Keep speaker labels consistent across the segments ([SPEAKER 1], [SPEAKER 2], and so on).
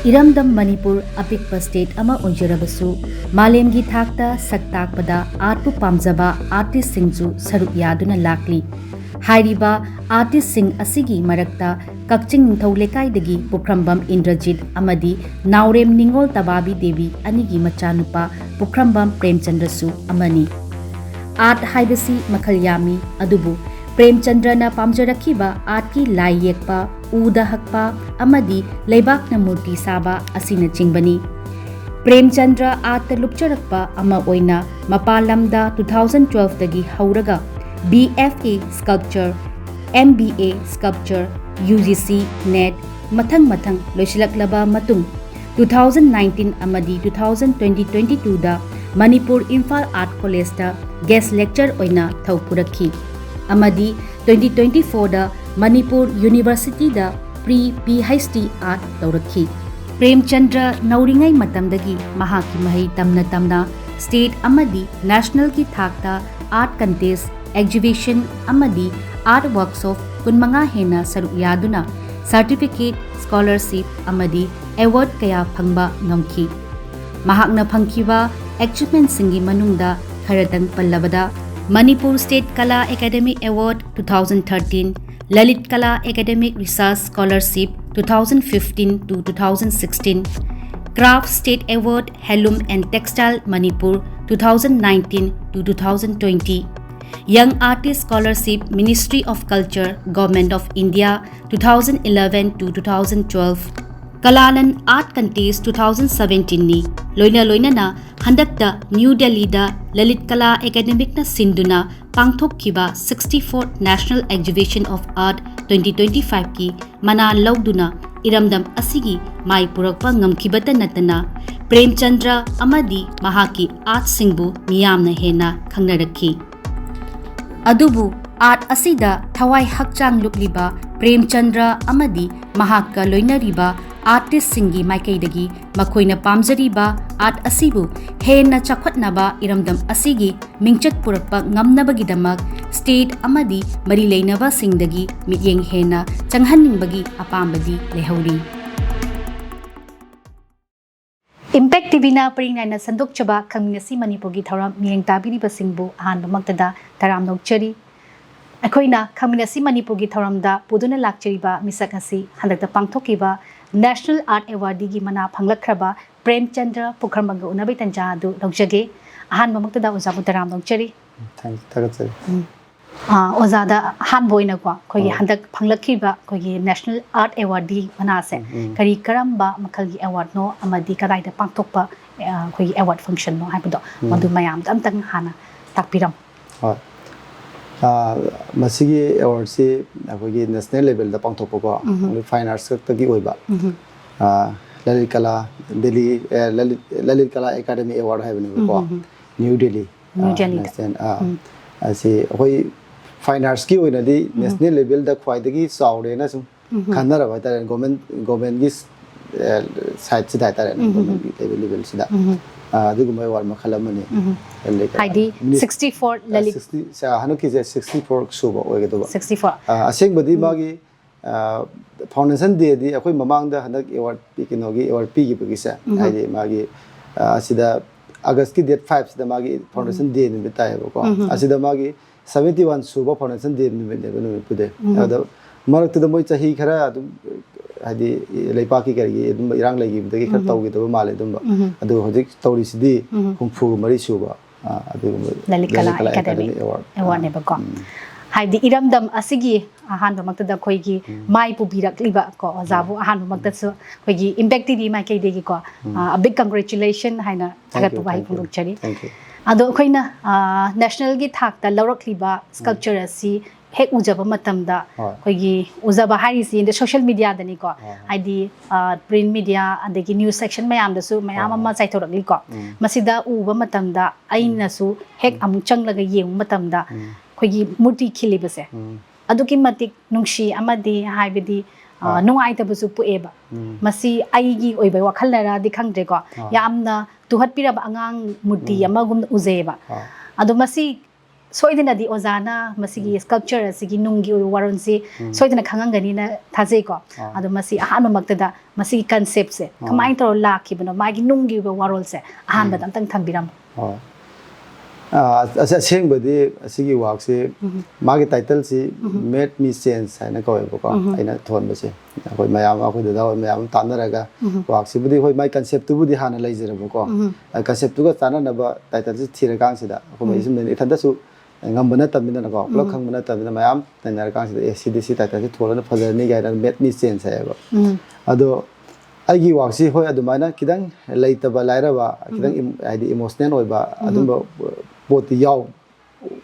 [SPEAKER 1] इरमदम Manipur अपिकपा state अमा ओइजरबसु मालेमगी थाकता सक्ताकपदा आर्टपु पामजबा artist सिंगजु सरुक यादुना लाकली हाइरिबा artist सिंग असिगी मरक्ता Kakching निंथौ लेकाइदगी पुख्रम्बम Indrajit अमदी नावरेम निंगोल Tababi Devi अनिगी मचानुपा पुख्रम्बम प्रेमचंद्रसु अमनी art हाइबसी मखल यामी अदुबु Premachandran पामजरखिबा art की लाई येकपा उदा हकपा अमदी लेबाकना मूर्ति साबा असिना चिंगबनी प्रेमचंद्र आर्ट लुपचरकपा अमा ओइना मपालमदा 2012 दगी हौरगा BFA sculpture MBA sculpture UGC net मथंग लोइसिलकलबा मतुंग 2019 अमदी 2022 दा मणिपुर इम्फाल आर्ट कॉलेज दा गेस्ट लेक्चर ओइना थौपुरखी अमदी 2024 दा मणिपुर यूनिवर्सिटी दा प्री PhD आर्ट तौरखी प्रेमचंद्र नौरिंगै मतमदगी महाकी महै तमना स्टेट अमदी नेशनल की थाकता आर्ट कंटेस्ट एग्जिबिशन अमदी आर्ट वर्कशॉप कुनमंगा हेना सरुक यादुना सर्टिफिकेट स्कॉलरशिप अमदी अवार्ड कया फंगबा ngमखी महाकना फंगखिबा अचीवमेंट सिंगी मनुंगदा खरतंग पल्लबदा Manipur state Kala academic award 2013 Lalit Kala academic research scholarship 2015 to 2016 craft state award handloom and textile Manipur 2019 to 2020 young artist scholarship ministry of culture government of India 2011 to 2012 कलालन आर्ट कंटेस्ट 2017 नी लोइना हंदकता न्यू दिल्ली दा ललित कला एकेडमिक न सिंधुना पांगथोकखिबा 64th national exhibition of art 2025 की मना लौदुना इरमदम असिगी माई पुरकपा ngमखिबता नतना प्रेमचंद्र अमदी महाकी आर्ट सिंगबु मियामना हेना खंगनरखी अदुबु आर्ट असिदा थवाई हकचांग लुकलिबा प्रेमचंद्र अमदी महाका लोइनरिबा आर्टिस्ट सिंगी माइकैदगी मखोइना पामजरीबा आर्ट असिबु हेना चखवटनबा इरमदम असिगी मिंगचट पुरकपा ngमनबगीदमक स्टेट अमदी मरी लेनबा सिंगदगी मियेंग हेना चंगहनिंगबगी अपामबदी लेहौरी इम्पैक्ट टीवीना परिनायना संदोकचबा खंगमिनासी मणिपुर की थौराम मियेंग ताबिरिबा सिंगबु अहानबमक्तदा तराम नौचरी अखोइना खंगमिनासी मणिपुर की थौरामदा पुदुना लाक्चरीबा मिसक असी हंदकता पांगथोकीबा नेशनल आर्ट अवार्ड की मना फंगलखरबा प्रेमचंद्र पुखरमंग उनबे तंजादु लौजगे अहानबमक्तदा ओजाबु तराम नौचरी ओजादा हानबोइनको कोई हंदक फंगलखिबा कोई नेशनल आर्ट अवार्ड दी मनासे करी करम्बा मखलगी अवार्ड नो अमदी कदाइदा पांगथोकपा कोई अवार्ड फंक्शन नो हाइबदो मदु मयाम तंग हाना ताकपिरम
[SPEAKER 2] मसीगी अवार्ड से अखोगी नेशनल लेवल दा पांगथोकपको फाइन आर्ट्स तगी ओइबा ललित कला दिल्ली ललित कला एकेडमी अवार्ड हाइबनेको न्यू दिल्ली असे अखोई फाइन आर्ट्स की ओइनदी नेशनल लेवल दा ख्वाइदगी चावरेना सुम खनरबा तारे गवर्नमेंट की साइड से दायतारे गवर्नमेंट लेवल सिदा अदुगुमै वार मखलमने
[SPEAKER 1] हाइदी 64 ललित
[SPEAKER 2] 60 हनकी 64 सुबो ओइगदो
[SPEAKER 1] 64
[SPEAKER 2] असेंगबदी मागी फाउंडेशन डे दी अखोई ममांगदा हनक अवार्ड पिकिनोगी अवार्ड पिगी पिगिसा हाइदी मागी असिदा अगस्त की डेट 5 सिदा मागी फाउंडेशन डे नि बतायबको असिदा मागी 71 सुबो फाउंडेशन डे नि बेने पुदे अदा मरक्तदा मोय चाही खरा अदुम हाइदी लेपाकी करगी अदुम इरांग लेगिबदगी खर तौगिदबो माले अदुम अदु होजिक तौरिसिदी हुंफु मरि सुबा अदु
[SPEAKER 1] ललित कला एकेडमी अवार्ड नेबको हाइदी इरमदम असिगी अहानबमक्तदा खोइगी माइ पुबिरक्लिबा को ओजाबु अहानबमक्तसु खोइगी इम्पैक्ट टीवी माइ केदेगी को अ बिग कांग्रेचुलेशन हाइना थागतु बाइ फुलुकचरी अदो खोइना नेशनल की थाकता लौरक्लिबा स्कल्पचर असि हेक उजबा मतमदा खोइगी उजबा हारिसि इन द सोशल मीडिया दनिको हाइदी प्रिंट मीडिया अदगी न्यूज़ सेक्शन मयामदसु मयाम अमा चाइथोरक्लिको मसिदा उबा मतमदा अइनसु हेक अमु चंगलगा येंग मतमदा खोइगी मूर्ति खिलिबसे अदुकी मतिक नुंगशी अमदी हाइबदी नुंगाइतबसु पुएबा मसी आइगी ओइबा वखलनरा दि खंगद्रेको यामना तुहतपिरबा अंगांग मूर्ति अमगुम उजेबा अदु मसी
[SPEAKER 3] soidina di ozana masigi sculpture asigi nungi waronsi soidina khangangani na thajei ko adu masi ahan makta da masi concept se kamai to lakibno magi nungi warol se ahan badam tang thambiram
[SPEAKER 2] asengbadi asigi work se magi title si made me sense haina ko ko aina thon base akoi mayam akoi da mayam tanaraga work si budi hoi mai concept tu budi hana leijera ko concept tu ga tana na ba title si thira kang sida ko mai sim ne thanda su ngambana tamina ko lo khangmana tamina mayam tanara kang sida cdc title si thola na phajani ga made me sense hai ba ado aigi work si hoi adumaina kidang leitaba laira ba kidang id emotional oi ba adum boti yaw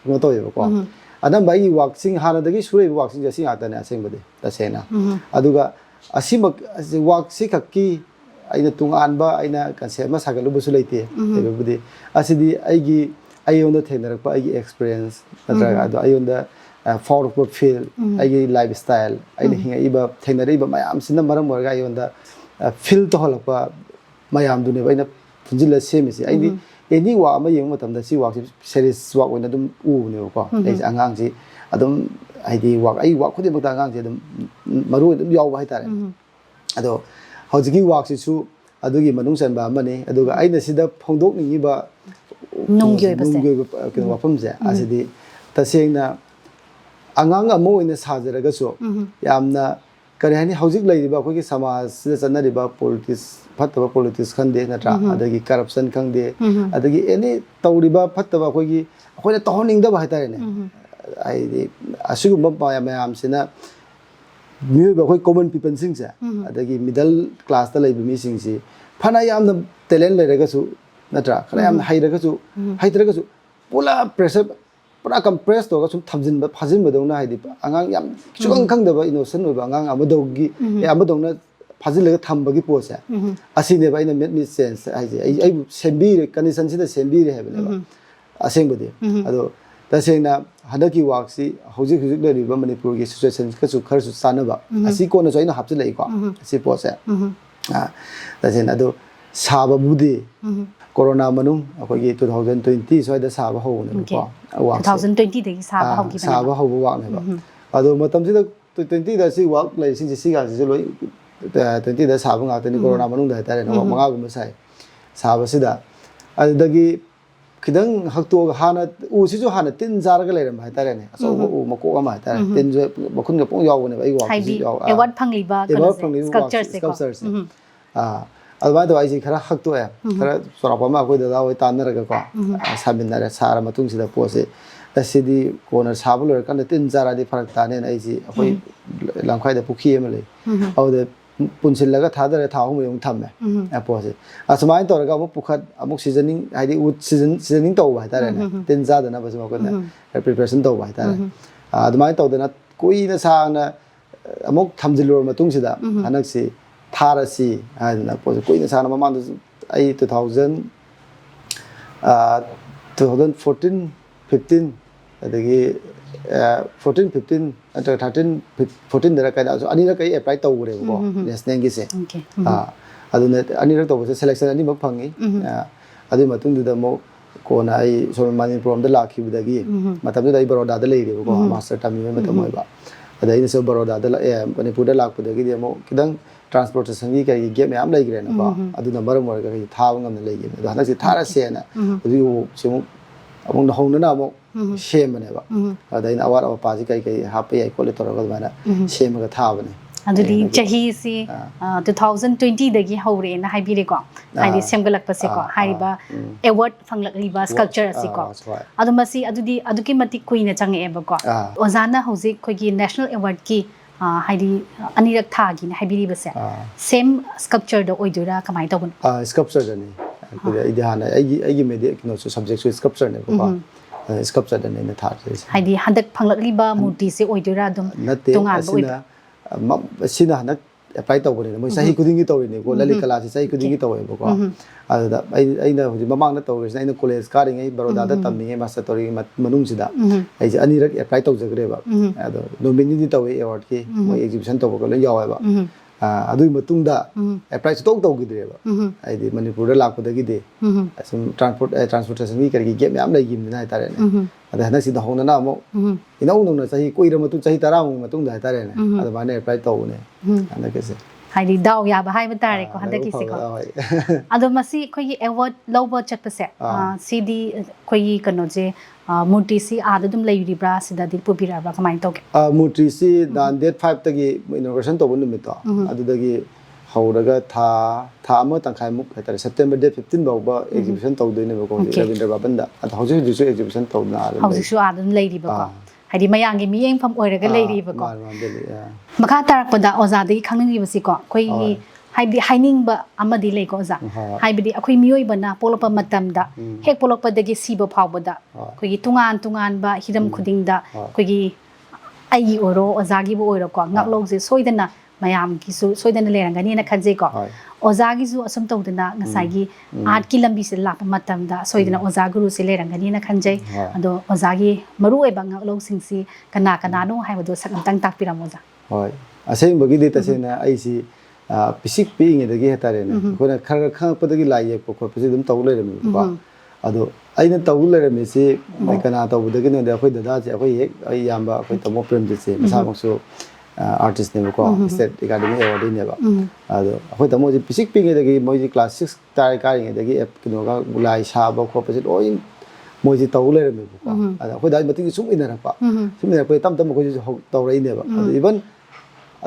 [SPEAKER 2] no to ko adam bai work sing hana dagi sure work sing jasi ata ne aseng bade ta sena aduga asimak work si khakki aina tungan ba aina concept ma sagalu busu leite budi asidi aigi ayonda thenarak pa aigi experience natra adu ayonda forward feel aigi lifestyle aina hinga iba thenari ba mayam sinna maram warga ayonda feel to holapa mayam dune ba aina punjila semisi aidi any wa ama yeng matam da si wa series wa oina dum u ne ko ai angang si adum id wa ai wa khudi makta angang si dum maru dum yaw ba haitare ado hojigi wa si su adugi manung san ba amane aduga aina sida phongdok ni ba
[SPEAKER 3] nungyo ba se
[SPEAKER 2] kino wa pam se asidi tasengna angang amo oina sajaraga so yamna kare hani hojik leiba ko ki samaj sida chanariba politics fataba politics khande natra adagi corruption khande adagi any tawriba fataba ko gi akoina tohning da ba haitare ne ai di asugum ba mayam sina mi ba ko common people sing sa adagi middle class ta leibi mi sing si phana yamna talent leiraga su natra khara yam hairaga su haitiraga su pula pressure pura compress to ga sum thamjin ba phajin ba dona haidi angang yam chuang khang da ba innocent oi ba angang amadogi amadongna phajil thambagi pose asine ba ina me sense ai sembire condition sida sembire hebele asengbodi ado tasengna hadaki work si hojik hojik le riba manipur gi situation ka su khar su sanaba asi ko na joina hapjil lai ko asi pose tasengna ado saba budi corona manung akogi 2020 soida saba ho ne ko
[SPEAKER 3] 2020 dagi saba ho gi
[SPEAKER 2] saba ho wa ne ba ado matam sida 20 da si work lai sing si ga si loi 20 da saba nga tani corona manung da tare no manga gum sai saba sida adagi kidang hakto hana u si jo hana tin jar ga leiram hai tare ne aso u mako ma hai tare tin jo bakun ga pong yaw ne ba i wa
[SPEAKER 3] si yaw award phangli ba sculpture se
[SPEAKER 2] adwa do ai khara hakto ya khara sorapa ma ko da oi tanara ga ko sabinare sara matung sida pose asidi corner sabulor kan tin jar adi farak ta ne ai ji akoi langkhai da pukhi em le au de punsil laga thadare thaung yong thamme apose asmai to ga mu pukhat amuk seasoning haidi wood seasoning to ba tare ne tin ja da na ba ko na preparation to ba tare admai to da na koi na sang na amuk thamjilor matung sida anak si tharasi na pose koi na sang na mamang ai 2014 15 adagi 14 15 anta 13 14 dara kai da so ani ra kai apply to gure ko national gi se aduna ani ra to se selection ani mak phangi adu matung du da mo ko na ai so Manipur da lakhi budagi matam da ai baroda da leire ko master tami me matam oi ba adai so baroda da Manipur da lak budagi de mo kidang transportation gi kai ge me am lai gre na ba aduna maram war ga tha ngam na lai ge da hanak si thara se na adu simu among hong na mo shame ne ba adain awar awa paji kai kai hape ai kole toraga bana shame ga tha bane
[SPEAKER 3] adudi chahi si 2020 dagi hore na haibire ko haidi semgalak pase ko haiba award fanglak liba sculpture asi ko adumasi adudi aduki mati kuina change eba ko ozana hoji khogi national award ki haidi anirak tha gi na haibiri base same sculpture do oidura kamai tobun
[SPEAKER 2] sculpture ni ide hana ai media kino subject so sculpture ne ko sculpture da ne tha
[SPEAKER 3] haidi handak phanglak liba murti se oidura dum tunga
[SPEAKER 2] sina sina hanak apply to bone mo sahi kudingi to ne ko lali kala si sahi kudingi to ko ada ai na hoji mamang na to ri na college ka ringai baroda da tammi master tori manung sida ai je ani rak apply to jagre ba ado nominee to award ki mo exhibition to ko le yaw ba ꯑꯗꯨꯒꯤ ꯃꯇꯨꯡꯗ apply ꯁꯨꯇꯧ ꯇꯧꯈꯤꯗ꯭ꯔꯦꯕ ꯍꯥꯏꯗꯤ ꯃꯅꯤꯄꯨꯔꯗ ꯂꯥꯛꯄꯗꯒꯤꯗꯤ ꯁꯨꯝ ꯇ꯭ꯔꯥꯟꯁꯄꯣꯔꯇꯦꯁꯟꯒꯤ ꯀꯔꯤꯒꯤ gap ꯃꯌꯥꯝ ꯂꯩꯈꯤꯕꯅꯤꯅ ꯍꯥꯏꯇꯥꯔꯦꯅꯦ ꯑꯗ ꯍꯟꯗꯛꯁꯤꯗ ꯍꯧꯅꯅ ꯑꯃꯨꯛ ꯏꯅꯧ ꯅꯧꯅ ꯆꯍꯤ ꯀꯨꯏꯔ ꯃꯇꯨꯡ ꯆꯍꯤ 10 ꯃꯇꯨꯡꯗ ꯍꯥꯏꯇꯥꯔꯦꯅꯦ ꯑꯗꯨꯃꯥꯏꯅ ꯑꯦꯄ꯭ꯂꯥꯏ ꯇꯧꯕꯅꯦ ꯍꯟꯗꯛꯀꯤꯁꯦ
[SPEAKER 3] ꯍꯥꯏꯗꯤ ꯗꯥꯎ ꯌꯥꯕ ꯍꯥꯏꯕ ꯇꯥꯔꯦꯀꯣ ꯍꯟꯗꯛꯀꯤꯁꯤꯀꯣ ꯑꯗꯣ ꯃꯁꯤ ꯑꯩꯈꯣꯏꯒꯤ ꯑꯦꯋꯥꯔꯗ ꯂꯧꯕ ꯆꯠꯄꯁꯦ ꯁꯤꯗꯤ ꯑꯩꯈꯣꯏꯒꯤ ꯀꯩꯅꯣꯁꯦ ꯃꯨꯔꯇꯤꯁꯤ ꯑꯥꯗ ꯑꯗꯨꯝ ꯂꯩꯔꯤꯕ꯭ꯔꯥ ꯁꯤꯗꯗꯤ ꯄꯨꯕꯤꯔꯛꯑꯕ꯭ꯔꯥ ꯀꯃꯥꯏꯅ ꯇꯧꯒꯦ
[SPEAKER 2] ꯃꯨꯔꯇꯤꯁꯤ ꯅꯍꯥꯟ ꯗꯦꯠ 5ꯇꯒꯤ ꯏꯅꯣꯒ꯭ꯔꯦꯁꯟ ꯇꯧꯕ ꯅꯨꯃꯤꯠꯇꯣ ꯑꯗꯨꯗꯒꯤ ꯍꯧꯔꯒ ꯊꯥ ꯑꯃ ꯇꯪꯈꯥꯏꯃꯨꯛ ꯍꯥꯏꯇꯥꯔꯦ ꯁꯦꯞꯇꯦꯝꯕꯔ ꯗꯦꯠ 15 ꯐꯥꯎꯕ ꯑꯦꯛꯖꯤꯕꯤꯁꯟ ꯇꯧꯗꯣꯏꯅꯦꯕꯀꯣ ꯔꯕꯤꯟꯗ꯭ꯔ ꯚꯕꯟꯗ ꯑꯗꯣ ꯍꯧꯖꯤꯛꯁꯨ ꯑꯦꯛꯖꯤꯕꯤꯁꯟ ꯇꯧꯗꯅ
[SPEAKER 3] ꯍꯧꯖꯤꯛꯁꯨ ꯑꯥꯗ ꯑꯗꯨꯝ ꯂꯩꯔꯤꯕꯀꯣ ꯍꯥꯏꯗꯤ ꯃꯌꯥꯝꯒꯤ ꯃꯤꯠꯌꯦꯡꯐꯝ ꯑꯣꯏꯔꯒ ꯂꯩꯔꯤꯕꯀꯣ ꯃꯈꯥ ꯇꯥꯔꯛꯄꯗ ꯑꯣꯖꯥꯗꯒꯤ ꯈꯪꯅꯤꯡꯉꯤꯕꯁꯤꯀꯣ ꯑꯩꯈꯣꯏꯒꯤ ꯍꯥꯏꯕꯗꯤ ꯍꯥꯏꯅꯤꯡꯕ ꯑꯃꯗꯤ ꯂꯩꯀꯣ ꯑꯣꯖꯥ ꯍꯥꯏꯕꯗꯤ ꯑꯩꯈꯣꯏ ꯃꯤꯑꯣꯏꯕꯅ ꯄꯣꯛꯂꯛꯄ ꯃꯇꯝꯗ ꯍꯦꯛ ꯄꯣꯛꯂꯛꯄꯗꯒꯤ ꯁꯤꯕ ꯐꯥꯎꯕꯗ ꯑꯩꯈꯣꯏꯒꯤ ꯇꯣꯉꯥꯟ ꯇꯣꯉꯥꯟꯕ ꯍꯤꯔꯝ ꯈꯨꯗꯤꯡꯗ ꯑꯩꯈꯣꯏꯒꯤ ꯑꯩꯒꯤ ꯑꯣꯏꯔꯣ ꯑꯣꯖꯥꯒꯤꯕꯨ ꯑꯣꯏꯔꯣꯀꯣ ꯉꯥꯛꯂꯧꯁꯦ ꯁꯣꯏꯗꯅ ꯃꯌꯥꯝꯒꯤꯁꯨ ꯁꯣꯏꯗꯅ ꯂꯩꯔꯝꯒꯅꯤꯅ ꯈꯟꯖꯩꯀꯣ ꯑꯣꯖꯥꯒꯤꯁꯨ ꯑꯁꯨꯝ ꯇꯧꯗꯅ ꯉꯁꯥꯏꯒꯤ ꯑꯥꯔꯠꯀꯤ ꯂꯝꯕꯤꯁꯦ ꯂꯥꯛꯄ ꯃꯇꯝꯗ ꯁꯣꯏꯗꯅ ꯑꯣꯖꯥ ꯒꯨꯔꯨꯁꯦ ꯂꯩꯔꯝꯒꯅꯤꯅ ꯈꯟꯖꯩ ꯑꯗꯣ ꯑꯣꯖꯥꯒꯤ ꯃꯔꯨꯑꯣꯏꯕ ꯉꯥꯛꯂꯧꯁꯤꯡꯁꯤ ꯀꯅꯥ ꯀꯅꯥꯅꯣ ꯍꯥꯏꯕꯗꯣ ꯁꯛ ꯑꯝꯇꯪ ꯇꯥꯛꯄꯤꯔꯝꯃꯣ ꯑꯣꯖꯥ
[SPEAKER 2] ꯍꯣꯏ ꯑꯁꯦꯡꯕꯒꯤꯗꯤ ꯇꯁꯦꯡꯅ ꯑꯩꯁꯤ ꯄꯤꯁꯤꯛ ꯄꯤꯛꯏꯉꯩꯗꯒꯤ ꯍꯥꯏꯇꯥꯔꯦꯅꯦ ꯑꯩꯈꯣꯏꯅ ꯈꯔ ꯈꯪꯉꯛꯄꯗꯒꯤ ꯂꯥꯏ ꯌꯦꯛꯄ ꯈꯣꯠꯄꯁꯤ ꯑꯗꯨꯝ ꯇꯧ ꯂꯩꯔꯝꯃꯦꯕꯀꯣ ꯑꯗꯣ ꯑꯩꯅ ꯇꯧ ꯂꯩꯔꯝꯃꯤꯁꯤ ꯀꯅꯥ ꯇꯧꯕꯗꯒꯤꯅꯣꯗ ꯑꯩꯈꯣꯏ ꯗꯗꯥꯁꯦ ꯑꯩꯈꯣꯏ ꯍꯦꯛ ꯑꯩ ꯏꯌꯥꯝꯕ ꯑꯩꯈꯣꯏ ꯇꯥꯃꯣ ꯄ꯭ꯔꯦꯝꯖꯤꯠꯁꯦ ꯃꯁꯥꯃꯛꯁꯨ ꯑꯥꯔꯇꯤꯁꯅꯦꯕꯀꯣ ꯁ꯭ꯇꯦꯠ ꯑꯦꯀꯥꯗꯃꯤ ꯑꯦꯋꯥꯔꯗꯤꯅꯦꯕ ꯑꯗꯣ ꯑꯩꯈꯣꯏ ꯇꯥꯃꯣꯁꯦ ꯄꯤꯁꯤꯛ ꯄꯤꯛꯏꯉꯩꯗꯒꯤ ꯃꯣꯏꯁꯤ ꯀ꯭ꯂꯥꯁ 6 ꯀꯥꯔꯤꯉꯩꯗꯒꯤ ꯀꯩꯅꯣꯒ ꯂꯥꯏ ꯁꯥꯕ ꯈꯣꯠꯄꯁꯦ ꯂꯣꯏ ꯃꯣꯏꯁꯤ ꯇꯧ ꯂꯩꯔꯝꯃꯦꯕꯀꯣ ꯑꯗ ꯑꯩꯈꯣꯏ ꯗꯥꯒꯤ ꯃꯇꯨꯡ ꯁꯨꯝ ꯏꯟꯅꯔꯛꯄ ꯁꯨꯝ ꯏꯟꯅꯔꯛꯄ ꯇꯞ ꯇꯞꯅ ꯑꯩꯈꯣꯏꯁꯨ ꯇꯧꯔꯛꯏꯅꯦꯕ ꯑꯗꯣ ꯏꯚꯟ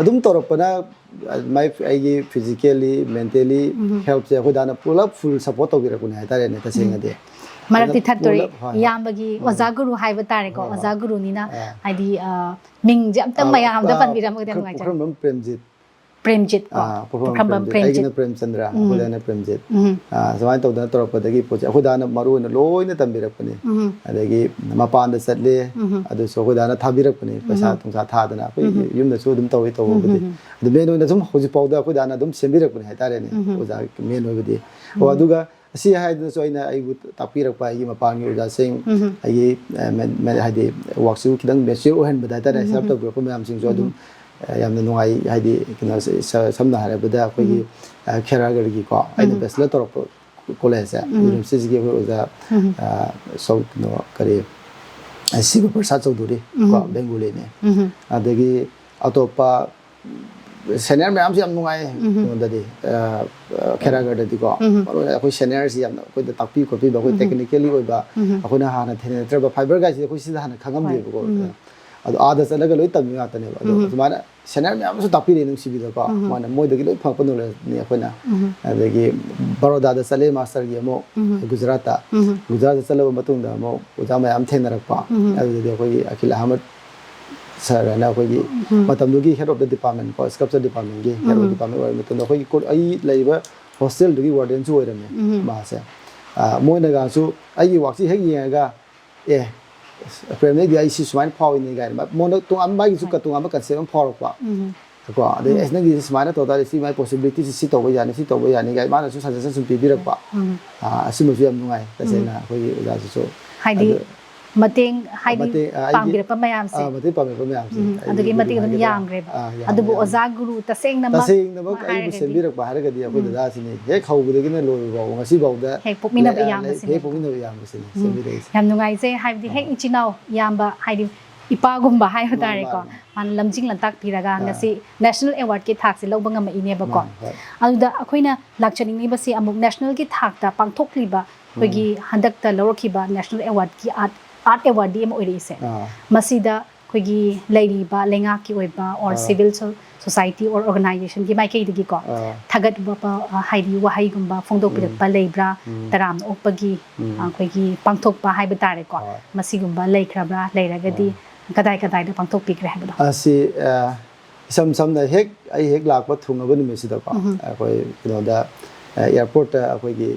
[SPEAKER 2] ꯑꯗꯨꯝ ꯇꯧꯔꯛꯄꯅ ꯑꯩꯒꯤ ꯐꯤꯖꯤꯀꯦꯜꯂꯤ ꯃꯦꯟꯇꯦꯜꯂꯤ ꯍꯦꯜꯞꯁꯦ ꯑꯩꯈꯣꯏ ꯗꯥꯅ ꯄꯨꯂꯞ ꯐꯨꯜ ꯁꯞꯄꯣꯔꯠ ꯇꯧꯕꯤꯔꯛꯄꯅꯦ ꯍꯥꯏꯇꯥꯔꯦꯅꯦ ꯇꯁꯦꯡꯅꯗꯤ
[SPEAKER 3] ꯃꯔꯛꯇꯤ ꯊꯠꯇꯣꯔꯤ ꯏꯌꯥꯝꯕꯒꯤ ꯑꯣꯖꯥ ꯒꯨꯔꯨ ꯍꯥꯏꯕ ꯇꯥꯔꯦꯀꯣ ꯑꯣꯖꯥ ꯒꯨꯔꯨꯅꯤꯅ ꯍꯥꯏꯗꯤ ꯃꯤꯡꯁꯦ ꯑꯝꯇꯪ ꯃꯌꯥꯝꯗ ꯄꯟꯕꯤꯔꯝꯃꯒꯗꯤ ꯅꯨꯡꯉꯥꯏꯖꯔꯦ
[SPEAKER 2] ꯄꯨꯈ꯭ꯔꯝꯕꯝ Premjit
[SPEAKER 3] Premchandra ko
[SPEAKER 2] Pukhrambam Premchandra ꯑꯩꯒꯤꯅ Premchandra ꯑꯩꯈꯣꯏꯗꯥꯅ Premjit ꯁꯨꯃꯥꯏꯅ ꯇꯧꯗꯅ ꯇꯧꯔꯛꯄꯗꯒꯤ ꯄꯣꯠꯁꯦ ꯑꯩꯈꯣꯏꯗꯥꯅ ꯃꯔꯨꯑꯣꯏꯅ ꯂꯣꯏꯅ ꯇꯝꯕꯤꯔꯛꯄꯅꯤ ꯑꯗꯒꯤ ꯃꯄꯥꯟꯗ ꯆꯠꯂꯦ ꯑꯗꯨꯁꯨ ꯑꯩꯈꯣꯏꯗꯥꯅ ꯊꯥꯕꯤꯔꯛꯄꯅꯤ ꯄꯩꯁా ꯅꯨꯡꯁꯥ ꯊꯥꯗꯅ ꯑꯩꯈꯣꯏ ꯌꯨꯝꯗꯁꯨ ꯑꯗꯨꯝ ꯇꯧꯋꯤ ꯇꯧꯕꯕꯨꯗꯤ ꯑꯗꯨ ꯃꯦꯟ ꯑꯣꯏꯅ ꯁꯨꯝ ꯍꯧꯖꯤꯛꯐꯥꯎꯗ ꯑꯩꯈꯣꯏꯗꯥꯅ ꯑꯗꯨꯝ ꯁꯦꯝꯕꯤꯔꯛꯄꯅꯤ ꯍꯥꯏꯇꯥꯔꯦꯅꯦ ꯑꯣꯖꯥ ꯃꯦꯟ ꯑꯣꯏꯕꯗꯤ ꯑꯗꯨꯒ ꯑꯁꯤ ꯍꯥꯏꯗꯅꯁꯨ ꯑꯩꯅ ꯑꯩꯕꯨ ꯇꯥꯛꯄꯤꯔꯛꯄ ꯑꯩꯒꯤ ꯃꯄꯥꯟꯒꯤ ꯑꯣꯖꯥꯁꯤꯡ ꯑꯩꯒꯤ ꯍꯥꯏꯗꯤ ꯋꯥꯛꯁꯨ ꯈꯤꯇꯪ ꯃꯦꯆꯤꯌꯔ ꯑꯣꯏꯍꯟꯕꯗ ꯍꯥꯏꯇꯥꯔꯦ ꯁꯦꯜꯞ ꯇꯧꯕꯤꯔꯛꯄ ꯃꯌꯥꯝꯁꯤꯡꯁꯨ ꯑꯗꯨꯝ ꯌꯥꯝꯅ ꯅꯨꯡꯉꯥꯏ ꯍꯥꯏꯗꯤ ꯀꯩꯅꯣ ꯁꯝꯅ ꯍꯥꯏꯔꯕꯗ ꯑꯩꯈꯣꯏꯒꯤ ꯈꯦꯔꯥꯒꯔꯒꯤꯀꯣ ꯑꯩꯅ ꯕꯦꯆꯂꯔ ꯇꯧꯔꯛꯄ ꯀꯣꯂꯦꯖꯁꯦ ꯌꯨꯅꯤꯚꯔꯁꯤꯇꯤꯒꯤ ꯑꯩꯈꯣꯏ ꯑꯣꯖꯥ ꯀꯩꯅꯣ ꯀꯔꯤ ꯁꯤꯕ ꯄ꯭ꯔꯁꯥꯗ ꯆꯧꯙꯨꯔꯤ ꯀꯣ ꯕꯦꯡꯒꯣꯂꯤꯅꯦ ꯑꯗꯒꯤ ꯑꯇꯣꯞꯄ ꯁꯦꯅꯤꯌꯔ ꯃꯌꯥꯝꯁꯨ ꯌꯥꯝ ꯅꯨꯡꯉꯥꯏ ꯀꯩꯅꯣꯗꯗꯤ ꯈꯦꯔꯥꯒꯔꯗꯗꯤꯀꯣ ꯃꯔꯨꯑꯣꯏꯅ ꯑꯩꯈꯣꯏ ꯁꯦꯅꯤꯌꯔꯁꯤ ꯌꯥꯝꯅ ꯑꯩꯈꯣꯏꯗ ꯇꯥꯛꯄꯤ ꯈꯣꯠꯄꯤꯕ ꯑꯩꯈꯣꯏ ꯇꯦꯛꯅꯤꯀꯦꯜꯂꯤ ꯑꯣꯏꯕ ꯑꯩꯈꯣꯏꯅ ꯍꯥꯟꯅ ꯊꯦꯡꯅꯗ꯭ꯔꯕ ꯐꯥꯏꯕꯔ ꯒꯥꯏꯁꯦ ꯑꯩꯈꯣꯏ ꯁꯤꯗ ꯍꯥꯟꯅ ꯈꯪꯉꯝꯗꯦꯕꯀꯣ ꯑꯗꯣ ꯑꯥꯗ ꯆꯠꯂꯒ ꯂꯣꯏ ꯇꯝꯃꯤ ꯉꯥꯛꯇꯅꯦꯕ ꯑꯗꯣ ꯑꯗꯨꯃꯥꯏꯅ ꯁꯦꯅꯤꯌꯔ ꯃꯌꯥꯝ ꯑꯃꯁꯨ ꯇꯥꯛꯄꯤꯔꯛꯑꯦ ꯅꯨꯡꯁꯤꯕꯤꯗꯀꯣ ꯃꯣꯏꯅ ꯃꯣꯏꯗꯒꯤ ꯂꯣꯏ ꯐꯪꯉꯛꯄ ꯅꯣꯂꯦꯖꯅꯤ ꯑꯩꯈꯣꯏꯅ ꯑꯗꯒꯤ ꯕꯔꯣꯗꯥꯗ ꯆꯠꯂꯦ ꯃꯥꯁꯇꯔꯒꯤ ꯑꯃꯨꯛ ꯒꯨꯖꯔꯥꯠꯇ ꯆꯠꯂꯕ ꯃꯇꯨꯡꯗ ꯑꯃꯨꯛ ꯑꯣꯖꯥ ꯃꯌꯥꯝ ꯊꯦꯡꯅꯔꯛꯄ ꯑꯗꯨꯗꯗꯤ ꯑꯩꯈꯣꯏꯒꯤ ꯑꯈꯤꯜ ꯑꯍꯃꯗ ꯁꯔ ꯍꯥꯏꯅ ꯑꯩꯈꯣꯏꯒꯤ ꯃꯇꯝꯗꯨꯒꯤ ꯍꯦꯗ ꯑꯣꯐ ꯗ ꯗꯤꯄꯥꯔꯠꯃꯦꯟ ꯀꯣ ꯁ꯭ꯀꯜꯞꯆꯔ ꯗꯤꯄꯥꯔꯠꯃꯦꯟꯒꯤ ꯍꯦꯗ ꯑꯣꯐ ꯗꯤꯄꯥꯔꯠꯃꯦꯟ ꯑꯣꯏꯕ ꯃꯇꯝꯗ ꯑꯩꯈꯣꯏꯒꯤ ꯑꯩ ꯂꯩꯔꯤꯕ ꯍꯣꯁꯇꯦꯜꯗꯨꯒꯤ ꯋꯥꯔꯗꯦꯟꯁꯨ ꯑꯣꯏꯔꯝꯃꯦ ꯃꯥꯁꯦ ꯃꯣꯏꯅꯒꯁꯨ ꯑꯩꯒꯤ ꯋꯥꯛꯁꯤ ꯍꯦꯛ ꯌꯦꯡꯉꯒ ꯄ꯭ꯔꯦꯝꯅꯩꯗꯤ ꯑꯩ ꯁꯤ ꯁꯨꯃꯥꯏꯅ ꯐꯥꯎꯏꯅꯤ ꯀꯥꯏꯅ ꯃꯉꯣꯟꯗ ꯇꯣꯉꯥꯟꯕ ꯃꯥꯒꯤꯁꯨ ꯇꯣꯉꯥꯟꯕ ꯀꯟꯁꯦꯞ ꯑꯃ ꯐꯥꯎꯔꯛꯄ ꯀꯣ ꯑꯗꯩ ꯑꯁ ꯅꯪꯒꯤꯁꯤ ꯁꯨꯃꯥꯏꯅ ꯇꯧ ꯇꯥꯔꯗꯤ ꯁꯤ ꯃꯥꯒꯤ ꯄꯣꯁꯤꯕꯤꯂꯤꯇꯤꯁꯤ ꯁꯤ ꯇꯧꯕ ꯌꯥꯅꯤ ꯁꯤ ꯇꯧꯕ ꯌꯥꯅꯤ ꯀꯥꯏ ꯃꯥꯅꯁꯨ ꯁꯖꯦꯁꯟ ꯁꯨꯝ ꯄꯤꯕꯤꯔꯛꯄ ꯑꯁꯤꯃꯁꯨ ꯌꯥꯝ ꯅꯨꯡꯉꯥꯏ ꯇꯁꯦꯡꯅ ꯑꯩꯈꯣꯏꯒꯤ ꯑꯣꯖꯥꯁꯤꯁꯨ
[SPEAKER 3] ꯍꯥꯏꯗꯤ ꯃꯇꯦꯡ ꯍꯥꯏꯗꯤ ꯄꯥꯡꯕꯤꯔꯛꯄ ꯃꯌꯥꯝꯁꯦ
[SPEAKER 2] ꯃꯇꯦꯡ ꯄꯥꯡꯕꯤꯔꯛꯄ ꯃꯌꯥꯝꯁꯦ
[SPEAKER 3] ꯑꯗꯨꯒꯤ ꯃꯇꯤꯛ ꯑꯗꯨꯝ ꯌꯥꯝꯈ꯭ꯔꯦꯕ ꯑꯗꯨꯕꯨ ꯑꯣꯖꯥ ꯒꯨꯔु
[SPEAKER 2] ꯇꯁꯦꯡꯅꯃꯛ ꯑꯩꯕꯨ ꯁꯦꯝꯕꯤꯔꯛꯄ ꯍꯥꯏꯔꯒꯗꯤ ꯑꯩꯈꯣꯏ ꯗꯗꯥꯁꯤꯅꯤ ꯍꯦꯛ ꯍꯧꯕꯗꯒꯤꯅ ꯂꯣꯏꯕ ꯐꯥꯎꯕ ꯉꯁꯤꯐꯥꯎꯗ
[SPEAKER 3] ꯍꯦꯛ ꯄꯣꯛꯃꯤꯟꯅꯕ ꯏꯌꯥꯝꯕꯁꯤꯅꯦ
[SPEAKER 2] ꯍꯦꯛ ꯄꯣꯛꯃꯤꯟꯅꯕ ꯏꯌꯥꯝꯕꯁꯤꯅꯤ ꯁꯦꯝꯕꯤꯔꯛꯏꯁꯦ
[SPEAKER 3] ꯌꯥꯝ ꯅꯨꯡꯉꯥꯏꯖꯩ ꯍꯥꯏꯕꯗꯤ ꯍꯦꯛ ꯏꯆꯤꯟ ꯏꯅꯥꯎ ꯏꯌꯥꯝꯕ ꯍꯥꯏꯗꯤ ꯏꯄꯥꯒꯨꯝꯕ ꯍꯥꯏꯕ ꯇꯥꯔꯦꯀꯣ ꯃꯥꯅ ꯂꯝꯖꯤꯡ ꯂꯝꯇꯥꯛꯄꯤꯔꯒ ꯉꯁꯤ ꯅꯦꯁꯅꯦꯜ ꯑꯦꯋꯥꯔꯗꯀꯤ ꯊꯥꯛꯁꯦ ꯂꯧꯕ ꯉꯝꯃꯛꯏꯅꯦꯕꯀꯣ ꯑꯗꯨꯗ ꯑꯩꯈꯣꯏꯅ ꯂꯥꯛꯆꯅꯤꯡꯂꯤꯕꯁꯤ ꯑꯃꯨꯛ ꯅꯦꯁꯅꯦꯜꯒꯤ ꯊꯥꯛꯇ ꯄꯥꯡꯊꯣꯛꯂꯤꯕ ꯑꯩꯈꯣꯏꯒꯤ ꯍꯟꯗꯛꯇ ꯂꯧꯔꯛꯈꯤꯕ ꯅꯦꯁꯅꯦꯜ ꯑꯦꯋꯥꯔꯗꯀꯤ ꯑꯥꯔꯠ ꯑꯦꯋꯥꯔꯗꯤ ꯑꯃ ꯑꯣꯏꯔꯛꯏꯁꯦ ꯃꯁꯤꯗ ꯑꯩꯈꯣꯏꯒꯤ ꯂꯩꯔꯤꯕ ꯂꯩꯉꯥꯛꯀꯤ ꯑꯣꯏꯕ ꯑꯣꯔ ꯁꯤꯚꯤꯜ ꯁꯣꯁꯥꯏꯇꯤ ꯑꯣꯔ ꯑꯣꯔꯒꯅꯥꯏꯖꯦꯁꯟꯒꯤ ꯃꯥꯏꯀꯩꯗꯒꯤꯀꯣ ꯊꯥꯒꯠꯄ ꯍꯥꯏꯗꯤ ꯋꯥꯍꯩꯒꯨꯝꯕ ꯐꯣꯡꯗꯣꯛꯄꯤꯔꯛꯄ ꯂꯩꯕ꯭ꯔꯥ ꯇꯔꯥꯝꯅ ꯑꯣꯛꯄꯒꯤ ꯑꯩꯈꯣꯏꯒꯤ ꯄꯥꯡꯊꯣꯛꯄ ꯍꯥꯏꯕ ꯇꯥꯔꯦꯀꯣ ꯃꯁꯤꯒꯨꯝꯕ ꯂꯩꯈ꯭ꯔꯕ꯭ꯔꯥ ꯂꯩꯔꯒꯗꯤ ꯀꯗꯥꯏꯗ ꯄꯥꯡꯊꯣꯛꯄꯤꯈ꯭ꯔꯦ ꯍꯥꯏꯕꯗꯣ
[SPEAKER 2] ꯑꯁꯤ ꯏꯁꯝ ꯁꯝꯅ ꯑꯩ ꯍꯦꯛ ꯂꯥꯛꯄ ꯊꯨꯡꯉꯕ ꯅꯨꯃꯤꯠꯁꯤꯗꯀꯣ ꯑꯩꯈꯣꯏ ꯀꯩꯅꯣꯗ ꯑꯦꯌꯥꯔꯄꯣꯔꯠꯇ ꯑꯩꯈꯣꯏꯒꯤ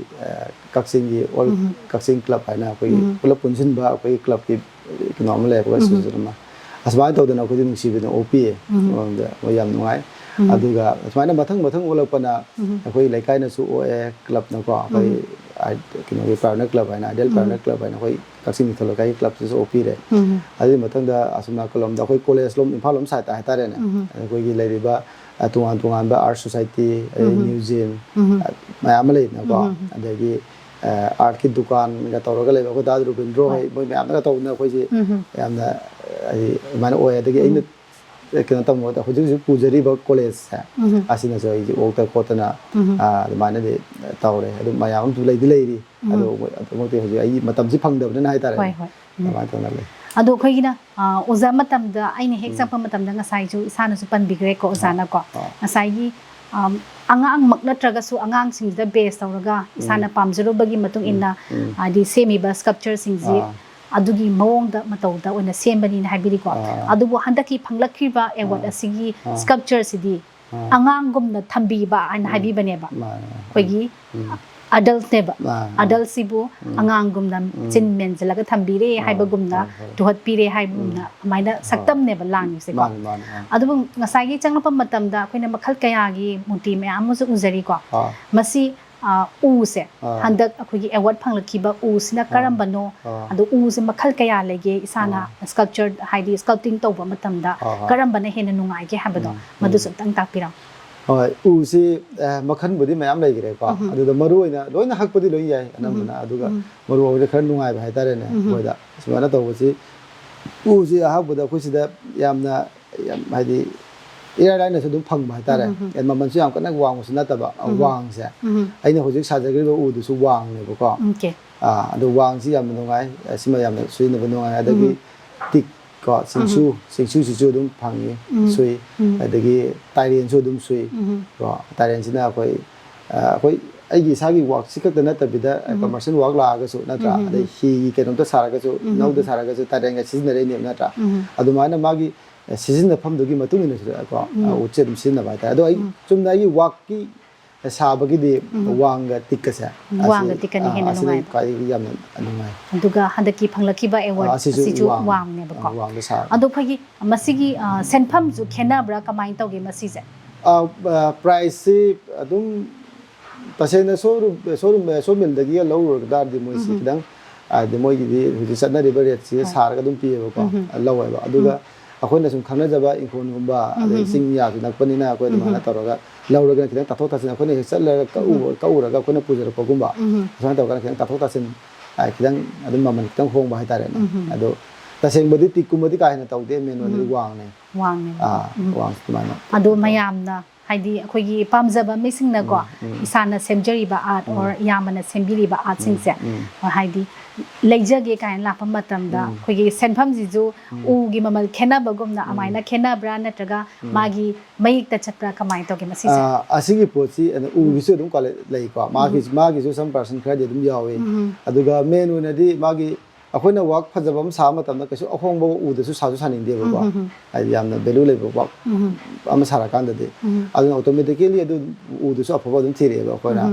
[SPEAKER 2] ꯀꯛꯆꯤꯡꯒꯤ ꯑꯣꯜ ꯀꯛꯆꯤꯡ ꯀ꯭ꯂꯕ ꯍꯥꯏꯅ ꯑꯩꯈꯣꯏꯒꯤ ꯄꯨꯂꯞ ꯄꯨꯟꯁꯤꯟꯕ ꯑꯩꯈꯣꯏꯒꯤ ꯀ꯭ꯂꯕꯀꯤ ꯀꯩꯅꯣ ꯑꯃ ꯂꯩꯌꯦꯕꯀꯣ ꯑꯦꯁꯣꯁꯤꯌꯦꯁꯟ ꯑꯃ ꯑꯁꯨꯃꯥꯏꯅ ꯇꯧꯗꯅ ꯑꯩꯈꯣꯏꯗꯤ ꯅꯨꯡꯁꯤꯕꯗ ꯑꯣꯛꯄꯤꯌꯦ ꯑꯃꯔꯣꯝꯗ ꯃꯣꯏ ꯌꯥꯝ ꯅꯨꯡꯉꯥꯏ ꯑꯗꯨꯒ ꯑꯁꯨꯃꯥꯏꯅ ꯃꯊꯪ ꯑꯣꯜꯂꯛꯄꯅ ꯑꯩꯈꯣꯏ ꯂꯩꯀꯥꯏꯅꯁꯨ ꯑꯣꯛꯑꯦ ꯀ꯭ꯂꯕꯅꯀꯣ ꯑꯩꯈꯣꯏ ꯀꯩꯅꯣꯒꯤ ꯄꯥꯔꯠꯅꯔ ꯀ꯭ꯂꯕ ꯍꯥꯏꯅ ꯑꯥꯏꯗꯤꯌꯦꯜ ꯄꯥꯔꯠꯅꯔ ꯀ꯭ꯂꯕ ꯍꯥꯏꯅ ꯑꯩꯈꯣꯏ ꯀꯛꯆꯤꯡ ꯊꯣꯂꯛꯀꯥꯏꯒꯤ ꯀ꯭ꯂꯕꯇꯁꯨ ꯑꯣꯛꯄꯤꯔꯦ ꯑꯗꯨꯒꯤ ꯃꯊꯪꯗ ꯑꯁꯣꯝ ꯅꯥꯀꯜꯂꯣꯝꯗ ꯑꯩꯈꯣꯏ ꯀꯣꯂꯦꯖ ꯂꯣꯝ ꯏꯝꯐꯥꯜ ꯂꯣꯝ ꯁꯥꯏꯠꯇ ꯍꯥꯏꯇꯥꯔꯦꯅꯦ ꯑꯩꯈꯣꯏꯒꯤ ꯂꯩꯔꯤꯕ ꯇꯣꯉꯥꯟ ꯇꯣꯉꯥꯟꯕ ꯑꯥꯔꯠ ꯁꯣꯁꯥꯏꯇꯤ ꯃ꯭ꯌꯨꯖꯤꯌꯝ ꯃꯌꯥꯝ ꯑꯃ ꯂꯩꯗꯅꯀꯣ ꯑꯗꯒꯤ ꯑꯥꯔꯠꯀꯤ ꯗꯨꯀꯥꯟꯒ ꯇꯧꯔꯒ ꯂꯩꯕ ꯑꯩꯈꯣꯏ ꯗꯥ ꯔꯨꯕꯤꯟꯗ꯭ꯔꯣ ꯍꯣꯏ ꯃꯣꯏ ꯃꯌꯥꯝꯅꯒ ꯇꯧꯗꯅ ꯑꯩꯈꯣꯏꯁꯦ ꯌꯥꯝꯅ ꯑꯗꯨꯃꯥꯏꯅ ꯑꯣꯏ ꯑꯗꯒꯤ ꯑꯩꯅ ꯀꯩꯅꯣ ꯇꯧꯕꯗ ꯍꯧꯖꯤꯛ ꯍꯧꯖꯤꯛ ꯄꯨꯖꯔꯤꯕ ꯀꯣꯂꯦꯖꯁꯦ ꯑꯁꯤꯅꯁꯨ ꯑꯩꯁꯦ ꯑꯣꯛꯇ ꯈꯣꯠꯇꯅ ꯑꯗꯨꯃꯥꯏꯅꯗꯤ ꯇꯧꯔꯦ ꯑꯗꯨ ꯃꯌꯥꯝ ꯑꯃꯁꯨ ꯂꯩꯗꯤ ꯂꯩꯔꯤ ꯑꯗꯣ ꯑꯗꯨꯃꯛꯇꯤ ꯍꯧꯖꯤꯛ ꯑꯩ ꯃꯇꯝꯁꯤ ꯐꯪꯗꯕꯅꯤ나 ꯍꯥꯏꯇꯥꯔꯦ ꯑꯗꯨꯃꯥꯏꯅ ꯇꯧꯅ ꯂꯩ
[SPEAKER 3] ꯑꯗꯣ ꯑꯩꯈꯣꯏꯒꯤꯅ ꯑꯣꯖꯥ ꯃꯇꯝꯗ ꯑꯩꯅ ꯍꯦꯛ ꯆꯪꯄ ꯃꯇꯝꯗ ꯉꯁꯥꯏꯁꯨ ꯏꯁꯥꯅꯁꯨ ꯄꯟꯕꯤꯈ꯭ꯔꯦꯀꯣ ꯑꯣꯖꯥꯅꯀꯣ ꯉꯁꯥꯏꯒꯤ ꯑꯉꯥꯡꯃꯛ ꯅꯠꯇ꯭ꯔꯒꯁꯨ ꯑꯉꯥꯡꯁꯤꯡꯁꯤꯗ ꯕꯦꯁ ꯇꯧꯔꯒ ꯏꯁꯥꯅ ꯄꯥꯝꯖꯔꯨꯕꯒꯤ ꯃꯇꯨꯡ ꯏꯟꯅ ꯍꯥꯏꯗꯤ ꯁꯦꯝꯃꯤꯕ ꯁ꯭ꯀꯜꯞꯆꯔꯁꯤꯡꯁꯤ ꯑꯗꯨꯒꯤ ꯃꯑꯣꯡꯗ ꯃꯇꯧꯗ ꯑꯣꯏꯅ ꯁꯦꯝꯕꯅꯤꯅ ꯍꯥꯏꯕꯤꯔꯤꯀꯣ ꯑꯗꯨꯕꯨ ꯍꯟꯗꯛꯀꯤ ꯐꯪꯂꯛꯈꯤꯕ ꯑꯦꯋꯥꯔꯗ ꯑꯁꯤꯒꯤ ꯁ꯭ꯀꯜꯞꯆꯔꯁꯤꯗꯤ ꯑꯉꯥꯡꯒꯨꯝꯅ ꯊꯝꯕꯤꯕ ꯍꯥꯏꯅ ꯍꯥꯏꯕꯤꯕꯅꯦꯕ ꯑꯩꯈꯣꯏꯒꯤ ꯑꯗꯜꯠꯅꯦꯕ ꯑꯗꯜꯠꯁꯤꯕꯨ ꯑꯉꯥꯡꯒꯨꯝꯅ ꯆꯤꯟ ꯃꯦꯟꯖꯜꯂꯒ ꯊꯝꯕꯤꯔꯦ ꯍꯥꯏꯕꯒꯨꯝꯅ ꯇꯨꯍꯠꯄꯤꯔꯦ ꯍꯥꯏꯕꯒꯨꯝꯅ ꯑꯗꯨꯃꯥꯏꯅ ꯁꯛꯇꯝꯅꯦꯕ ꯂꯥꯡꯉꯤꯁꯦꯀꯣ ꯑꯗꯨꯕꯨ ꯉꯁꯥꯏꯒꯤ ꯆꯪꯂꯛꯄ ꯃꯇꯝꯗ ꯑꯩꯈꯣꯏꯅ ꯃꯈꯜ ꯀꯌꯥꯒꯤ ꯃꯨꯔꯇꯤ ꯃꯌꯥꯝ ꯑꯃꯁꯨ ꯎꯖꯔꯤꯀꯣ ꯃꯁꯤ ꯎꯁꯦ ꯍꯟꯗꯛ ꯑꯩꯈꯣꯏꯒꯤ ꯑꯦꯋꯥꯔꯗ ꯐꯪꯂꯛꯈꯤꯕ ꯎꯁꯤꯅ ꯀꯔꯝꯕꯅꯣ ꯑꯗꯣ ꯎꯁꯦ ꯃꯈꯜ ꯀꯌꯥ ꯂꯩꯒꯦ ꯏꯁꯥꯅ ꯁ꯭ꯀꯜꯞꯆꯔ ꯍꯥꯏꯗꯤ ꯁ꯭ꯀꯜꯞꯇꯤꯡ ꯇꯧꯕ ꯃꯇꯝꯗ ꯀꯔꯝꯕꯅ ꯍꯦꯟꯅ ꯅꯨꯡꯉꯥꯏꯒꯦ ꯍꯥꯏꯕꯗꯣ ꯃꯗꯨꯁꯨ ꯑꯝꯇꯪ ꯇꯥꯛꯄꯤꯔꯝꯃꯨ
[SPEAKER 2] ꯍꯣꯏ ꯎꯁꯤ ꯃꯈꯟꯕꯨꯗꯤ ꯃꯌꯥꯝ ꯂꯩꯈ꯭ꯔꯦꯀꯣ ꯑꯗꯨꯗ ꯃꯔꯨꯑꯣꯏꯅ ꯂꯣꯏꯅ ꯍꯛꯄꯗꯤ ꯂꯣꯏ ꯌꯥꯏ ꯑꯅꯝꯕꯅ ꯑꯗꯨꯒ ꯃꯔꯨꯑꯣꯏꯅ ꯈꯔ ꯅꯨꯡꯉꯥꯏꯕ ꯍꯥꯏꯇꯥꯔꯦꯅꯦ ꯃꯣꯏꯗ ꯁꯨꯃꯥꯏꯅ ꯇꯧꯕꯁꯤ ꯎꯁꯤ ꯑꯍꯥꯟꯕꯗ ꯑꯩꯈꯣꯏ ꯁꯤꯗ ꯌꯥꯝꯅ ꯍꯥꯏꯗꯤ ꯏꯔꯥꯏ ꯂꯥꯏꯅꯁꯨ ꯑꯗꯨꯝ ꯐꯪꯕ ꯍꯥꯏꯇꯥꯔꯦ ꯃꯃꯜꯁꯨ ꯌꯥꯝ ꯀꯟꯅ ꯋꯥꯡꯕꯁꯨ ꯅꯠꯇꯕ ꯋꯥꯡꯁꯦ ꯑꯩꯅ ꯍꯧꯖꯤꯛ ꯁꯥꯖꯈ꯭ꯔꯤꯕ ꯎꯗꯨꯁꯨ ꯋꯥꯡꯅꯦꯕꯀꯣ ꯑꯗꯨ ꯋꯥꯡꯁꯤ ꯌꯥꯝꯅ ꯅꯨꯡꯉꯥꯏ ꯁꯤꯃ ꯌꯥꯝꯅ ꯁꯤꯖꯤꯟꯅꯕ ꯅꯨꯡꯉꯥꯏ ꯑꯗꯒꯤ ꯇꯤꯛ ꯀꯣ ꯆꯤꯡꯁꯨꯁꯤꯁꯨ ꯑꯗꯨꯝ ꯐꯪꯉꯤ ꯁꯨꯏ ꯑꯗꯒꯤ ꯇꯥꯏꯔꯦꯟꯁꯨ ꯑꯗꯨꯝ ꯁꯨꯏ ꯀꯣ ꯇꯥꯏꯔꯦꯟꯁꯤꯅ ꯑꯩꯈꯣꯏ ꯑꯩꯒꯤ ꯏꯁꯥꯒꯤ ꯋꯥꯛꯁꯤ ꯈꯛꯇ ꯅꯠꯇꯕꯤꯗ ꯀꯃꯔꯁꯤꯌꯦꯜ ꯋꯥꯛ ꯂꯥꯛꯑꯒꯁꯨ ꯅꯠꯇ꯭ꯔꯥ ꯑꯗꯩ ꯍꯤꯒꯤ ꯀꯩꯅꯣꯝꯇ ꯁꯥꯔꯒꯁꯨ ꯅꯧꯗ ꯁꯥꯔꯒꯁꯨ ꯇꯥꯏꯔꯦꯟꯒ ꯁꯤꯖꯤꯟꯅꯔꯛꯏꯅꯦꯕ ꯅꯠꯇ꯭ꯔꯥ ꯑꯗꯨꯃꯥꯏꯅ ꯃꯥꯒꯤ ꯁꯤꯖꯤꯟꯅꯐꯝꯗꯨꯒꯤ ꯃꯇꯨꯡ ꯏꯟꯅꯁꯨ ꯀꯣ ꯎꯠꯁꯦ ꯑꯗꯨꯝ ꯁꯤꯖꯤꯟꯅꯕ ꯍꯥꯏꯇꯥꯔꯦ ꯑꯗꯣ ꯑꯩ ꯆꯨꯝꯅ ꯑꯩꯒꯤ ꯋꯥꯛꯀꯤ ꯁꯥꯕꯒꯤꯗꯤ ꯋꯥꯡꯒ ꯇꯤꯛꯀꯁꯦ
[SPEAKER 3] ꯋꯥꯡꯒ ꯇꯤꯛꯀꯅꯤ ꯍꯦꯟꯅ ꯅꯨꯡꯉꯥꯏꯕ
[SPEAKER 2] ꯈ꯭ꯋꯥꯏꯗꯒꯤ ꯌꯥꯝꯅ ꯅꯨꯡꯉꯥꯏ
[SPEAKER 3] ꯑꯗꯨꯒ ꯍꯟꯗꯛꯀꯤ ꯐꯪꯂꯛꯈꯤꯕ ꯑꯦꯋꯥꯔꯗ ꯑꯁꯤꯁꯨ ꯋꯥꯡꯅꯦꯕꯀꯣ ꯑꯗꯣ ꯑꯩꯈꯣꯏꯒꯤ ꯃꯁꯤꯒꯤ ꯁꯦꯟꯐꯝꯁꯨ ꯈꯦꯠꯅꯕ꯭ꯔꯥ ꯀꯃꯥꯏꯅ ꯇꯧꯒꯦ ꯃꯁꯤꯁꯦ
[SPEAKER 2] ꯄ꯭ꯔꯥꯏꯁꯁꯤ ꯑꯗꯨꯝ ꯇꯁꯦꯡꯅ ꯁꯣꯃꯤꯜꯗꯒꯤ ꯂꯧꯔꯨꯔꯒ ꯇꯥꯔꯗꯤ ꯃꯣꯏꯁꯤ ꯈꯤꯇꯪ ꯍꯥꯏꯗꯤ ꯃꯣꯏꯒꯤꯗꯤ ꯍꯧꯖꯤꯛ ꯆꯠꯅꯔꯤꯕ ꯔꯦꯠꯁꯤ ꯁꯥꯔꯒ ꯑꯗꯨꯝ ꯄꯤꯌꯦꯕꯀꯣ ꯂꯧꯋꯦꯕ ꯑꯗꯨꯒ ꯑꯩꯈꯣꯏꯅ ꯁꯨꯝ ꯈꯪꯅꯖꯕ ꯏꯪꯈꯣꯜꯒꯨꯝꯕ ꯑꯗꯩ ꯆꯤꯡ ꯌꯥꯁꯨ ꯅꯛꯄꯅꯤꯅ ꯑꯩꯈꯣꯏ ꯑꯗꯨꯃꯥꯏꯅ ꯇꯧꯔꯒ ꯂꯧꯔꯒ ꯈꯤꯇꯪ ꯇꯥꯊꯣꯛ ꯇꯥꯁꯤꯟ ꯑꯩꯈꯣꯏꯅ ꯍꯦꯛ ꯆꯠꯂꯒ ꯀꯛꯎꯔꯒ ꯑꯩꯈꯣꯏꯅ ꯄꯨꯖꯔꯛꯄꯒꯨꯝꯕ ꯁꯨꯃꯥꯏꯅ ꯇꯧꯔꯒ ꯈꯤꯇꯪ ꯇꯥꯊꯣꯛ ꯇꯥꯁꯤꯟ ꯈꯤꯇꯪ ꯑꯗꯨꯝ ꯃꯃꯜ ꯈꯤꯇꯪ ꯍꯣꯡꯕ ꯍꯥꯏꯇꯥꯔꯦꯅꯦ ꯑꯗꯣ ꯇꯁꯦꯡꯕꯗꯤ ꯇꯤꯛꯀꯨꯝꯕꯗꯤ ꯀꯥ ꯍꯦꯟꯅ ꯇꯧꯗꯦ ꯃꯦꯟ ꯑꯣꯏꯅꯗꯤ ꯋꯥꯡꯅꯦ ꯋꯥꯡ ꯑꯗꯨꯃꯥꯏꯅ
[SPEAKER 3] ꯑꯗꯣ ꯃꯌꯥꯝꯅ ꯍꯥꯏꯗꯤ ꯑꯩꯈꯣꯏꯒꯤ ꯄꯥꯝꯖꯕ ꯃꯤꯁꯤꯡꯅꯀꯣ ꯏꯁꯥꯅ ꯁꯦꯝꯖꯔꯤꯕ ꯑꯥꯔꯠ ꯑꯣꯔ ꯏꯌꯥꯝꯕꯅ ꯁꯦꯝꯕꯤꯔꯤꯕ ꯑꯥꯔꯠꯁꯤꯡꯁꯦ ꯍꯥꯏꯗꯤ ꯂꯩꯖꯒꯦ ꯀꯥꯏꯅ ꯂꯥꯛꯄ ꯃꯇꯝꯗ ꯑꯩꯈꯣꯏꯒꯤ ꯁꯦꯟꯐꯝꯁꯤꯁꯨ ꯎꯒꯤ ꯃꯃꯜ ꯈꯦꯠꯅꯕꯒꯨꯝꯅ ꯑꯗꯨꯃꯥꯏꯅ ꯈꯦꯠꯅꯕ꯭ꯔꯥ ꯅꯠꯇ꯭ꯔꯒ ꯃꯥꯒꯤ ꯃꯌꯦꯛꯇ ꯆꯠꯄ꯭ꯔꯥ ꯀꯃꯥꯏꯅ ꯇꯧꯒꯦ ꯃꯁꯤꯁꯦ
[SPEAKER 2] ꯑꯁꯤꯒꯤ ꯄꯣꯠꯁꯤ ꯎꯒꯤꯁꯨ ꯑꯗꯨꯝ ꯂꯩꯀꯣ ꯃꯥꯒꯤꯁꯨ ꯁꯝ ꯄꯥꯔꯁꯟ ꯈꯔꯗꯤ ꯑꯗꯨꯝ ꯌꯥꯎꯏ ꯑꯗꯨꯒ ꯃꯦꯟ ꯑꯣꯏꯅꯗꯤ ꯃꯥꯒꯤ ꯑꯩꯈꯣꯏꯅ ꯋꯥꯛ ꯐꯖꯕ ꯑꯃ ꯁꯥꯕ ꯃꯇꯝꯗ ꯀꯩꯁꯨ ꯑꯍꯣꯡꯕ ꯎꯗꯁꯨ ꯁꯥꯁꯨ ꯁꯥꯅꯤꯡꯗꯦꯕꯀꯣ ꯍꯥꯏꯗꯤ ꯌꯥꯝꯅ ꯚꯦꯂꯨ ꯂꯩꯕ ꯋꯥꯛ ꯑꯃ ꯁꯥꯔꯀꯥꯟꯗꯗꯤ ꯑꯗꯨꯅ ꯑꯣꯇꯣꯃꯦꯇꯤꯀꯦꯂꯤ ꯑꯗꯨ ꯎꯗꯨꯁꯨ ꯑꯐꯕ ꯑꯗꯨꯝ ꯊꯤꯔꯛꯑꯦꯕ ꯑꯩꯈꯣꯏꯅ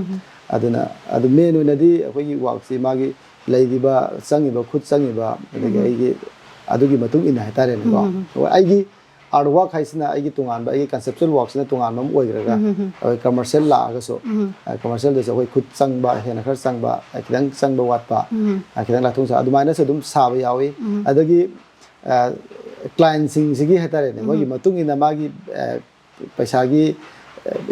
[SPEAKER 2] ꯑꯗꯨꯅ ꯑꯗꯨ ꯃꯦꯟ ꯑꯣꯏꯅꯗꯤ ꯑꯩꯈꯣꯏꯒꯤ ꯋꯥꯛꯁꯤ ꯃꯥꯒꯤ ꯂꯩꯔꯤꯕ ꯆꯪꯉꯤꯕ ꯈꯨꯠ ꯆꯪꯉꯤꯕ ꯑꯗꯒꯤ ꯑꯩꯒꯤ ꯑꯗꯨꯒꯤ ꯃꯇꯨꯡ ꯏꯟꯅ ꯍꯥꯏꯇꯥꯔꯦꯅꯦꯀꯣ ꯑꯩꯒꯤ ꯑꯥꯔꯠ ꯋꯥꯛ ꯍꯥꯏꯁꯤꯅ ꯑꯩꯒꯤ ꯇꯣꯉꯥꯟꯕ ꯑꯩꯒꯤ ꯀꯟꯁꯦꯞꯆꯨꯋꯦꯜ ꯋꯥꯛꯁꯤꯅ ꯇꯣꯉꯥꯟꯕ ꯑꯃ ꯑꯣꯏꯈ꯭ꯔꯒ ꯑꯩꯈꯣꯏ ꯀꯃꯔꯁꯤꯌꯦꯜ ꯂꯥꯛꯑꯒꯁꯨ ꯀꯃꯔꯁꯤꯌꯦꯜꯗꯁꯨ ꯑꯩꯈꯣꯏ ꯈꯨꯠ ꯆꯪꯕ ꯍꯦꯟꯅ ꯈꯔ ꯆꯪꯕ ꯈꯤꯇꯪ ꯆꯪꯕ ꯋꯥꯠꯄ ꯈꯤꯇꯪ ꯂꯥꯊꯣꯡ ꯑꯗꯨꯃꯥꯏꯅꯁꯨ ꯑꯗꯨꯝ ꯁꯥꯕ ꯌꯥꯎꯏ ꯑꯗꯒꯤ ꯀ꯭ꯂꯥꯏꯟꯁꯤꯡꯁꯤꯒꯤ ꯍꯥꯏꯇꯥꯔꯦꯅꯦ ꯃꯣꯏꯒꯤ ꯃꯇꯨꯡ ꯏꯟꯅ ꯃꯥꯒꯤ ꯄꯩꯁꯥꯒꯤ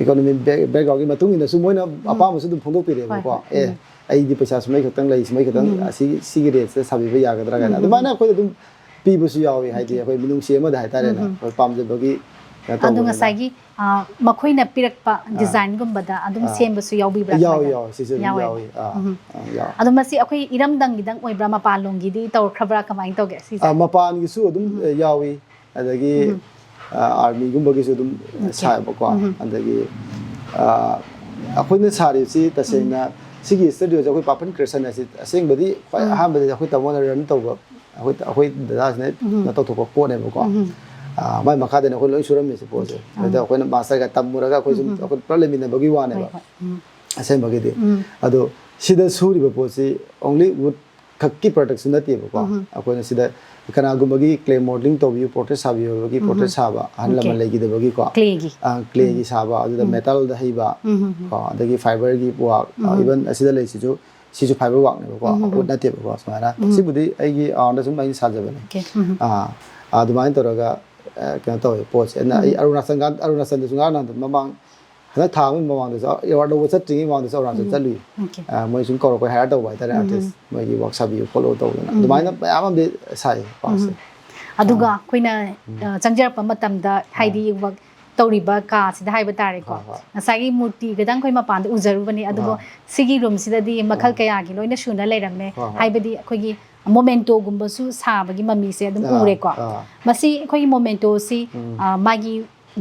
[SPEAKER 2] ꯏꯀꯣꯅꯣꯃꯤ ꯕꯦꯛꯒ꯭ꯔꯥꯎꯟꯒꯤ ꯃꯇꯨꯡ ꯏꯟꯅꯁꯨ ꯃꯣꯏꯅ ꯑꯄꯥꯝꯕꯁꯨ ꯑꯗꯨꯝ ꯐꯣꯡꯗꯣꯛꯄꯤꯔꯛꯑꯦꯕꯀꯣ ꯑꯩꯗꯤ ꯄꯩꯁꯥ ꯁꯨꯃꯩ ꯈꯛꯇꯪ ꯂꯩ ꯁꯨꯃꯩ ꯈꯛꯇꯪ ꯁꯤꯒꯤ ꯔꯦꯠꯁꯤꯗ ꯁꯥꯕꯤꯕ ꯌꯥꯒꯗ꯭ꯔꯥ ꯀꯥꯏꯅ ꯑꯗꯨꯃꯥꯏꯅ ꯑꯩꯈꯣꯏ ꯑꯗꯨꯝ ꯄꯤꯕꯁꯨ ꯌꯥꯎꯏ ꯍꯥꯏꯗꯤ ꯑꯩꯈꯣꯏ ꯃꯤꯅꯨꯡꯁꯤ ꯑꯃꯗ ꯍꯥꯏꯇꯥꯔꯦꯅꯦ ꯑꯩꯈꯣꯏ ꯄꯥꯝꯖꯕꯒꯤ
[SPEAKER 3] ꯑꯗꯣ ꯉꯁꯥꯏꯒꯤ ꯃꯈꯣꯏꯅ ꯄꯤꯔꯛꯄ ꯗꯤꯖꯥꯏꯟꯒꯨꯝꯕꯗ ꯑꯗꯨꯝ ꯁꯦꯝꯕꯁꯨ ꯌꯥꯎꯕꯤꯕ꯭ꯔꯥ
[SPEAKER 2] ꯌꯥꯎꯏ ꯁꯤꯁꯨ ꯑꯗꯨꯝ ꯌꯥꯎꯏ
[SPEAKER 3] ꯑꯗꯣ ꯃꯁꯤ ꯑꯩꯈꯣꯏ ꯏꯔꯝꯗꯝꯒꯤꯗꯪ ꯑꯣꯏꯕ꯭ꯔꯥ ꯃꯄꯥꯟꯂꯣꯝꯒꯤꯗꯤ ꯇꯧꯔꯛꯈ꯭ꯔꯕ꯭ꯔꯥ ꯀꯃꯥꯏꯅ ꯇꯧꯒꯦ ꯁꯤꯁꯦ
[SPEAKER 2] ꯃꯄꯥꯟꯒꯤꯁꯨ ꯑꯗꯨꯝ ꯌꯥꯎꯏ ꯑꯗꯒꯤ ꯑꯥꯔꯃꯤꯒꯨꯝꯕꯒꯤꯁꯨ ꯑꯗꯨꯝ ꯁꯥꯏꯕꯀꯣ ꯑꯗꯒꯤ ꯑꯩꯈꯣꯏꯅ ꯁꯥꯔꯤꯕꯁꯤ ꯇꯁꯦꯡꯅ ꯁꯤꯒꯤ ꯁ꯭ꯇꯨꯗꯤꯑꯣꯁꯦ ꯑꯩꯈꯣꯏ ꯄꯥꯄꯟ ꯀ꯭ꯔꯤꯌꯦꯁꯟ ꯑꯁꯤ ꯑꯁꯦꯡꯕꯗꯤ ꯈ꯭ꯋꯥꯏ ꯑꯍꯥꯟꯕꯗꯗꯤ ꯑꯩꯈꯣꯏ ꯇꯥꯃꯣꯅ ꯔꯟ ꯇꯧꯕ ꯑꯩꯈꯣꯏ ꯗꯗꯥꯁꯤꯅ ꯇꯧꯊꯣꯛꯄ ꯄꯣꯠꯅꯦꯕꯀꯣ ꯃꯥꯏ ꯃꯈꯥꯗꯅ ꯑꯩꯈꯣꯏ ꯂꯣꯏ ꯁꯨꯔꯝꯃꯤꯁꯦ ꯄꯣꯠꯁꯦ ꯑꯗꯨꯗ ꯑꯩꯈꯣꯏꯅ ꯃꯥꯁꯇꯔꯒ ꯇꯝꯃꯨꯔꯒ ꯑꯩꯈꯣꯏ ꯁꯨꯝ ꯑꯩꯈꯣꯏ ꯄꯨꯂꯞ ꯂꯩꯃꯤꯟꯅꯕꯒꯤ ꯋꯥꯅꯦꯕ ꯑꯁꯦꯡꯕꯒꯤꯗꯤ ꯑꯗꯣ ꯁꯤꯗ ꯁꯨꯔꯤꯕ ꯄꯣꯠꯁꯤ ꯑꯣꯡꯂꯤ ꯋꯨꯠ ꯈꯛꯀꯤ ꯄ꯭ꯔꯗꯛꯁꯨ ꯅꯠꯇꯦꯕꯀꯣ ꯑꯩꯈꯣꯏꯅ ꯁꯤꯗ ꯀꯅꯥꯒꯨꯝꯕꯒꯤ ꯀ꯭ꯂꯦ ꯃꯣꯗꯦꯂꯤꯡ ꯇꯧꯕꯤꯌꯨ ꯄꯣꯔꯇ꯭ꯔꯦꯠ ꯁꯥꯕꯤꯌꯨꯕꯒꯤ ꯄꯣꯔꯇ꯭ꯔꯦꯠ ꯁꯥꯕ ꯑꯍꯜ ꯂꯃꯟ ꯂꯩꯈꯤꯗꯕꯒꯤꯀꯣ ꯀ꯭ꯂꯦꯒꯤ ꯁꯥꯕ ꯑꯗꯨꯗ ꯃꯦꯇꯜꯗ ꯍꯩꯕ ꯀꯣ ꯑꯗꯒꯤ ꯐꯥꯏꯕꯔꯒꯤ ꯋꯥꯛ ꯏꯚꯟ ꯑꯁꯤꯗ ꯂꯩꯁꯤꯁꯨ sisu fiber work ne ko wood na te ko sumana sibudi aigi around sum ai sajabane adumain toraga kana to post na arunachal sunga na mamang na thang mamang de award do chat ting mamang de arunachal chalui moi sum ko ko hire to bai tare artist moi gi workshop yu follow to na adumain am de sai pass
[SPEAKER 3] aduga koina changjara pa matam da haidi work tawriba ka sida haiba tare ko nasagi murti gadang khoi mapan da ujaru bani adugo sigi room sida di makhal kaya gi loina shuna leiramme haibadi khoigi momento gumba su sabagi mami se adum ure ko masi khoi momento si magi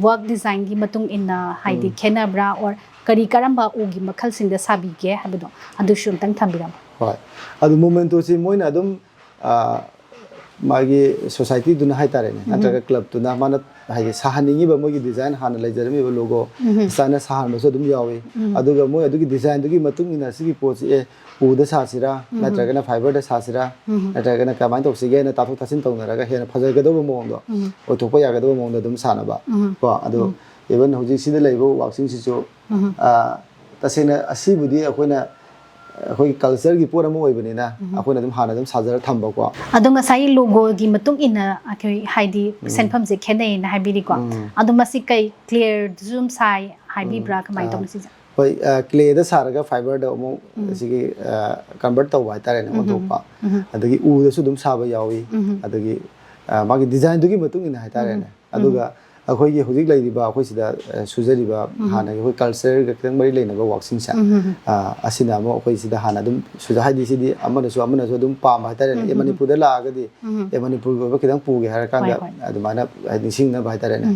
[SPEAKER 3] work design gi matung inna haidi khenabra or kari karamba ugi makhal sing da sabi ge habado adu shun tang thambiram
[SPEAKER 2] hoi adu momento si moina adum magi society duna haitare ne natraga club tuna mana haide sahaningi ba mogi design hana lejarami ba logo sana sahan ba so dum yawi aduga moi adugi design dugi matung ina sigi pochi e uda sasira natraga na fiber da sasira natraga na kamai to sige na tathok thasin tongaraga hena phajai ga do mong do othokpa ya ga do mong do dum sana ba ko adu even hoji sida leibo waxing si so tasena asibudi akoina khoi culture gi pora mo oibani na akoina dum hana dum sajara thamba ko
[SPEAKER 3] adunga sai logo gi matung ina akhoi haidi senpham je khenai na habiri ko aduma si kai clear zoom sai habi bra kamai tong si
[SPEAKER 2] hoi clay da saraga fiber da mo sigi convert to bai tare ne mo topa adagi u da su dum saba yawi adagi magi design dugi matung ina hai tare ne aduga akhoi gi hojik lai riba akhoi sida sujari ba hana gi culture ga tang bari leina ba waxing sa asina mo akhoi sida hana dum suja haidi sidi amana so dum pa ma tare ne manipur da la ga di manipur ba kidang pu ge har kan da adumana haidi sing na ba tare ne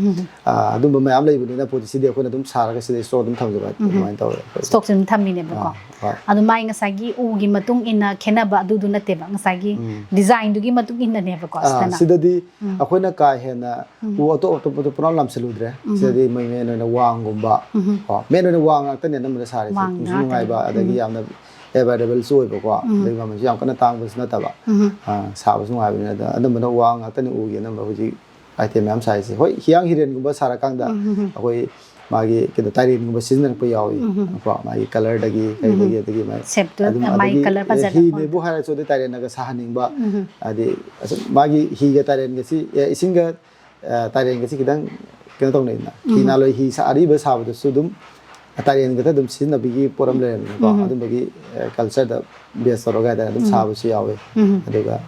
[SPEAKER 2] adum ba mayam lai bu na po sidi akhoi dum sara ga sidi store dum tham ba mai taw
[SPEAKER 3] stock sim thammi ne ba ko adumai ngasagi u gi matung ina khena ba adu du na te ba ngasagi design du gi matung ina ne ba ko astana
[SPEAKER 2] sida di akhoi na ka hena u auto problem saludre sidi mai men na wang gumba ko men na wang ta ne nam na sari su ngai ba adagi yamna available so ba ko dai ma yam kana tang ba na ta ba sa ba su ngai ba da adam na wang ta ne u ge na ba huji item yam sai se hoi hiang hiren gumba sara kang da akoi magi ke da tarin gumba season pa yawi ko magi color dagi kai dagi mai
[SPEAKER 3] shape to mai color pa
[SPEAKER 2] hi ne bu hara so de tarin na ga sahaning ba adi magi hi ga tarin ga si ising ga tarian ga si kidang kena tong nei na hina loi hi sa ari ba sa ba su dum tarian ga ta dum sin na bigi poram le ko adum bagi culture da base roga da dum sa ba su yawe aduga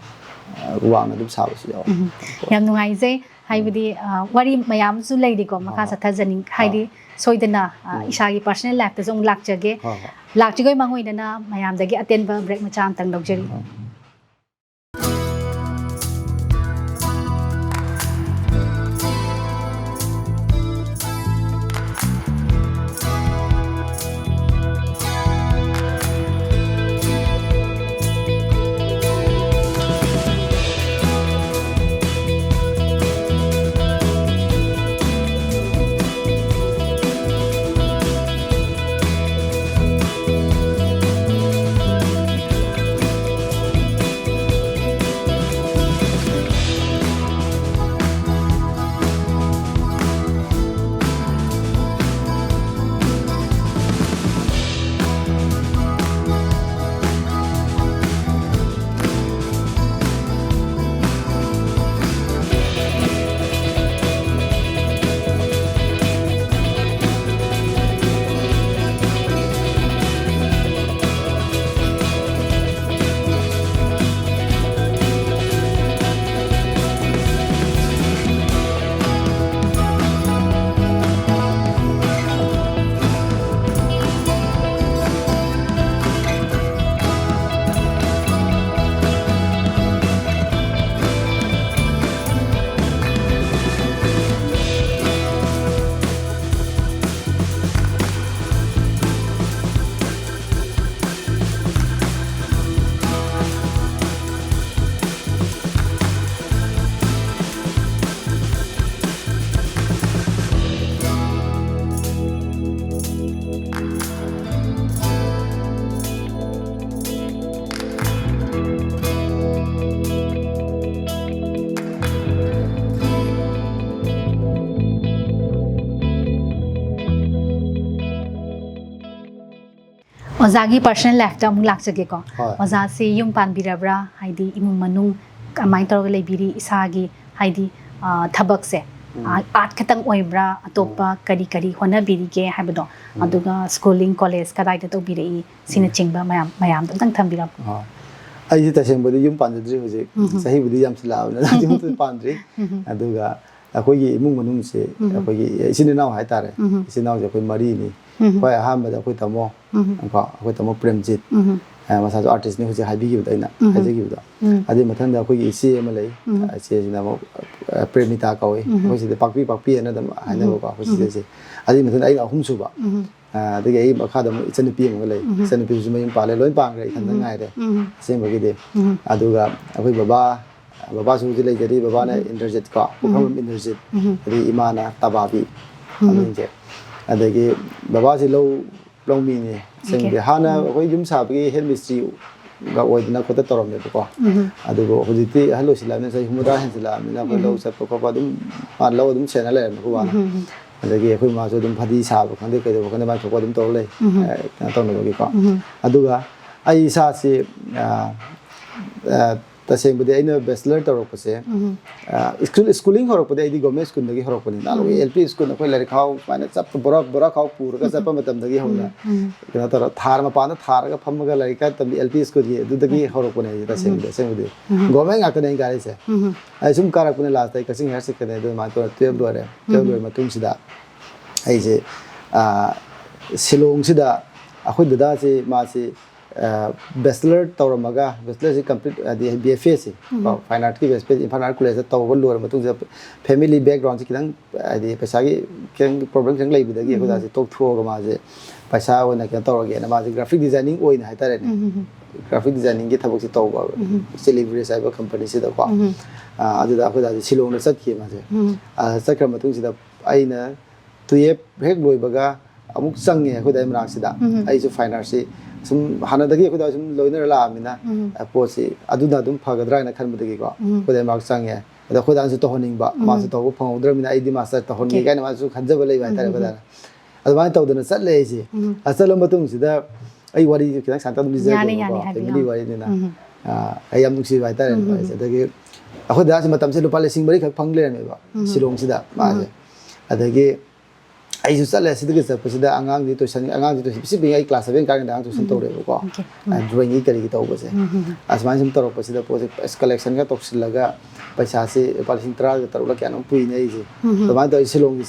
[SPEAKER 2] ruang dum sa ba su yawe
[SPEAKER 3] yam nungai je haibidi wari mayam su lei di ko makha sa thajaning haidi soidana isa gi personal life ta jong lakjage lakjigoi mangoi dana mayam dagi attend ba break ma cham tang dokjeri ओजागी personal life ता अमुक लाक्चगे को
[SPEAKER 2] हाँ।
[SPEAKER 3] ओजा से yum पानबिरब्रा हाइदी इमुंग मनुंग कमाइन तौर लेबिरी इसागी हाइदी थबक से art खतंग ओइब्रा अतोपा करी करी होनाबिरीगे हाइबदो अदुगा स्कूलिंग कॉलेज कदाइदा तौबिरई सिना चिंगबा मयाम मयाम तंग थंबिरा
[SPEAKER 2] ꯑꯩꯁꯦ ꯇꯁꯦꯡꯕꯗꯤ ꯌꯨꯝ ꯄꯥꯟꯖꯗ꯭ꯔꯤ ꯍꯧꯖꯤꯛ ꯆꯍꯤꯕꯨꯗꯤ ꯌꯥꯝꯁꯤꯜꯂꯛꯑꯕꯅꯤꯅ ꯌꯨꯝꯁꯨ ꯄꯥꯟꯗ꯭ꯔꯤ ꯑꯗꯨꯒ ꯑꯩꯈꯣꯏꯒꯤ ꯏꯃꯨꯡ ꯃꯅꯨꯡꯁꯦ ꯑꯩꯈꯣꯏꯒꯤ ꯏꯆꯤꯟ ꯏꯅꯥꯎ ꯍꯥꯏꯇꯥꯔꯦ ꯏꯆꯤꯟ ꯏꯅꯥꯎꯁꯦ ꯑꯩꯈꯣꯏ ꯃꯔꯤꯅꯤ ꯈ꯭ꯋꯥꯏ ꯑꯍꯥꯟꯕꯗ ꯑꯩꯈꯣꯏ ꯇꯥꯃꯣ ꯀꯣ ꯑꯩꯈꯣꯏ ꯇꯥꯃꯣ ꯄ꯭ꯔꯦꯝꯖꯤꯠ ꯃꯁꯥꯁꯨ ꯑꯥꯔꯇꯤꯁꯅꯤ ꯍꯧꯖꯤꯛ ꯍꯥꯏꯕꯤꯈꯤꯕꯗ ꯑꯩꯅ ꯍꯥꯏꯖꯈꯤꯕꯗꯣ ꯑꯗꯨꯒꯤ ꯃꯊꯪꯗ ꯑꯩꯈꯣꯏꯒꯤ ꯏꯆꯦ ꯑꯃ ꯂꯩ ꯏꯆꯦꯁꯤꯅ ꯑꯃꯨꯛ ꯄ꯭ꯔꯦꯃꯤꯇꯥ ꯀꯧꯏ ꯑꯩꯈꯣꯏ ꯁꯤꯗ ꯄꯥꯛꯄꯤ ꯍꯥꯏꯅ ꯑꯗꯨꯝ ꯍꯥꯏꯅꯕꯀꯣ ꯑꯩꯈꯣꯏ ꯁꯤꯗꯁꯦ ꯑꯗꯨꯒꯤ ꯃꯊꯪꯗ ꯑꯩꯅ ꯑꯍꯨꯝ ꯁꯨꯕ ꯑꯗꯒꯤ ꯑꯩ ꯃꯈꯥꯗ ꯑꯃꯨꯛ ꯏꯆꯟꯅꯨꯄꯤ ꯑꯃꯒ ꯂꯩ ꯏꯆꯟꯅꯨꯄꯤꯗꯨꯁꯨ ꯃꯌꯨꯝ ꯄꯥꯜꯂꯦ ꯂꯣꯏ ꯄꯥꯟꯈ꯭ꯔꯦ ꯏꯊꯟꯇ ꯉꯥꯏꯔꯦ ꯑꯁꯦꯡꯕꯒꯤꯗꯤ ꯑꯗꯨꯒ ꯑꯩꯈꯣꯏ ꯕꯕꯥꯁꯨ ꯍꯧꯖꯤꯛ ꯂꯩꯖꯔꯤ ꯕꯕꯥꯅ ꯏꯟꯗ꯭ꯔꯖꯤꯠ ꯀꯣ ꯄꯨꯈ꯭ꯔꯝꯕꯝ ꯏꯟꯗ꯭ꯔꯖꯤꯠ ꯑꯗꯒꯤ ꯏꯃꯥꯅ ꯇꯕꯥꯕꯤ ꯑꯗꯨꯁꯦ ꯑꯗꯒꯤ ꯕꯕꯥꯁꯤ ꯂꯧꯃꯤꯅꯤ ꯑꯁꯦꯡꯕꯗꯤ ꯍꯥꯟꯅ ꯑꯩꯈꯣꯏ ꯌꯨꯝ ꯁꯥꯕꯒꯤ ꯍꯦꯠ ꯃꯤꯁꯇ꯭ꯔꯤꯒ ꯑꯣꯏꯗꯅ ꯈꯣꯠꯇ ꯇꯧꯔꯝꯃꯦꯕꯀꯣ ꯑꯗꯨꯕꯨ ꯍꯧꯖꯤꯛꯇꯤ ꯑꯍꯜ ꯑꯣꯏꯁꯤꯜꯂꯛꯑꯕꯅꯤꯅ ꯆꯍꯤ 60 ꯍꯦꯟꯖꯤꯜꯂꯛꯑꯕꯅꯤꯅ ꯑꯩꯈꯣꯏ ꯂꯧ ꯆꯠꯄ ꯈꯣꯠꯄ ꯑꯗꯨꯝ ꯃꯥꯅ ꯂꯧ ꯑꯗꯨꯝ ꯁꯦꯟꯅ ꯂꯩꯔꯝꯃꯦ ꯑꯩꯈꯣꯏ ꯕꯥꯅ ꯑꯗꯒꯤ ꯑꯩꯈꯣꯏ ꯃꯥꯁꯨ ꯑꯗꯨꯝ ꯐꯗꯤ ꯁꯥꯕ ꯈꯪꯗꯦ ꯀꯩꯗꯧꯕ ꯈꯪꯗꯦ ꯃꯥꯏ ꯊꯣꯛꯄ ꯑꯗꯨꯝ ꯇꯧꯔ ꯂꯩ ꯀꯩꯅꯣ ꯇꯧꯅꯕꯒꯤꯀꯣ ꯑꯗꯨꯒ ꯑꯩ ꯏꯁꯥꯁꯤ तसेंबदे आइना बैचलर तौरपसे स्कूलिंग होरपदे आइदी गवर्नमेंट स्कूल दगी होरपनी नालो एलपी स्कूल नखोय लाइक खाव माने चप बोरा खाव पुरगा चप मतम दगी होना केना तर थार मपान थारगा फमगा लाइक तम एलपी स्कूल गी दुदगी होरपने तसेंबदे गवर्नमेंट गाकने गारे से आई सुम कारपने लास्ट टाइ कसिंग हायर सेकेंडरी दो मा तो 12 लोरे मतुंग सिदा आइजे शिलोंग सिदा अखोय ददा से मासे बैचलर तौरमगा बैचलर से कंप्लीट बीएफए से फाइन आर्ट की बेस इम्फाल आर्ट कॉलेज तौर लोर फैमिली बैकग्राउंड से खितंग पैसा की प्रॉब्लम खितंग लेबिदगी अखोदा से तोथोगा माजे पैसा ओना के तौरगे ना माजे ग्राफिक डिजाइनिंग ओइन हाइतारे ग्राफिक डिजाइनिंग की थबक से तौबा सेलिब्रेट साइबर कंपनी से दको अदुदा अखोदा से शिलोंग चतखि माजे चक्र मतुंग सिदा आइना तुये हेक लोइबगा अमुक संगे अखोदा मनाक सिदा आइसु फाइन आर्ट से सुम हानदगी अखोदा सुम लोइनर लामिना पोसी अदुदा दुम फगद्राना खनबदगी को अखोदा मार्क संगे अदा अखोदा सु तोहनिंगबा मासु तोबो फंगद्रमिना आइदी मास्टर तोहनि गायना मासु खनजब लेबा तारे अखोदा अदुमा तौदना चले आइसे असल मतुंग सिदा आई वारी खितंग सांता दुम लिजा फैमिली वारी निना आई याम नुक्सी बाय तारे अदगी अखोदा से मतम से लुपा लिसिंग बरी खक फंग लेरमेबा शिलोंग सिदा माजे अदगी आई जो चले सिदगे चपसिदा आंगांग दि ट्यूशन आंगांग दि ट्यूशन बिंग आई क्लास 7 कागन दांग ट्यूशन तौरेबको ड्राइंग करी की तौबसे आसमान सिम तौरपसिदा पोसे कलेक्शन का तौसिलगा पैसा से पालिसिंग 30 का तौला क्या नो पुइने इजे तमा तो सिलोंग दि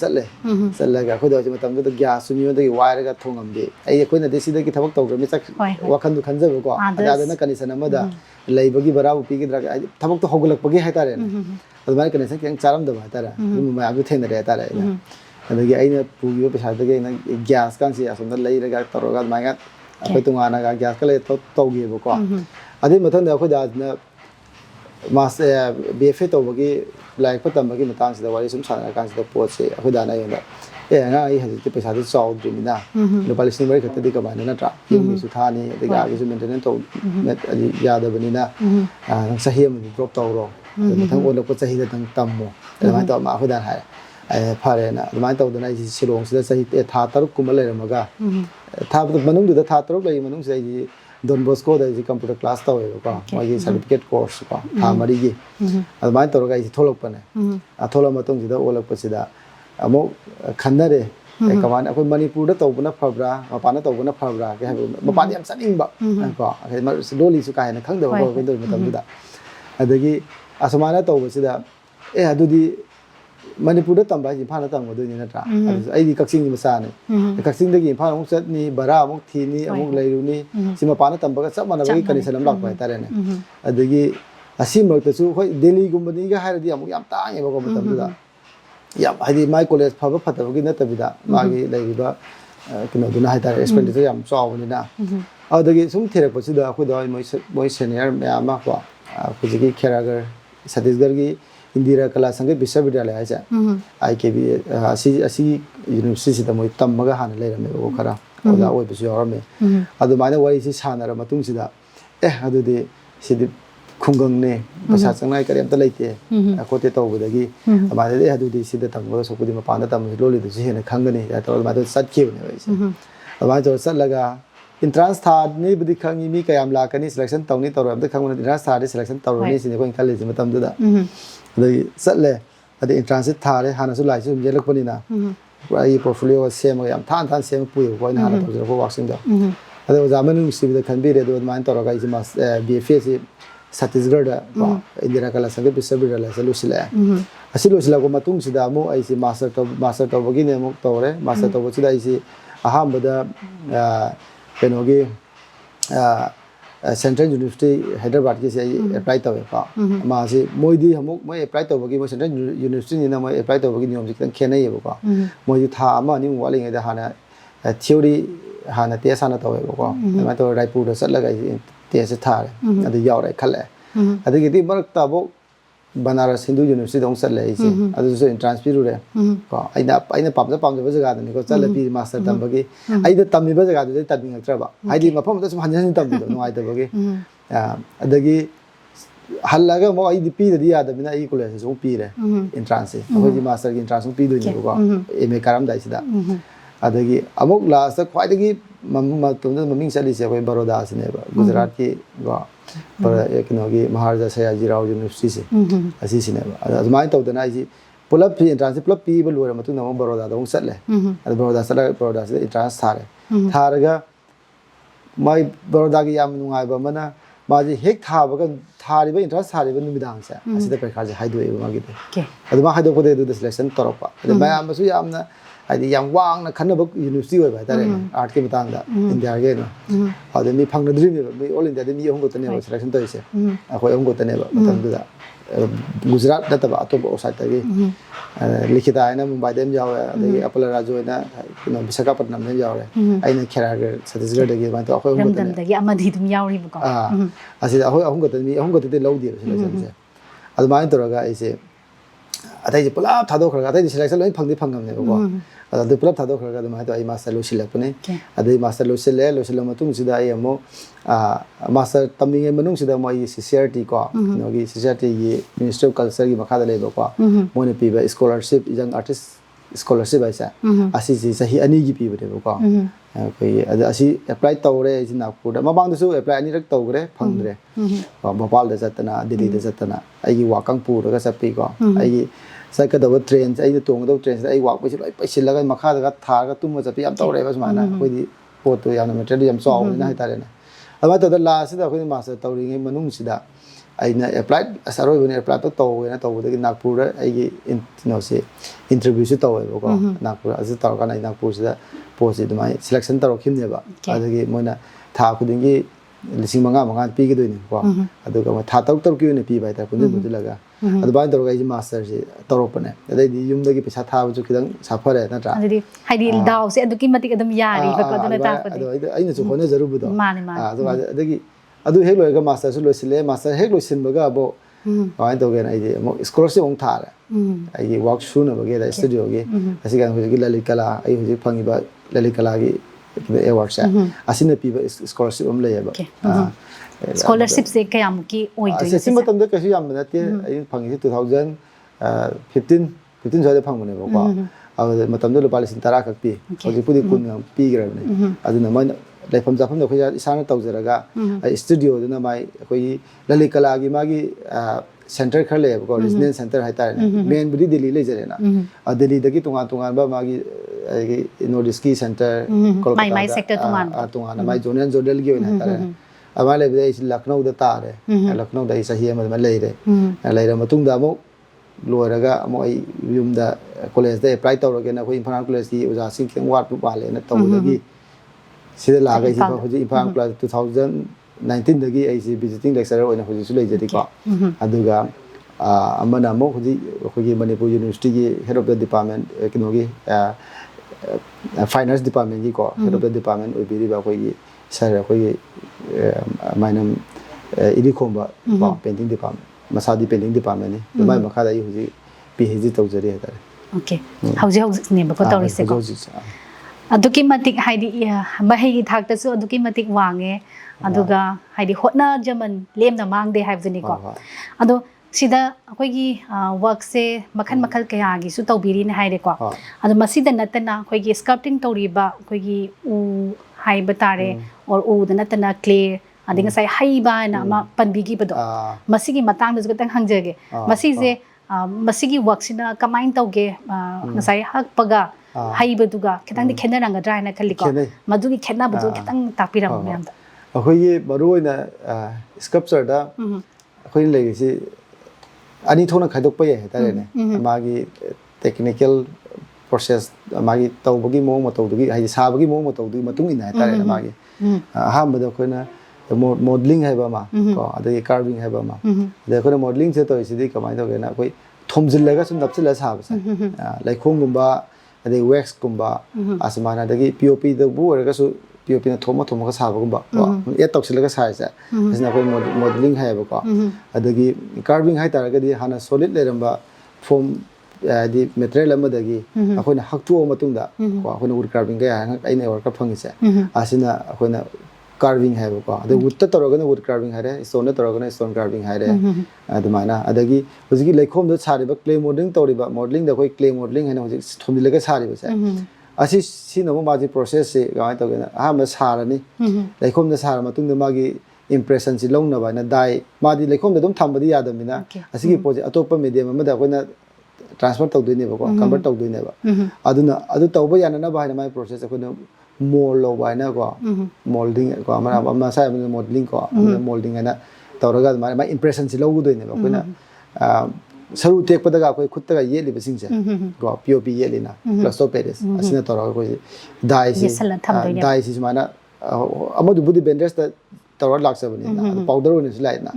[SPEAKER 2] चलगा खोदा जे मतम तो ग्यास सुमियो दि वायर का थोंगमबे आई खोइना दि सिदा की थबक तौग्रमी चक वखन दु खनजबको अदादना कंडीशन अमदा लेबगी बराबु पीगिद्रा थबक तो होगलकपगी हाइतारे अदुमाय कंडीशन के चारम दबा हाइतारे मुमा आगु थेनरे हाइतारे अदगी आइना पुगियो पैसादगी आइना ग्यास कांसी असोंदा लैरगा तौरगा माइगा अखोय तुंगानागा ग्यास का ले तौगेबको अदि मथंदा अखोय दाजना मास बीएफए तौबगी लाइक पतमगी मतांगसिदा वारी सुम साना कांसिदा पोसे अखोय दाना योंदा ए ना आई हजि पैसादि चाउद्रिमिना लुपा लिसिंग बरी खतदि कबाना नत्रा युमी सुथानी अदगी आगे सु मेंटेनेंस तौ अदि यादबनिना सही अमि ड्रॉप तौरो मथंग ओलक सही दा तममो अदमाय तौ मा अखोय दाना हाय फारेना अदमाय तौदना आई शिलोंग सिदा सही था 3 कुम लेरमगा था मनुंग दुदा था 3 लई मनुंग से आई डॉन बॉस्को दा कंप्यूटर क्लास तौवेबको मागी सर्टिफिकेट कोर्स को था मरीगी अदमाय तौरगा आई थोलकपने थोला मतुंग सिदा ओलकपसिदा अमो खन्नरे कमान अखोय मणिपुर दा तौबना फब्रा मपाना तौबना फब्रा के हाबो मपान याम चनिंगबा को लोली सु कायना खंगदबा को बेदो मतमदा अदगी असमाना तौबसिदा ए अदुदी मणिपुर तंबा इम्फाल तंगदोनी नत्रा आइदी कक्सिंग मसाने कक्सिंग दगी इम्फाल अमुक चटनी बरा अमुक थीनी अमुक लैरुनी सिमा पाना तंबगा सब मनबगी कंडीशन अम लाकबा तारेने अदगी असिमरतसु होय दिल्ली गुम्बनीगा हारदी अमुक याम तांगेबको मतमदा याम हाइदी माय कॉलेज फबा फतबगी नतबिदा मागी लैरिबा किनो दुना हाइतारे एक्सपेंडिचर याम चावनिना अदगी सुम थेरकपसिदा अखोदा मोय सीनियर म्यामा को खुजिगी खेरागर छत्तीसगढ़ की इंदिरा कला संगीत विश्वविद्यालय है आईकेबी यूनिवर्सिटी से मोई तमगा हाना लेरमे वो खरा ओजा ओइबसु यारमे अदुमाने वारी से सानरा मतुंग सिदा अदुदे सिदि खुंगंगने पैसा चंगनाय करेमता लेते अखोते तौबदगी अमादे अदुदि सिदा तंगबो सोकुदि मपाना तम लोली दु हेने खंगनी या तो मादो सटखेबने वइसे अमाय तो सटलगा entrance thà ni budi khangi mi kayam la kani selection tawni tawra amda khangna entrance thà di selection tawra ni sini ko inkal le matam da dai satle adi entrance thà le hana su lai su jelak pani na ai portfolio sem yam than sem pui ko ina hana tawra ko waxing da adi ojaman nu sibida khanbi re do man tawra ga is mas bfa si Chhattisgarh da Indira Kala Sangha Bishabidala Salusila Asilusila ko matung sida mo ai si master to bagi ne mo tawre master to sida ai si ahambada kenogi Central University Hyderabad ki sai apply tawe pa ma si moidi hamuk moi apply taw bagi mo Central University ni na moi apply taw bagi niom jiktan khenai ye pa moidi tha ama ni wali ngai da hana theory hana te sana tawe ko ma to Raipur da satlaga test thare adu yaure khale adu gi barak ta bo Banaras Hindu University dong sat le isi adu so entrance pi ru re ko aina pamja ba jaga ni ko chala pi master tam bagi aida tammi ba jaga du ta bing tra ba aidi mafam ta sum hanjan tam bi do no aida bagi adagi halaga mo aidi pi da ya da bina ai college so pi re entrance ko ji master gi entrance pi do ni ko MA karam dai sida adagi amuk last khwaidagi maming sali se koi Baroda sine ba Gujarat ki ba par eknogi Maharaja Sayaji Rao University se asi sine ba azmai to dana ji pulap pi entrance pulap pi ba lura matu na Baroda da ung satle ad Baroda se entrance thare tharaga mai Baroda gi yam nungai ba mana ma ji hek tha ba ga thari ba entrance thari ba numidang se asi da prakha ji haidu e ma gi de aduma haidu ko de du selection toropa ad mai am su yamna adi yang wang na khana ba university oi ba tare art ke batang da India ge no adu mi phang na dream mi all India de mi hong go tane ba selection to ise akoi hong go tane ba batam da Gujarat da ta ba to ba site ge likhita aina Mumbai dem jawe adi apala rajo na no Visakhapatnam dem jawe aina khera ge Chhattisgarh de ge ba to akoi hong go tane
[SPEAKER 3] da gi amadi dum yauri bu ko
[SPEAKER 2] asi da akoi hong go tane mi hong go tane lo di selection se adu mai to ga ise atai pula thado khra atai selection loi phangdi phangam ne ko adu pula thado khra ga ma to ai master lo silapune adu master lo sile matung sida ai amo master taming manung sida mo ai CCRT ko no gi CCRT gi Ministry of Culture gi makha da le ko mo ne pi ba scholarship young artist scholarship ai sa asi si sahi ani gi pi ba de ko koi adu asi apply tawre ji Nagpur da mabang du su apply ani rak tawre phangre ko Bhopal da satana Delhi da satana ai gi Wakangpur ga sapi ko ai gi sai ka da train ai tong da train ai wak pa si loi pa sil la ga makha da tha ga tum ga sapi am tawre ba smana koi di pot to ya na material yam chaw na hai tare na ama to da last da koi master tawri ngai manung sida ai na apply asaroi bune apply to to na to da Nagpur da ai gi no se interview su to ko Nagpur as to ka na Nagpur sida post du mai selection taro khim ne ba adagi moina tha khudingi lising manga pi gi doini ko aduga ma tha tok tok ki ne pi bai ta kun du laga adu bai taro ga ji master si taro pane adai di yum da gi pesa tha bu khidang safare na tra
[SPEAKER 3] adidi haidi daw se aduki matik adum yari ba ko duna ta ko
[SPEAKER 2] adu ai na chu khone zaru bu do
[SPEAKER 3] mani
[SPEAKER 2] adu adagi adu hek loi ga master su loi sile master hek loi sin ba ga bo bai to ga na ai mo scholarship ong tha ra ai gi work su na ba ge da studio ge asi ga hu gi lalit kala ai hu ji phangi ba lalit kala gi award sa asina pi ba scholarship am le ba
[SPEAKER 3] scholarship se kayam ki oi do
[SPEAKER 2] ase sim matam da kashi yam na te ai phangi 2015 sai da phang ne ba ko aw matam da lupa lisin tara kak pi hoji pudi kun pi gra ne aduna mai laifam jafam da khoya isana tawjaraga studio duna mai khoi lalit kala gi magi center khale ko regional center hai ta main budi Delhi le jare na Delhi da ki tunga ba magi Northeast ki center
[SPEAKER 3] Kolkata mai sector
[SPEAKER 2] tunga mai zonal gi na ta ama le bide Lucknow da ta re Lucknow da isa hi ma le re matung da mo loiraga mo ai yum da college da apply tawra na khoi Imphal college ki uja sing kheng wat pu pa le na taw da gi sida la ga ji ba hoji Imphal college 2019 da gi ai si visiting lecturer oina hoji su le jari ko aduga amana mo hoji khoi Manipur University gi head of the department kinogi finance department gi ko head of the department oi bi ba khoi gi sir khoi mainam idi khomba ba painting department masadi painting department ni mai makha dai hoji PhD tawjari ha tare
[SPEAKER 3] okay hauji ne ba ko tawri se ko aduki matik haidi bahai gi thak ta su aduki matik wange aduga haidi hotna jaman lem na mang de haibjani ko ado sida akoi gi work se makhan kaya gi su tawbiri ne haire ko ado masida natana akoi gi sculpting tawri ba akoi gi u haiba tare or udana tana clear adinga sai haiba na ma panbigi bado masigi matang du gatang hangjage masi je masigi work sina kamain tauge ngasai hakpaga haiba duga khitang di khenaranga dra na khali ko madugi khenna badu khitang tapiram myam da
[SPEAKER 2] ꯑꯩꯈꯣꯏꯒꯤ ꯃꯔꯨꯑꯣꯏꯅ ꯁ꯭ꯀꯜꯞꯆꯔꯗ ꯑꯩꯈꯣꯏꯅ ꯂꯩꯔꯤꯁꯤ ꯑꯅꯤ ꯊꯣꯛꯅ ꯈꯥꯏꯗꯣꯛꯄ ꯌꯥꯏ ꯍꯥꯏꯇꯥꯔꯦꯅꯦ ꯃꯥꯒꯤ ꯇꯦꯛꯅꯤꯀꯦꯜ ꯄ꯭ꯔꯣꯁꯦꯁ ꯃꯥꯒꯤ ꯇꯧꯕꯒꯤ ꯃꯑꯣꯡ ꯃꯇꯧꯗꯨꯒꯤ ꯍꯥꯏꯗꯤ ꯁꯥꯕꯒꯤ ꯃꯑꯣꯡ ꯃꯇꯧꯗꯨꯒꯤ ꯃꯇꯨꯡ ꯏꯟꯅ ꯍꯥꯏꯇꯥꯔꯦꯅꯦ ꯃꯥꯒꯤ ꯑꯍꯥꯟꯕꯗ ꯑꯩꯈꯣꯏꯅ ꯃꯣꯗꯦꯂꯤꯡ ꯍꯥꯏꯕ ꯑꯃ ꯀꯣ ꯑꯗꯒꯤ ꯀꯥꯔꯚꯤꯡ ꯍꯥꯏꯕ ꯑꯃ ꯑꯗꯩ ꯑꯩꯈꯣꯏꯅ ꯃꯣꯗꯦꯂꯤꯡꯁꯦ ꯇꯧꯔꯤꯁꯤꯗꯤ ꯀꯃꯥꯏꯅ ꯇꯧꯒꯦꯅ ꯑꯩꯈꯣꯏ ꯊꯣꯝꯖꯤꯜꯂꯒ ꯁꯨꯝ ꯅꯞꯁꯤꯜꯂꯒ ꯁꯥꯕꯁꯦ ꯂꯩꯈꯣꯝꯒꯨꯝꯕ ꯑꯗꯩ ꯋꯦꯛꯁꯀꯨꯝꯕ ꯑꯁꯨꯃꯥꯏꯅ ꯑꯗꯒꯤ ꯄꯤ ꯑꯣ ꯄꯤꯗꯕꯨ ꯑꯣꯏꯔꯒꯁꯨ ꯄꯤ ꯑꯣ ꯄꯤꯅ ꯊꯣꯝꯃꯒ ꯁꯥꯕꯒꯨꯝꯕ ꯑꯦꯗ ꯇꯧꯁꯤꯜꯂꯒ ꯁꯥꯔꯤꯁꯦ ꯑꯁꯤꯅ ꯑꯩꯈꯣꯏ ꯃꯣꯗꯦꯂꯤꯡ ꯍꯥꯏꯌꯦꯕꯀꯣ ꯑꯗꯒꯤ ꯀꯥꯔꯚꯤꯡ ꯍꯥꯏꯇꯥꯔꯒꯗꯤ ꯍꯥꯟꯅ ꯁꯣꯂꯤꯗ ꯂꯩꯔꯝꯕ ꯐꯣꯝ ꯍꯥꯏꯗꯤ ꯃꯦꯇꯔꯤꯌꯦꯜ ꯑꯃꯗꯒꯤ ꯑꯩꯈꯣꯏꯅ ꯍꯛꯇꯣꯛꯑ ꯃꯇꯨꯡꯗ ꯀꯣ ꯑꯩꯈꯣꯏꯅ ꯋꯨꯗ ꯀꯥꯔꯚꯤꯡ ꯀꯌꯥ ꯑꯩꯅ ꯑꯦꯋꯥꯔꯗ ꯐꯪꯉꯤꯁꯦ ꯑꯁꯤꯅ ꯑꯩꯈꯣꯏꯅ ꯀꯥꯔꯚꯤꯡ ꯍꯥꯏꯕꯀꯣ ꯑꯗꯩ ꯋꯨꯗꯇ ꯇꯧꯔꯒꯅ ꯋꯨꯗ ꯀꯥꯔꯚꯤꯡ ꯍꯥꯏꯔꯦ ꯁ꯭ꯇꯣꯟꯗ ꯇꯧꯔꯒꯅ ꯁ꯭ꯇꯣꯟ ꯀꯥꯔꯚꯤꯡ ꯍꯥꯏꯔꯦ ꯑꯗꯨꯃꯥꯏꯅ ꯑꯗꯒꯤ ꯍꯧꯖꯤꯛꯀꯤ ꯂꯩꯈꯣꯝꯗ ꯁꯥꯔꯤꯕ ꯀ꯭ꯂꯦ ꯃꯣꯗꯦꯂꯤꯡ ꯇꯧꯔꯤꯕ ꯃꯣꯗꯦꯂꯤꯡꯗ ꯑꯩꯈꯣꯏ ꯀ꯭ꯂꯦ ꯃꯣꯗꯦꯂꯤꯡ ꯍꯥꯏꯅ ꯍꯧꯖꯤꯛ ꯊꯣꯝꯖꯤꯜꯂꯒ ꯁꯥꯔꯤꯕꯁꯦ ꯑꯁꯤ ꯁꯤꯅ ꯃꯥꯒꯤ ꯄ꯭ꯔꯣꯁꯦꯁꯁꯤ ꯀꯃꯥꯏꯅ ꯇꯧꯒꯦꯅ ꯑꯍꯥꯟꯕ ꯁꯥꯔꯅꯤ ꯂꯩꯈꯣꯝꯗ ꯁꯥꯔ ꯃꯇꯨꯡꯗ ꯃꯥꯒꯤ impressionꯁꯤ ꯂꯧꯅꯕ ꯍꯥꯏꯅ ꯗꯥꯏ ꯃꯥꯗꯤ ꯂꯩꯈꯣꯝꯗ ꯑꯗꯨꯝ ꯊꯝꯕꯗꯤ ꯌꯥꯗꯕꯅꯤꯅ ꯑꯁꯤꯒꯤ ꯄꯣꯠꯁꯦ ꯑꯇꯣꯞꯄ ꯃꯦꯗꯤꯌꯝ ꯑꯃꯗ ꯑꯩꯈꯣꯏꯅ ꯇ꯭ꯔꯥꯟꯁꯐꯔ ꯇꯧꯗꯣꯏꯅꯦꯕꯀꯣ ꯀꯟꯚꯔꯠ ꯇꯧꯗꯣꯏꯅꯦꯕ ꯑꯗꯨꯅ ꯑꯗꯨ ꯇꯧꯕ ꯌꯥꯅꯅꯕ ꯍꯥꯏꯅ ꯃꯥꯒꯤ ꯄ꯭ꯔꯣꯁꯦꯁ ꯑꯩꯈꯣꯏꯅ ꯃꯣꯜ ꯂꯧꯕ ꯍꯥꯏꯅꯀꯣ ꯃꯣꯜꯗꯤꯡ ꯀꯣ ꯃꯁꯥꯏ ꯑꯃꯅ ꯃꯣꯗꯦꯂꯤꯡ ꯀꯣ ꯑꯃꯅ ꯃꯣꯜꯗꯤꯡ ꯍꯥꯏꯅ ꯇꯧꯔꯒ ꯑꯗꯨꯃꯥꯏꯅ ꯃꯥꯒꯤ impressionꯁꯤ ꯂꯧꯒꯗꯣꯏꯅꯦꯕ ꯑꯩꯈꯣꯏꯅ ꯁꯔꯨ ꯇꯦꯛꯄꯗꯒ ꯑꯩꯈꯣꯏ ꯈꯨꯠꯇꯒ ꯌꯦꯠꯂꯤꯕꯁꯤꯡꯁꯦ ꯀꯣ ꯄꯤ ꯑꯣ ꯄꯤ ꯌꯦꯠꯂꯤꯅ ꯄ꯭ꯂꯥꯁꯇꯔ ꯄꯦꯔꯤꯁ ꯑꯁꯤꯅ ꯇꯧꯔꯒ ꯑꯩꯈꯣꯏꯁꯤ ꯗꯥꯏꯁꯤ ꯁꯨꯃꯥꯏꯅ ꯑꯃꯗꯨꯕꯨꯗꯤ ꯕꯦꯟꯗꯔꯁꯇ ꯇꯧꯔ ꯂꯥꯛꯆꯕꯅꯤꯅ ꯄꯥꯎꯗꯔ ꯑꯣꯏꯅꯁꯨ ꯂꯥꯛꯏꯅ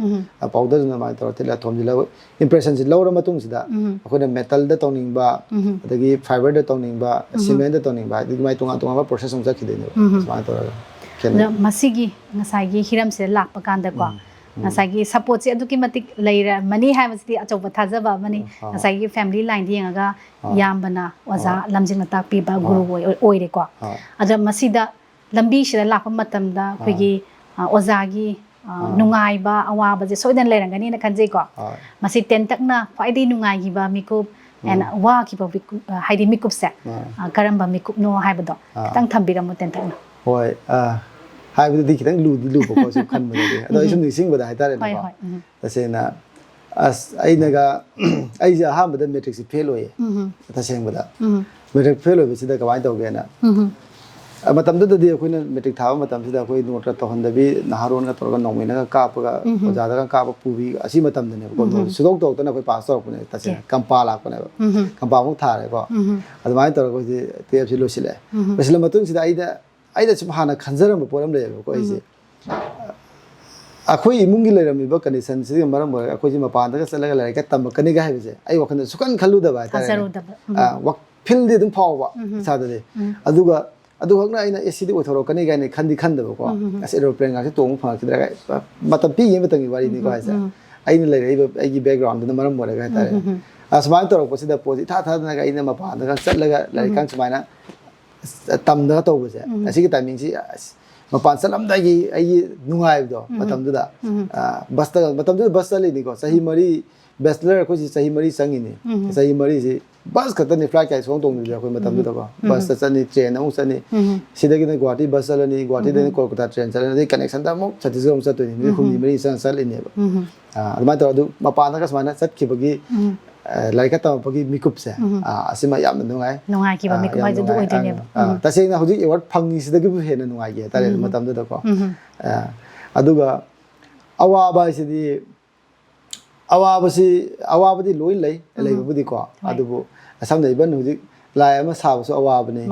[SPEAKER 2] ꯄꯥꯎꯗꯔꯁꯤꯅ ꯑꯗꯨꯃꯥꯏꯅ ꯇꯧꯔ ꯊꯤꯜꯂꯒ ꯊꯣꯝꯖꯤꯜꯂꯒ impressionꯁꯤ ꯂꯧꯔ ꯃꯇꯨꯡꯁꯤꯗ ꯑꯩꯈꯣꯏꯅ ꯃꯦꯇꯜꯗ ꯇꯧꯅꯤꯡꯕ ꯑꯗꯒꯤ ꯐꯥꯏꯕꯔꯗ ꯇꯧꯅꯤꯡꯕ ꯁꯤꯃꯦꯟꯗ ꯇꯧꯅꯤꯡꯕ ꯍꯥꯏꯗꯤ ꯃꯥꯏ ꯇꯣꯉꯥꯟ ꯇꯣꯉꯥꯟꯕ ꯄ꯭ꯔꯣꯁꯦꯁ ꯑꯃ ꯆꯠꯈꯤꯗꯣꯏꯅꯦꯕ ꯁꯨꯃꯥꯏꯅ ꯇꯧꯔꯒ
[SPEAKER 3] ꯈꯦꯠꯅꯩ ꯃꯁꯤꯒꯤ ꯉꯁꯥꯏꯒꯤ ꯍꯤꯔꯝꯁꯤꯗ ꯂꯥꯛꯄ ꯀꯥꯟꯗꯀꯣ ꯉꯁꯥꯏꯒꯤ ꯁꯄꯣꯔꯠꯁꯦ ꯑꯗꯨꯛꯀꯤ ꯃꯇꯤꯛ ꯂꯩꯔꯃꯅꯤ ꯍꯥꯏꯕꯁꯤꯗꯤ ꯑꯆꯧꯕ ꯊꯥꯖꯕ ꯑꯃꯅꯤ ꯉꯁꯥꯏꯒꯤ ꯐꯦꯃꯤꯂꯤ ꯂꯥꯏꯟꯗ ꯌꯦꯡꯉꯒ ꯏꯌꯥꯝꯕꯅ ꯑꯣꯖꯥ ꯂꯝꯖꯤꯡꯅ ꯇꯥꯛꯄꯤꯕ ꯒꯨꯔꯨ ꯑꯣꯏꯔꯦꯀꯣ ꯑꯗ ꯃꯁꯤꯗ ꯂꯝꯕꯤꯁꯤꯗ ꯂꯥꯛꯄ ꯃꯇꯝꯗ ꯑꯩꯈꯣꯏꯒꯤ ꯑꯣꯖꯥꯒꯤ ꯅꯨꯡꯉꯥꯏꯕ ꯑꯋꯥꯕꯁꯦ ꯁꯣꯏꯗꯅ ꯂꯩꯔꯝꯒꯅꯤꯅ ꯈꯟꯖꯩꯀꯣ ꯃꯁꯤ ꯇꯦꯟꯇꯛꯅ ꯈ꯭ꯋꯥꯏꯗꯒꯤ ꯅꯨꯡꯉꯥꯏꯈꯤꯕ ꯃꯤꯀꯨꯞ ꯑꯦꯟ ꯋꯥꯈꯤꯕ ꯍꯥꯏꯗꯤ ꯃꯤꯀꯨꯞꯁꯦ ꯀꯔꯝꯕ ꯃꯤꯀꯨꯞꯅꯣ ꯍꯥꯏꯕꯗꯣ ꯈꯤꯇꯪ ꯊꯝꯕꯤꯔꯝꯃꯨ ꯇꯦꯟꯇꯛꯅ
[SPEAKER 2] ꯍꯣꯏ ꯍꯥꯏꯕꯗꯨꯗꯤ ꯈꯤꯇꯪ ꯂꯨꯗꯤ ꯂꯨꯕꯀꯣ ꯁꯨꯝ ꯈꯟꯕꯗꯗꯤ ꯑꯗꯣ ꯑꯩ ꯁꯨꯝ ꯅꯤꯡꯁꯤꯡꯕꯗ ꯍꯥꯏꯇꯥꯔꯦꯅꯦꯀꯣ ꯇꯁꯦꯡꯅ ꯑꯁ ꯑꯩꯅꯒ ꯑꯩꯁꯦ ꯑꯍꯥꯟꯕꯗ ꯃꯦꯇ꯭ꯔꯤꯛꯁꯤ ꯐꯦꯜ ꯑꯣꯏꯌꯦ ꯇꯁꯦꯡꯕꯗ ꯃꯦꯇ꯭ꯔꯤꯛ ꯐꯦꯜ ꯑꯣꯏꯕꯁꯤꯗ ꯀꯃꯥꯏꯅ ꯇꯧꯒꯦꯅ ꯃꯇꯝꯗꯨꯗꯗꯤ ꯑꯩꯈꯣꯏꯅ ꯃꯦꯇ꯭रिꯛ ꯊꯥꯕ ꯃꯇꯝꯁꯤꯗ ꯑꯩꯈꯣꯏ ꯅꯣꯠꯀ ꯇꯧꯍꯟꯗꯕꯤ ꯅꯍꯥꯔꯣꯟꯒ ꯇꯧꯔꯒ ꯅꯣꯡꯃꯩꯅꯒ ꯀꯥꯞꯄꯒ ꯑꯣꯖꯥꯗꯒ ꯀꯥꯞꯄ ꯄꯨꯕꯤ ꯑꯁꯤ ꯃꯇꯝꯗꯅꯦꯕꯀꯣ ꯁꯨꯗꯧ ꯇꯧꯔꯛꯇꯅ ꯑꯩꯈꯣꯏ ꯄꯥꯁ ꯇꯧꯔꯛꯄꯅꯦ ꯇꯁꯦꯡꯅ ꯀꯝꯄꯥ ꯂꯥꯛꯄꯅꯦꯕ ꯀꯝꯄꯥꯃꯨꯛ ꯊꯥꯔꯦꯀꯣ ꯑꯗꯨꯃꯥꯏꯅ ꯇꯧꯔꯒ ꯑꯩꯈꯣꯏꯁꯦ ꯇꯨꯌꯦꯜꯞꯁꯤ ꯂꯣꯏꯁꯤꯜꯂꯛꯑꯦ ꯂꯣꯏꯁꯤꯜꯂ ꯃꯇꯨꯡꯁꯤꯗ ꯑꯩꯅ ꯁꯨꯝ ꯍꯥꯟꯅ ꯈꯟꯖꯔꯝꯕ ꯄꯣꯠ ꯑꯃ ꯂꯩꯌꯦꯕꯀꯣ ꯑꯩꯁꯦ ꯑꯩꯈꯣꯏ ꯏꯃꯨꯡꯒꯤ ꯂꯩꯔꯝꯃꯤꯕ ꯀꯟꯗꯤꯁꯟꯁꯤꯒ ꯃꯔꯝ ꯑꯣꯏꯔꯒ ꯑꯩꯈꯣꯏꯁꯦ ꯃꯄꯥꯟꯗꯒ ꯆꯠꯂꯒ ꯂꯥꯏꯔꯤꯛꯀ ꯇꯝꯃꯛꯀꯅꯤꯒ ꯍꯥꯏꯕꯁꯦ ꯑꯩ ꯋꯥꯈꯜꯗ ꯁꯨꯛꯈꯟ ꯈꯜꯂꯨꯗꯕ ꯍꯥꯏꯇꯥꯔꯦ ꯐꯤꯜꯗꯤ ꯑꯗꯨꯝ ꯐꯥꯎꯕ ꯏꯁꯥꯗꯗꯤ ꯑꯗꯨꯒ ꯑꯗꯨꯈꯛꯅ ꯑꯩꯅ ꯁꯤꯗꯤ ꯑꯣꯏꯊꯣꯔꯛꯀꯅꯤ ꯀꯥꯏꯅ ꯈꯟꯗꯕꯀꯣ ꯑꯁ ꯑꯦꯔꯣꯄ꯭ꯂꯦꯟ ꯉꯥꯛꯁꯦ ꯇꯣꯡꯕ ꯐꯪꯉꯛꯈꯤꯗ꯭ꯔꯥ ꯃꯇꯝ ꯄꯤꯛꯏꯉꯩ ꯃꯇꯝꯒꯤ ꯋꯥꯔꯤꯅꯤꯀꯣ ꯍꯥꯏꯁꯦ ꯑꯩꯅ ꯂꯩꯔꯛꯏꯕ ꯑꯩꯒꯤ ꯕꯦꯛꯒ꯭ꯔꯥꯎꯟꯗꯨꯅ ꯃꯔꯝ ꯑꯣꯏꯔꯒ ꯍꯥꯏꯇꯥꯔꯦ ꯑꯁꯨꯃꯥꯏꯅ ꯇꯧꯔꯛꯄꯁꯤꯗ ꯄꯣꯠꯁꯤ ꯏꯊꯥ ꯊꯥꯗꯅꯒ ꯑꯩꯅ ꯃꯄꯥꯟꯗꯒ ꯆꯠꯂꯒ ꯂꯥꯏꯔꯤꯛꯀ ꯁꯨꯃꯥꯏꯅ ꯇꯝꯗꯒ ꯇꯧꯕꯁꯦ ꯑꯁꯤꯒꯤ ꯇꯥꯏꯃꯤꯡꯁꯤ ꯃꯄꯥꯟ ꯆꯠꯂꯝꯗꯥꯏꯒꯤ ꯑꯩꯒꯤ ꯅꯨꯡꯉꯥꯏꯕꯗꯣ ꯃꯇꯝꯗꯨꯗ ꯕꯁꯇꯒ ꯃꯇꯝꯗꯨꯗ ꯕꯁ ꯆꯠꯂꯤꯅꯤꯀꯣ ꯆꯍꯤ 4 ꯕꯦꯆꯂꯔ ꯑꯩꯈꯣꯏꯁꯤ ꯆꯍꯤ 4 ꯆꯪꯉꯤꯅꯤ ꯆꯍꯤ 4ꯁꯤ ꯕꯁ ꯈꯛꯇꯅꯤ ꯐ꯭ꯂꯥꯏꯠ ꯀꯥꯏ ꯁꯣꯡ ꯇꯣꯡꯗꯣꯏꯁꯦ ꯑꯩꯈꯣꯏ ꯃꯇꯝꯗꯨꯗꯀꯣ ꯕꯁꯇ ꯆꯠꯅꯤ ꯇ꯭ꯔꯦꯟ ꯑꯃꯨꯛ ꯆꯠꯅꯤ ꯁꯤꯗꯒꯤꯅ ꯒꯨꯋꯥꯍꯥꯇꯤ ꯕꯁ ꯆꯠꯂꯅꯤ ꯒꯨꯋꯥꯍꯥꯇꯤꯗꯒꯤꯅ ꯀꯣꯜꯀꯇꯥ ꯇ꯭ꯔꯦꯟ ꯆꯠꯂꯅꯤ ꯑꯗꯩ ꯀꯅꯦꯛꯁꯟꯗ ꯑꯃꯨꯛ ꯁꯠꯇꯤꯁꯒꯔ ꯑꯃꯨꯛ ꯆꯠꯇꯣꯏꯅꯤ ꯅꯨꯃꯤꯠ 4 ꯆꯪꯉ ꯆꯠꯂꯤꯅꯦꯕ ꯑꯗꯨꯃꯥꯏꯅ ꯇꯧꯔ ꯑꯗꯨ ꯃꯄꯥꯟꯗꯒ ꯁꯨꯃꯥꯏꯅ ꯆꯠꯈꯤꯕꯒꯤ ꯂꯥꯏꯔꯤꯛꯀ ꯇꯝꯃꯛꯄꯒꯤ ꯃꯤꯀꯨꯞꯁꯦ ꯑꯁꯤꯃ ꯌꯥꯝꯅ
[SPEAKER 3] ꯅꯨꯡꯉꯥꯏꯈꯤꯕ ꯃꯤꯀꯨꯞ ꯍꯥꯏꯗꯨ ꯑꯣꯏꯗꯣꯏꯅꯦꯕ
[SPEAKER 2] ꯇꯁꯦꯡꯅ ꯍꯧꯖꯤꯛ ꯑꯦꯋꯥꯔꯗ ꯐꯪꯉꯤꯁꯤꯗꯒꯤꯕꯨ ꯍꯦꯟꯅ ꯅꯨꯡꯉꯥꯏꯈꯤ ꯍꯥꯏꯇꯥꯔꯦ ꯃꯇꯝꯗꯨꯗꯀꯣ ꯑꯗꯨꯒ ꯑꯋꯥꯕ ꯍꯥꯏꯁꯤꯗꯤ ꯑꯋꯥꯕꯗꯤ ꯂꯣꯏ ꯂꯩꯕꯕꯨꯗꯤꯀꯣ ꯑꯗꯨꯕꯨ ꯁꯝꯅ ꯏꯕꯟ ꯍꯧꯖꯤꯛ ꯂꯥꯏ ꯑꯃ ꯁꯥꯕꯁꯨ ꯑꯋꯥꯕꯅꯤ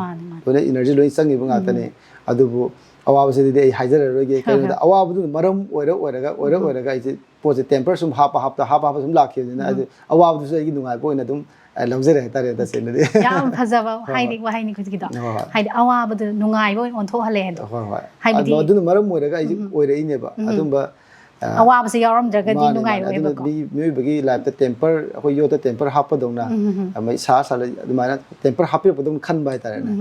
[SPEAKER 2] ꯂꯣꯏꯅ ꯏꯅꯔꯖꯤ ꯂꯣꯏ ꯆꯪꯉꯤꯕ ꯉꯥꯛꯇꯅꯤ ꯑꯗꯨꯕꯨ ꯑꯋꯥꯕꯁꯤꯗꯤ ꯑꯩ ꯍꯥꯏꯖꯔꯔꯣꯏꯒꯦ ꯀꯩꯅꯣꯗ ꯑꯋꯥꯕꯗꯨꯅ ꯃꯔꯝ ꯑꯣꯏꯔꯒ ꯑꯩꯁꯦ ꯄꯣꯠꯁꯦ ꯇꯦꯝꯄꯔ ꯁꯨꯝ ꯍꯥꯞꯄ ꯁꯨꯝ ꯂꯥꯛꯈꯤꯕꯅꯤꯅ ꯑꯗꯨ ꯑꯋꯥꯕꯗꯨꯁꯨ ꯑꯩꯒꯤ ꯅꯨꯡꯉꯥꯏꯕ ꯑꯣꯏꯅ ꯑꯗꯨꯝ ꯂꯧꯖꯔꯦ ꯍꯥꯏꯇꯥꯔꯦ ꯇꯁꯦꯡꯅꯗꯤ
[SPEAKER 3] ꯌꯥꯝ ꯐꯖꯕ ꯋꯥꯍꯩꯅꯤ ꯍꯧꯖꯤꯛꯀꯤꯗꯣ ꯍꯥꯏꯗꯤ ꯑꯋꯥꯕꯗꯨ ꯅꯨꯡꯉꯥꯏꯕ ꯑꯣꯏꯅ ꯑꯣꯟꯊꯣꯛꯍꯜꯂꯦ ꯍꯥꯏꯗꯣ
[SPEAKER 2] ꯍꯥꯏꯕꯗꯤ ꯑꯗꯨꯅ ꯃꯔꯝ ꯑꯣꯏꯔꯒ ꯑꯩꯁꯦ ꯑꯣꯏꯔꯛꯏꯅꯦꯕ ꯑꯗꯨꯝꯕ
[SPEAKER 3] ꯑꯋꯥꯕꯁꯦ ꯌꯥꯎꯔꯝꯗ꯭ꯔꯒꯗꯤ ꯅꯨꯡꯉꯥꯏꯔꯣꯏꯕꯀꯣ
[SPEAKER 2] ꯃꯤꯑꯣꯏꯕꯒꯤ ꯂꯥꯏꯐꯇ ꯇꯦꯝꯄꯔ ꯑꯩꯈꯣꯏ ꯌꯣꯠꯇ ꯇꯦꯝꯄꯔ ꯍꯥꯞꯄꯗꯧꯅ ꯁꯥ ꯑꯗꯨꯃꯥꯏꯅ ꯇꯦꯝꯄꯔ ꯍꯥꯞꯄꯤꯔꯛꯄꯗꯧꯅ ꯈꯟꯕ ꯍꯥꯏꯇꯥꯔꯦꯅꯦ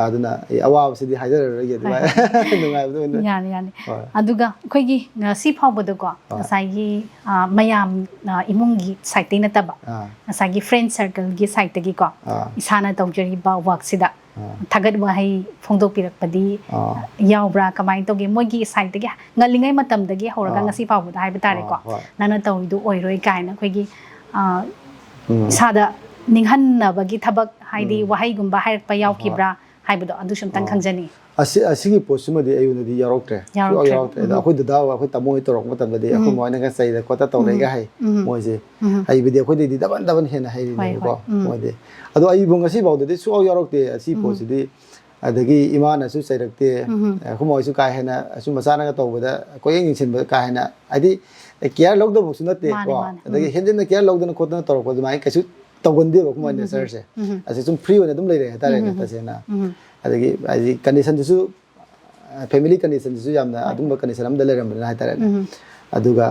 [SPEAKER 2] ꯑꯗꯨꯅ ꯑꯋꯥꯕꯁꯤꯗꯤ ꯍꯥꯏꯖꯔꯔꯣꯏꯒꯦ ꯑꯗꯨꯃꯥꯏꯅ ꯅꯨꯡꯉꯥꯏꯕꯗ ꯑꯣꯏꯅ
[SPEAKER 3] ꯌꯥꯅꯤ ꯑꯗꯨꯒ ꯑꯩꯈꯣꯏꯒꯤ ꯉꯁꯤ ꯐꯥꯎꯕꯗꯀꯣ ꯉꯁꯥꯏꯒꯤ ꯃꯌꯥꯝ ꯏꯃꯨꯡꯒꯤ ꯁꯥꯏꯠꯇꯩ ꯅꯠꯇꯕ ꯉꯁꯥꯏꯒꯤ ꯐ꯭ꯔꯦꯟ ꯁꯔꯀꯜꯒꯤ ꯁꯥꯏꯠꯇꯒꯤꯀꯣ ꯏꯁꯥꯅ ꯇꯧꯖꯔꯤꯕ ꯋꯥꯔꯛꯁꯤꯗ Tagat wahai phongdok pirakpadi yaubra kamai toge moigi side dagi ngalingai matam dagi horaga ngasi pawda hai batare ko nana tawridu oiroi kaina khoigi sada ninghan na bagi thabak haidi wahai gumba hairakpa yaukibra haibado adu sum tang khangjani
[SPEAKER 2] asigi posumadi ayunadi yaroktre akoi dada akoi tamoi torok matamdadi akoi moina ga saida kota tawrega hai moise ai bidi akoi di daban hena hai ni ko moide ado ai bungasi bawdadi su yarokte asi posidi adagi imana su sairakte akoi moisu kai hena asu masana ga tawbada koyeng ingsin ba kai hena adi care logda bu sunate ko adagi henjin care logda kotna torok ko mai kasu tawgonde ba kuma ne sir se asi sum free ona dum leire tare ne tasena adagi condition dusu family condition dusu yamna adum condition am dale ram na tare aduga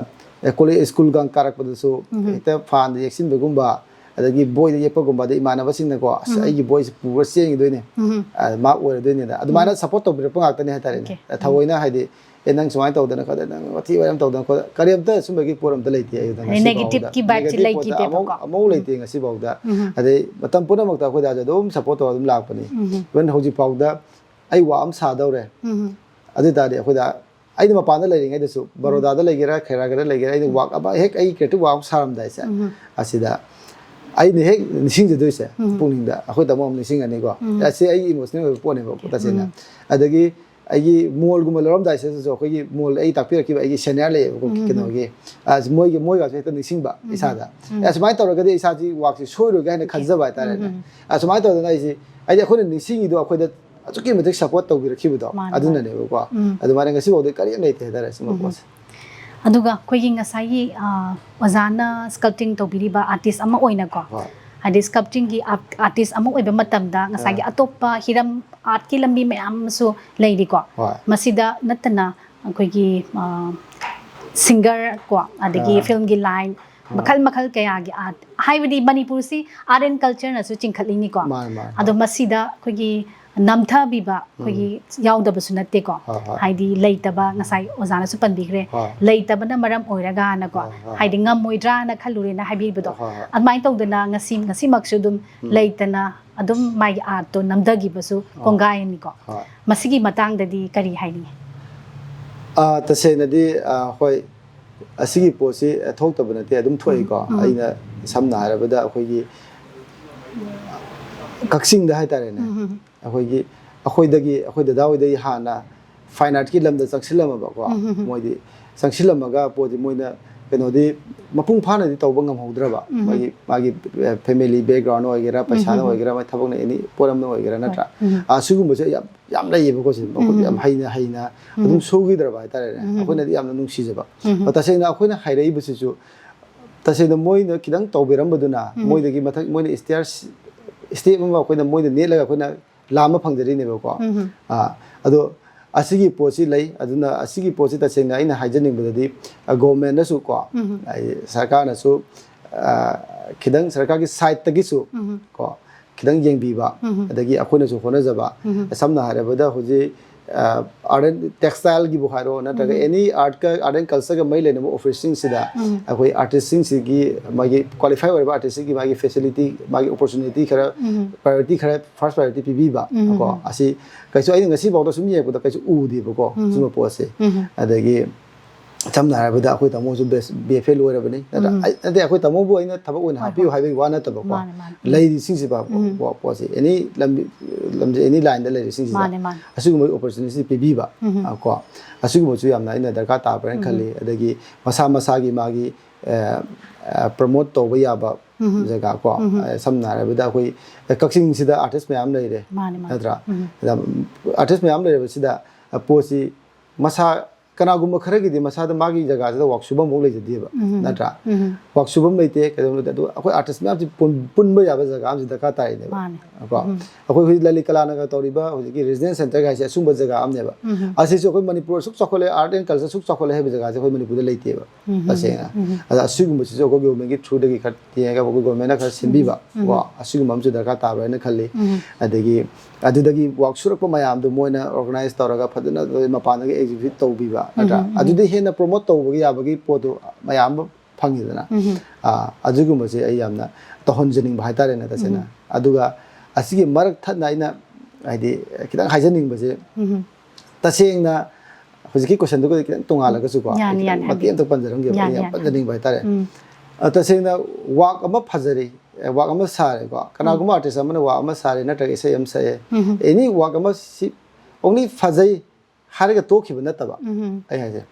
[SPEAKER 2] college school gang karak padusu ita fan de exin begumba adagi boy de yepa gumba de imana basing na ko ai boy pura seng doine ma ore doine da adumana support to bir pangak tane tare ne thawoina haide enang sumai tawdana kada nang wathi wayam tawdana ko kariyamta sumbagi poram ta leiti ayu dang
[SPEAKER 3] negative ki back chi leiti te ko
[SPEAKER 2] amo leiti ngasi bawda ade matam puna makta ko da jadom support to dum lakpani when hoji pawda ai wa am sa dawre ade ta de ko da ai ma pana leiring ai desu baroda da legira khera gara legira ai wak aba hek ai kretu wa saram dai sa asida ai ne hek nising de doise puning da ko da mom nising ani ko ase ai emotional pone ba ta sena adagi ai mall gum loram dai se so khoi mall ai tak pir ki ai senior le ko kino ge as moi ga se ta nising ba isa da as mai tor ga de isa ji wak si soi ro ga ne khanza ba ta re as mai tor na ai ai khoi nising do khoi da achuki matik support to bi rakhi do aduna ne ko adu mare ngasi bo de kari nei te da re sma ko
[SPEAKER 3] aduga khoi gi ngasai ozana sculpting to biriba artist ama oina ko adi sculpting gi artist ama oiba matamda ngasai atopa hiram art ki lambi mayam so leidi ko masida natana khoi gi singer ko adagi film gi line makhal kaya gi art haibadi manipur si art and culture na su chingkhalini ko ado masida khoi gi namtha biba khoi gi yauda basu natte ko haidi leitaba ngasai ozana su panbigre leitaba na maram oiraga na ko haidi ngamoidra na khalure na habi bodo admai tawdana ngasi maksu dum leitana adum mai art to namdagi basu kongai ni ko masigi matang dadi kari haini
[SPEAKER 2] tasena di hoi asigi posi thoktabana te adum thoi ko aina samna harabada khoi gi kaksing da haitare ne akhoi akhoi da dawi dai hana fine art ki lamda changsilama ba ko moidi changsilama ga podi moina keno di mapung phana di tawba ngam hodra ba magi family background oigera paisa na oigera mai thabak na ani poram na oigera na tra asugum bo yam lai ba ko sin yam haina adum sogi dra ba tare ne akhoi na di yam na nungsi jaba taseng na akhoi na hairei bu su taseng na moina kidang tawberam baduna moida gi mathak moina stairs step ma akhoi na moina ne laga akhoi na lama phangdari ne ba ko ado asigi posi lai aduna asigi posi ta sengna ina haijening badadi government na su ko ai sarkar na su khidang sarkar ki side ta gi su ko khidang yengbi ba adagi akhoi na su hona jaba samna hare bada hoji art and textile gi bukharo na ta any art ka art and culture ga mai lena officing sida akhoi artist sing si gi magi qualify or artist gi magi facility magi opportunity khara priority khara first priority pb ba ko asi kaisu ai ngasi bawda sum ye ko da kaisu u di ba ko sum po se adagi samna harabada akhoi tamo su bfl lora bani ade akhoi tamo bu aina thabak ona happy haibai wa na taba ko lai di sing si ba po se any lamje any line da lai sing si asigu opportunity pb ba ko asigu chu yamna ina darka ta pran khali adagi masa gi magi promote to ba ya ba jaga ko samna harabada akhoi kaksing sida artist mayam lai re natra artist mayam lai re sida posi masa kanagumba kharagi di masada magi jaga da workshop mo le jadi ba natra workshop mo leite kadam da do akoi artist me pun ba ya ba jaga am da ka tai ne ba ko akoi hui lali kala na ga tori ba hui ki residence center ga se sum ba jaga am ne ba asi so koi manipur suk chokole art and culture suk chokole he ba jaga se koi manipur da leite ba asena ada asugum ba se ko government ki through da ki khat ti ga ko government na kha simbi ba wa asugum am su da ka ta ba na khalli adagi adudagi workshop ko mayam do moina organize tawraga phadana mapana ga exhibit tawbi ba atra adudi hena promote tawbagi yabagi podo mayam phangi dana ajugum se ai yamna to honjening bhai tare na tasena aduga asigi marak thadna ina ꯍꯥꯏꯗꯤ ꯈꯤꯇꯪ ꯍꯥꯏꯖꯅꯤꯡꯕꯁꯦ ꯇꯁꯦꯡꯅ ꯍꯧꯖꯤꯛꯀꯤ ꯀꯣꯏꯁꯟꯗꯨꯒ ꯈꯤꯇꯪ ꯇꯣꯉꯥꯜꯂꯒꯁꯨꯀꯣ ꯃꯇꯦꯛ ꯑꯃꯇ ꯄꯟꯖꯔꯝꯒꯦꯕ ꯑꯩꯅ ꯌꯥꯝ ꯄꯟꯖꯅꯤꯡꯕ ꯍꯥꯏꯇꯥꯔꯦ तसेंगना वाक अमा फजरी वाक अमा सारे को कनागुमा आर्टिस्ट अमने वाक अमा सारे नटगे इसे हम सये एनी वाक अमा ओनली फजई हारेगा तोखिब नतबा आई हाजे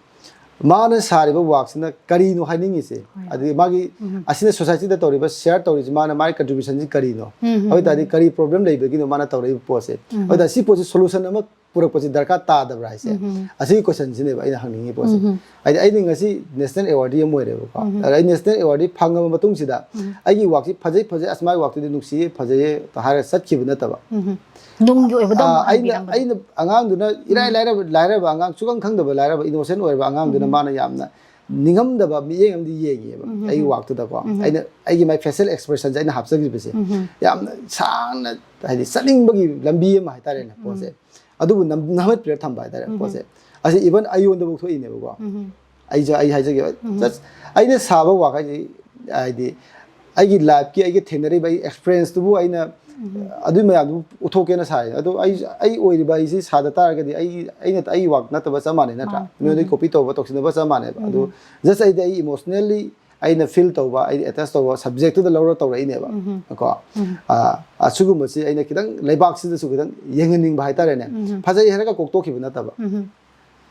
[SPEAKER 2] माने सारे वाक सिना करीनो हाइनिंग इसे अदि मागी असिने सोसाइटी दा तौरिबा शेयर तौरिज माने माई कंट्रीब्यूशन जी करीनो होय तादि करी प्रॉब्लम लेबेगी नो माने तौरि पोसे होय दा सी पोसे सोल्यूशन अमा पूरा पोसे दरकार ता दबरा इसे असि क्वेश्चन जिने बा इना हंगिंगी पोसे आई ngasi national award ye moire ko ai national award phangam matung sida ai gi wak si phajai phajai asmai wak tu nuksi phajai ta har sat khibna taba
[SPEAKER 3] nung gi obadom
[SPEAKER 2] ai angang duna irai laira ba angang chukang khang daba laira ba innocent oiba angang duna mana yamna ningam daba miyeng amdi yegi ba ai wak tu da ko ai gi my facial expression ai na hapsagi bese yamna sang na ai saning bagi lambi ma hai tare na pose adu namat player thamba hai tare pose asi even ayon da bu thoi ne ba ai haije just ai ne saba wa ka ai di ai gi life ki ai gi thenari bai experience tu bu ai na adu me adu uthoke na sai adu ai oi ri bai si sada tar ga di ai na ai wak na ta ba samane na ta me dei copy to ba toxin ba samane adu just ai dei emotionally ai na feel to ba ai attach to ba subject to the lower to rai ne ba ko asugum si ai na kidang leibak si da su kidang yengening ba hai tare ne phajai hera ka kok to khibna ta ba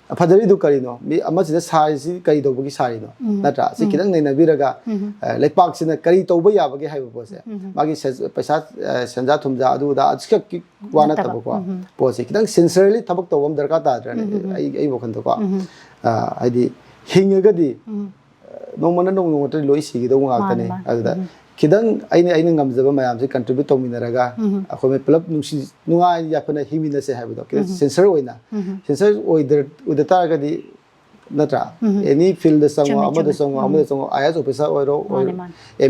[SPEAKER 2] फजरी दु करिनो मी अमसिदा साइसि करि दोबगी सारिनो नत्रा सि किदंग नै नबिरगा लेपाक सिना करि तोबा याबगे हाइबो पोसे मागी पैसा संजा थुमजा अदुदा अचक वाना तबको पोसे किदंग सिंसियरली थबक तोबम दरकार ताद्रा आई वखन तो को आइदि हिंगगदी नोमना नोमोत लोइ सिगि दो ngakane अदुदा खिदंग आइने ngamjaba mayam se contribute tominaraga akhome plug nungsi nunga yapana himina se habido sensor oina sensor oider udata ga di natra any field the song amada song IS officer oiro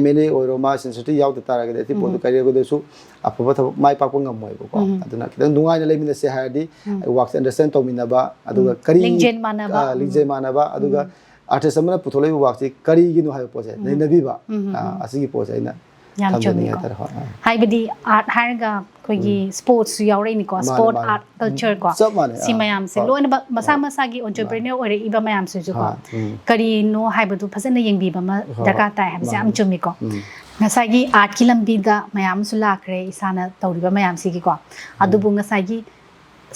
[SPEAKER 2] MLA oiro ma sensitivity yaw ta ga ti podu career go desu apaba thab mai pa ko ngamoi ko aduna khidang nunga na lemina se haidi works understand tominaba aduga kari lingjen manaba aduga artist amana putholai work si kari ginu hai pose nei nabi ba asigi pose ina
[SPEAKER 3] yam chumi ko hai bidi art harga kogi sports yaure ni ko sport art culture ko si mayam se loin ba masa gi entrepreneur ore iba mayam se ko kari no hai badu phasana yengbi ba ma daka tai ham se am chumi ko ngasai gi art ki lambi da mayam su lakre isana tawriba mayam si gi ko adubu ngasai gi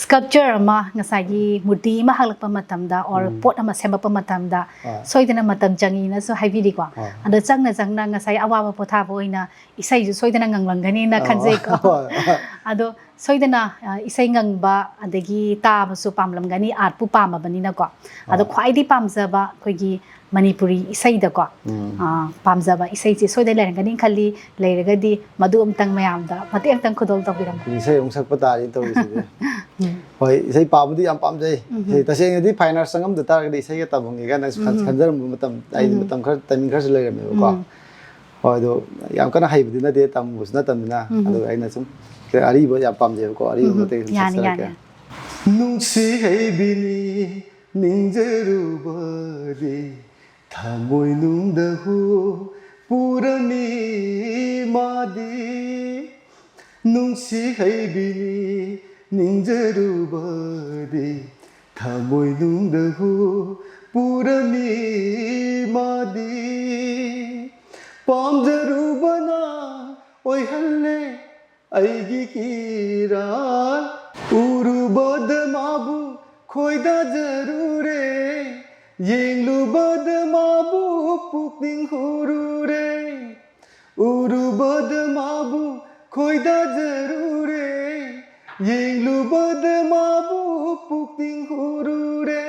[SPEAKER 3] sculpture ama ngasai gi murti ma halakpa matamda or pot ama sembapa matamda soidana matam changi na so haibidi ko anda changna ngasai awawa potha boina isai ju soidana nganglangani na khanjai ko ado soidana isai ngangba adagi ta basu pamlamgani art pu pamabani na ko ado khwaidi pamjaba khoigi Manipuri isai da ko pamjaba isai ji soidai lerangani khali leiragadi madu amtang mayam da mate amtang khudol tabiram
[SPEAKER 2] isai ongsak patari to isi hoi isai pamudi am pamjai taseng di fine art sangam da tar ga isai ga tabungi ga na khanjar matam ai matam khar timing khar leirame ko hoi do yam kana haibudi na de tam busna tamna ado aina sum ari bo yam pamjai ko ari mate
[SPEAKER 3] yani
[SPEAKER 2] nungsi haibini ninjarubari thamoi nungdahu purani madi nungsi haibini ninjarubari thamoi nungdahu purani madi pamjarubana oi halle aigi kira urubad mabu khoida jarure yenglubad mabu pukning hurure urubad mabu khoida jarure yenglubad mabu pukning hurure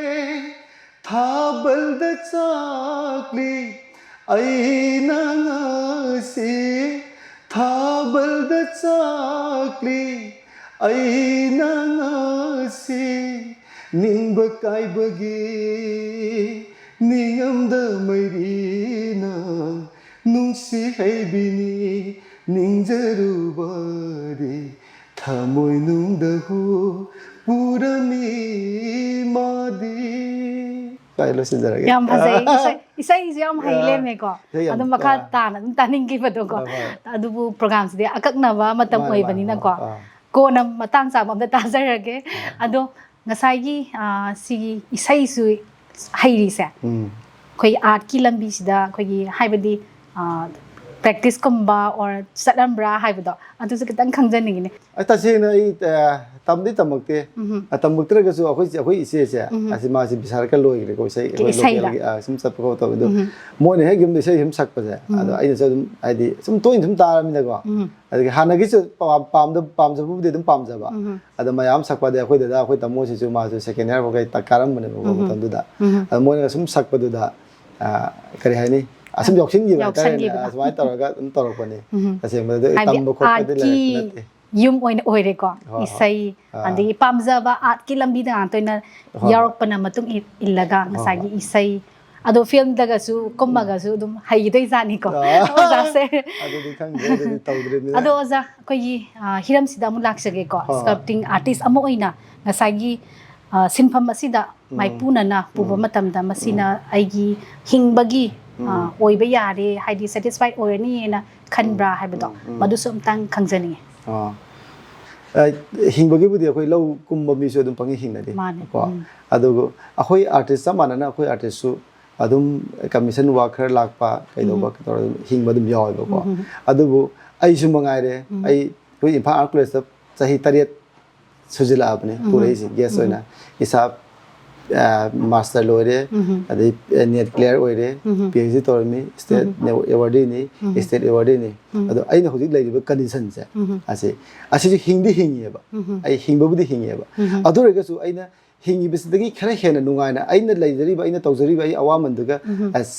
[SPEAKER 2] thabal da chakli aina ngasi thabal da chakli aina ngasi ningba kaibagi ningamda mairina nungsi haibini ningjarubari thamoi nungdahu purani madi kai lo sinjara
[SPEAKER 3] yam phasai isai yam haile me ko adu makha ta na taning ki bado ko adu bu program si akakna wa matam oi bani na ko ꯀꯣꯟꯅ ꯃꯇꯥꯡ ꯆꯥꯕ ꯑꯝꯇ ꯇꯥꯖꯔꯒꯦ ꯑꯗꯣ ꯉꯁꯥꯏꯒꯤ ꯁꯤꯒꯤ ꯏꯁꯩꯁꯨ ꯍꯩꯔꯤꯁꯦ ꯑꯩꯈꯣꯏ ꯑꯥꯔꯠꯀꯤ ꯂꯝꯕꯤꯁꯤꯗ ꯑꯩꯈꯣꯏꯒꯤ ꯍꯥꯏꯕꯗꯤ ꯄ꯭ꯔꯦꯛꯇꯤꯁꯀꯨꯝꯕ ꯑꯣꯔ ꯆꯠꯂꯝꯕ꯭ꯔꯥ ꯍꯥꯏꯕꯗꯣ ꯑꯗꯨꯁꯨ ꯈꯤꯇꯪ ꯈꯪꯖꯅꯤꯡꯉꯤꯅꯦ
[SPEAKER 2] ꯇꯁꯦꯡꯅ ꯑꯩ ꯇꯝꯗꯤ ꯇꯝꯃꯛꯇꯦ ꯇꯝꯃꯛꯇ꯭ꯔꯒꯁꯨ ꯑꯩꯈꯣꯏ ꯏꯆꯦꯁꯦ ꯑꯁꯤ ꯃꯥꯁꯤ ꯕꯤꯁꯥꯔꯀ ꯂꯣꯏꯈ꯭ꯔꯦꯀꯣ ꯏꯁꯩ ꯑꯩꯈꯣꯏ ꯂꯣꯀꯦꯜꯒꯤ ꯁꯨꯝ ꯆꯠꯄ ꯈꯣꯠꯄ ꯇꯧꯕꯗꯣ ꯃꯣꯏꯅ ꯍꯦꯛ ꯌꯨꯝꯗ ꯏꯁꯩ ꯁꯨꯝ ꯁꯛꯄꯁꯦ ꯑꯗꯣ ꯑꯩꯅꯁꯨ ꯑꯗꯨꯝ ꯍꯥꯏꯗꯤ ꯁꯨꯝ ꯇꯣꯏꯅ ꯁꯨꯝ ꯇꯥꯔꯕꯅꯤꯅꯀꯣ ꯑꯗꯒꯤ ꯍꯥꯟꯅꯒꯤꯁꯨ ꯄꯥꯝꯖꯕꯕꯨꯗꯤ ꯑꯗꯨꯝ ꯄꯥꯝꯖꯕ ꯑꯗꯣ ꯃꯌꯥꯝ ꯁꯛꯄꯗꯤ ꯑꯩꯈꯣꯏ ꯗꯗꯥ ꯑꯩꯈꯣꯏ ꯇꯥꯃꯣꯁꯤꯁꯨ ꯃꯥꯁꯨ ꯁꯦꯀꯦꯟ ꯏꯌꯥꯔ ꯐꯥꯎ ꯀꯥꯔꯝꯕꯅꯦꯕꯀꯣ ꯃꯇꯝꯗꯨꯗ ꯑꯗꯣ ꯃꯣꯏꯅ ꯁꯨꯝ ꯁꯛꯄꯗꯨꯗ ꯀꯔꯤ ꯍꯥꯏꯅꯤ ꯑꯁꯨꯝ ꯌꯥꯎꯁꯤꯟꯈꯤꯕ ꯍꯥꯏꯇꯥꯔꯦꯅꯦ ꯁꯨꯃꯥꯏꯅ ꯇꯧꯔꯒ ꯑꯗꯨꯝ ꯇꯧꯔꯛꯄꯅꯤ ꯇꯁꯦꯡꯕꯗ ꯇꯝꯕ ꯈꯣꯠꯄꯗꯤ ꯂꯩꯔꯛꯄ ꯅꯠꯇꯦ
[SPEAKER 3] ꯌꯨꯝ ꯑꯣꯏꯅ ꯑꯣꯏꯔꯦꯀꯣ ꯏꯁꯩ ꯑꯗꯒꯤ ꯄꯥꯝꯖꯕ ꯑꯥꯔꯠꯀꯤ ꯂꯝꯕꯤꯗ ꯉꯥꯛꯇ ꯑꯣꯏꯅ ꯌꯥꯎꯔꯛꯄꯅ ꯃꯇꯨꯡ ꯏꯜꯂꯒ ꯉꯁꯥꯏꯒꯤ ꯏꯁꯩ ꯑꯗꯣ ꯐꯤꯜꯝꯗꯒꯁꯨ ꯀꯨꯝꯃꯒꯁꯨ ꯑꯗꯨꯝ ꯍꯩꯈꯤꯗꯣꯏꯖꯥꯠꯅꯤꯀꯣ ꯑꯣꯖꯥꯁꯦ
[SPEAKER 2] ꯑꯗꯨꯗꯤ ꯈꯪꯗ꯭ꯔꯦ ꯑꯗꯨꯗꯤ ꯇꯧꯗ꯭ꯔꯤꯕꯅꯤꯅ
[SPEAKER 3] ꯑꯗꯣ ꯑꯣꯖꯥ ꯑꯩꯈꯣꯏꯒꯤ ꯍꯤꯔꯝꯁꯤꯗ ꯑꯃꯨꯛ ꯂꯥꯛꯆꯒꯦꯀꯣ ꯁ꯭ꯀꯜꯞꯇꯤꯡ ꯑꯥꯔꯇꯤꯁ ꯑꯃ ꯑꯣꯏꯅ ꯉꯁꯥꯏꯒꯤ ꯁꯤꯟꯐꯝ ꯑꯁꯤꯗ ꯃꯥꯏꯄꯨꯅꯅ ꯄꯨꯕ ꯃꯇꯝꯗ ꯃꯁꯤꯅ ꯑꯩꯒꯤ ꯍꯤꯡꯕꯒꯤ ꯑꯣꯏꯕ ꯌꯥꯔꯦ ꯍꯥꯏꯗꯤ ꯁꯦꯇꯤꯁꯐꯥꯏꯠ ꯑꯣꯏꯔꯅꯤꯅ ꯈꯟꯕ꯭ꯔꯥ ꯍꯥꯏꯕꯗꯣ ꯃꯗꯨꯁꯨ ꯑꯝꯇꯪ ꯈꯪꯖꯅꯤꯡꯉꯦ
[SPEAKER 2] ꯍꯤꯡꯕꯒꯤꯕꯨꯗꯤ ꯑꯩꯈꯣꯏ ꯂꯧ ꯀꯨꯝꯕ ꯃꯤꯁꯨ ꯑꯗꯨꯝ ꯄꯪꯍꯤꯡ ꯍꯤꯡꯅꯔꯤ ꯀꯣ ꯑꯗꯨꯒ ꯑꯩꯈꯣꯏ ꯑꯥꯔꯇꯤꯁ ꯆꯞ ꯃꯥꯟꯅꯅ ꯑꯩꯈꯣꯏ ꯑꯥꯔꯇꯤꯁꯁꯨ ꯑꯗꯨꯝ ꯀꯃꯤꯁꯟ ꯋꯥꯔꯛ ꯈꯔ ꯂꯥꯛꯄ ꯀꯩꯗꯧꯕ ꯇꯧꯔ ꯍꯤꯡꯕ ꯑꯗꯨꯝ ꯌꯥꯎꯋꯦꯕꯀꯣ ꯑꯗꯨꯕꯨ ꯑꯩꯁꯨ ꯃꯉꯥꯏꯔꯦ ꯑꯩꯈꯣꯏ ꯏꯝꯐꯥꯜ ꯑꯥꯔꯠ ꯀꯣꯂꯦꯖꯇ ꯆꯍꯤ 7 ꯁꯨꯖꯤꯜꯂꯛꯑꯕꯅꯤ ꯄꯨꯔꯛꯏꯁꯦ ꯒꯦꯁ ꯑꯣꯏꯅ ꯏꯁꯥ ꯃꯥꯁꯇꯔ ꯂꯣꯏꯔꯦ ꯑꯗꯩ ꯅꯦꯠ ꯀ꯭ꯂꯤꯌꯔ ꯑꯣꯏꯔꯦ PhD ꯇꯧꯔꯝꯃꯤ ꯁ꯭ꯇꯦꯠ ꯑꯦꯋꯥꯔꯗꯤꯅꯤ ꯁ꯭ꯇꯦꯠ ꯑꯦꯋꯥꯔꯗꯤꯅꯤ ꯑꯗꯣ ꯑꯩꯅ ꯍꯧꯖꯤꯛ ꯂꯩꯔꯤꯕ ꯀꯟꯗꯤꯁꯟꯁꯦ ꯑꯁꯤꯁꯨ ꯍꯤꯡꯗꯤ ꯍꯤꯡꯉꯦꯕ ꯑꯩ ꯍꯤꯡꯕꯕꯨꯗꯤ ꯍꯤꯡꯉꯦꯕ ꯑꯗꯨ ꯑꯣꯏꯔꯒꯁꯨ ꯑꯩꯅ ꯍꯤꯡꯉꯤꯕꯁꯤꯗꯒꯤ ꯈꯔ ꯍꯦꯟꯅ ꯅꯨꯡꯉꯥꯏꯅ ꯑꯩꯅ ꯂꯩꯖꯔꯤꯕ ꯑꯩꯅ ꯇꯧꯖꯔꯤꯕ ꯑꯩ ꯑꯋꯥꯃꯟꯗꯨꯒ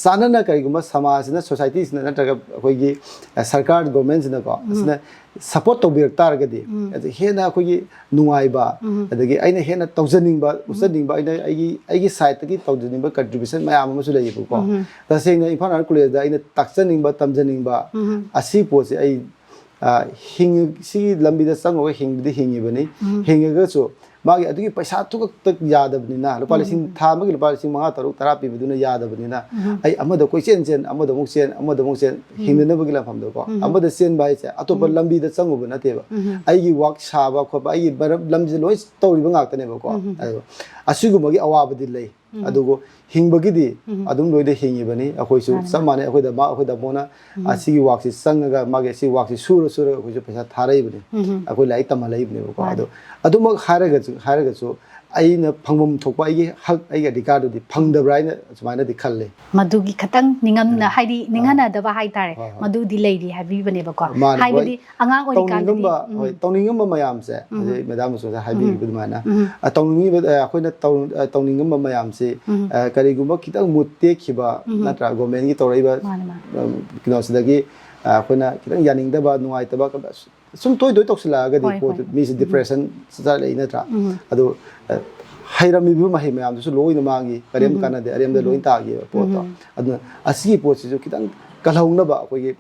[SPEAKER 2] ꯆꯥꯟꯅꯅ ꯀꯔꯤꯒꯨꯝꯕ ꯁꯃꯥꯖꯁꯤꯅ ꯁꯣꯁꯥꯏꯇꯤꯁꯤꯅ ꯅꯠꯇ꯭ꯔꯒ ꯑꯩꯈꯣꯏꯒꯤ ꯁꯔꯀꯥꯔ ꯒꯣꯔꯃꯦꯟꯁꯤꯅꯀꯣ ꯑꯁꯤꯅ ꯁꯄꯣꯔꯠ ꯇꯧꯕꯤꯔꯛ ꯇꯥꯔꯒꯗꯤ ꯍꯦꯟꯅ ꯑꯩꯈꯣꯏꯒꯤ ꯅꯨꯡꯉꯥꯏꯕ ꯑꯗꯒꯤ ꯑꯩꯅ ꯍꯦꯟꯅ ꯇꯧꯖꯅꯤꯡꯕ ꯎꯠꯆꯅꯤꯡꯕ ꯑꯩꯅ ꯑꯩꯒꯤ ꯁꯥꯏꯠꯇꯒꯤ ꯇꯧꯖꯅꯤꯡꯕ ꯀꯟꯇ꯭ꯔꯤꯕ꯭ꯌꯨꯁꯟ ꯃꯌꯥꯝ ꯑꯃꯁꯨ ꯂꯩꯌꯦꯕꯀꯣ ꯇꯁꯦꯡꯅ ꯏꯝꯐꯥꯜ ꯑꯥꯔꯠ ꯀꯣꯂꯦꯖꯗ ꯑꯩꯅ ꯇꯥꯛꯆꯅꯤꯡꯕ ꯇꯝꯖꯅꯤꯡꯕ ꯑꯁꯤ ꯄꯣꯠꯁꯦ ꯑꯩ ꯁꯤꯒꯤ ꯂꯝꯕꯤꯗ ꯆꯪꯉꯒ ꯍꯤꯡꯕꯗꯤ ꯍꯤꯡꯉꯤꯕꯅꯤ ꯍꯤꯡꯉꯒꯁꯨ ꯃꯥꯒꯤ ꯑꯗꯨꯒꯤ ꯄꯩꯁꯥ ꯊꯣꯛꯇ ꯌꯥꯗꯕꯅꯤꯅ ꯂꯨꯄꯥ ꯂꯤꯁꯤꯡ ꯊꯥ ꯑꯃꯒꯤ ꯂꯨꯄꯥ ꯂꯤꯁꯤꯡ 5 6 10 ꯄꯤꯕꯗꯨꯅ ꯌꯥꯗꯕꯅꯤꯅ ꯑꯩ ꯑꯃꯗ ꯀꯣꯏꯆꯦꯟ ꯆꯦꯟ ꯑꯃꯗ ꯑꯃꯨꯛ ꯆꯦꯟ ꯑꯃꯗ ꯑꯃꯨꯛ ꯆꯦꯟ ꯍꯤꯡꯅꯅꯕꯒꯤ ꯂꯝꯐꯝꯗꯀꯣ ꯑꯃꯗ ꯆꯦꯟꯕ ꯍꯥꯏꯁꯦ ꯑꯇꯣꯞꯄ ꯂꯝꯕꯤꯗ ꯆꯪꯉꯨꯕ ꯅꯠꯇꯦꯕ ꯑꯩꯒꯤ ꯋꯥꯛ ꯁꯥꯕ ꯈꯣꯠꯄ ꯑꯩꯒꯤ ꯂꯝꯁꯦ ꯂꯣꯏ ꯇꯧꯔꯤꯕ ꯉꯥꯛꯇꯅꯦꯕꯀꯣ ꯑꯗꯣ ꯑꯁꯤꯒꯨꯝꯕꯒꯤ ꯑꯋꯥꯕꯗꯤ ꯂꯩ ꯑꯗꯨꯕꯨ ꯍꯤꯡꯕꯒꯤꯗꯤ ꯑꯗꯨꯝ ꯂꯣꯏꯅ ꯍꯤꯡꯉꯤꯕꯅꯤ ꯑꯩꯈꯣꯏꯁꯨ ꯆꯞ ꯃꯥꯟꯅꯩ ꯑꯩꯈꯣꯏ ꯗꯃꯣꯅ ꯑꯁꯤꯒꯤ ꯋꯥꯛꯁꯤ ꯆꯪꯉꯒ ꯃꯥꯒꯤ ꯑꯁꯤ ꯋꯥꯛꯁꯤ ꯁꯨꯔꯒ ꯑꯩꯈꯣꯏꯁꯨ ꯄꯩꯁꯥ ꯊꯥꯔꯛꯏꯕꯅꯤ ꯑꯩꯈꯣꯏ ꯂꯥꯏꯔꯤꯛ ꯇꯝꯍꯜꯂꯛꯏꯕꯅꯦꯕꯀꯣ ꯑꯗꯣ ꯑꯗꯨꯃꯛ ꯍꯥꯏꯔꯒꯁꯨ ꯑꯩꯅ ꯐꯪꯐꯝ ꯊꯣꯛꯄ ꯑꯩꯒꯤ ꯍꯛ ꯑꯩꯒꯤ ꯑꯙꯤꯀꯥꯔꯗꯨꯗꯤ ꯐꯪꯗꯕ꯭ꯔꯥ ꯍꯥꯏꯅ ꯁꯨꯃꯥꯏꯅꯗꯤ ꯈꯜꯂꯦ
[SPEAKER 3] ꯃꯗꯨꯒꯤ ꯈꯇꯪ ꯅꯤꯡꯉꯝꯅ ꯍꯥꯏꯗꯤ ꯅꯤꯡꯍꯟꯅꯗꯕ ꯍꯥꯏꯇꯥꯔꯦ ꯃꯗꯨꯗꯤ ꯂꯩꯔꯤ ꯍꯥꯏꯕꯤꯕꯅꯦꯕꯀꯣ ꯍꯥꯏꯕꯗꯤ ꯑꯉꯥꯡ ꯑꯣꯏꯔꯤꯀꯥꯟꯗꯗꯤ
[SPEAKER 2] ꯇꯧꯅꯤꯡꯉꯝꯕ ꯃꯌꯥꯝꯁꯦ ꯍꯧꯖꯤꯛ ꯃꯦꯗꯥꯝꯅꯁꯨ ꯍꯥꯏꯕꯤꯈꯤꯕ ꯑꯗꯨꯃꯥꯏꯅ ꯇꯧꯅꯤꯡꯉꯤꯕ ꯑꯩꯈꯣꯏꯅ ꯇꯧꯅꯤꯡꯉꯝꯕ ꯃꯌꯥꯝꯁꯤ ꯀꯔꯤꯒꯨꯝꯕ ꯈꯤꯇꯪ ꯃꯨꯠ ꯇꯦꯛꯈꯤꯕ ꯅꯠꯇ꯭ꯔꯥ ꯒꯣꯔꯃꯦꯟꯒꯤ ꯇꯧꯔꯛꯏꯕ ꯀꯩꯅꯣꯁꯤꯗꯒꯤ ꯑꯩꯈꯣꯏꯅ ꯈꯤꯇꯪ ꯌꯥꯅꯤꯡꯗꯕ ꯅꯨꯡꯉꯥꯏꯇꯕ ꯁꯨꯝ ꯇꯣꯏ ꯇꯧꯁꯤꯜꯂꯛꯑꯒꯗꯤ ꯄꯣꯠꯇꯨ ꯃꯤꯁꯤ ꯗꯤꯄ꯭ꯔꯦꯁꯟ ꯆꯠꯂꯛꯏ ꯅꯠꯇ꯭ꯔꯥ ꯑꯗꯨ ꯍꯩꯔꯝꯃꯤꯕ ꯃꯍꯩ ꯃꯌꯥꯝꯗꯨꯁꯨ ꯂꯣꯏꯅ ꯃꯥꯡꯉꯤ ꯀꯔꯤꯝ ꯀꯥꯟꯅꯗꯦ ꯑꯔꯦꯝꯕꯗ ꯂꯣꯏ ꯇꯥꯈꯤꯕ ꯄꯣꯠꯇꯣ ꯑꯗꯨꯅ ꯑꯁꯤꯒꯤ ꯄꯣꯠꯁꯤꯁꯨ ꯈꯤꯇꯪ ꯀꯜꯍꯧꯅꯕ ꯑꯩꯈꯣꯏꯒꯤ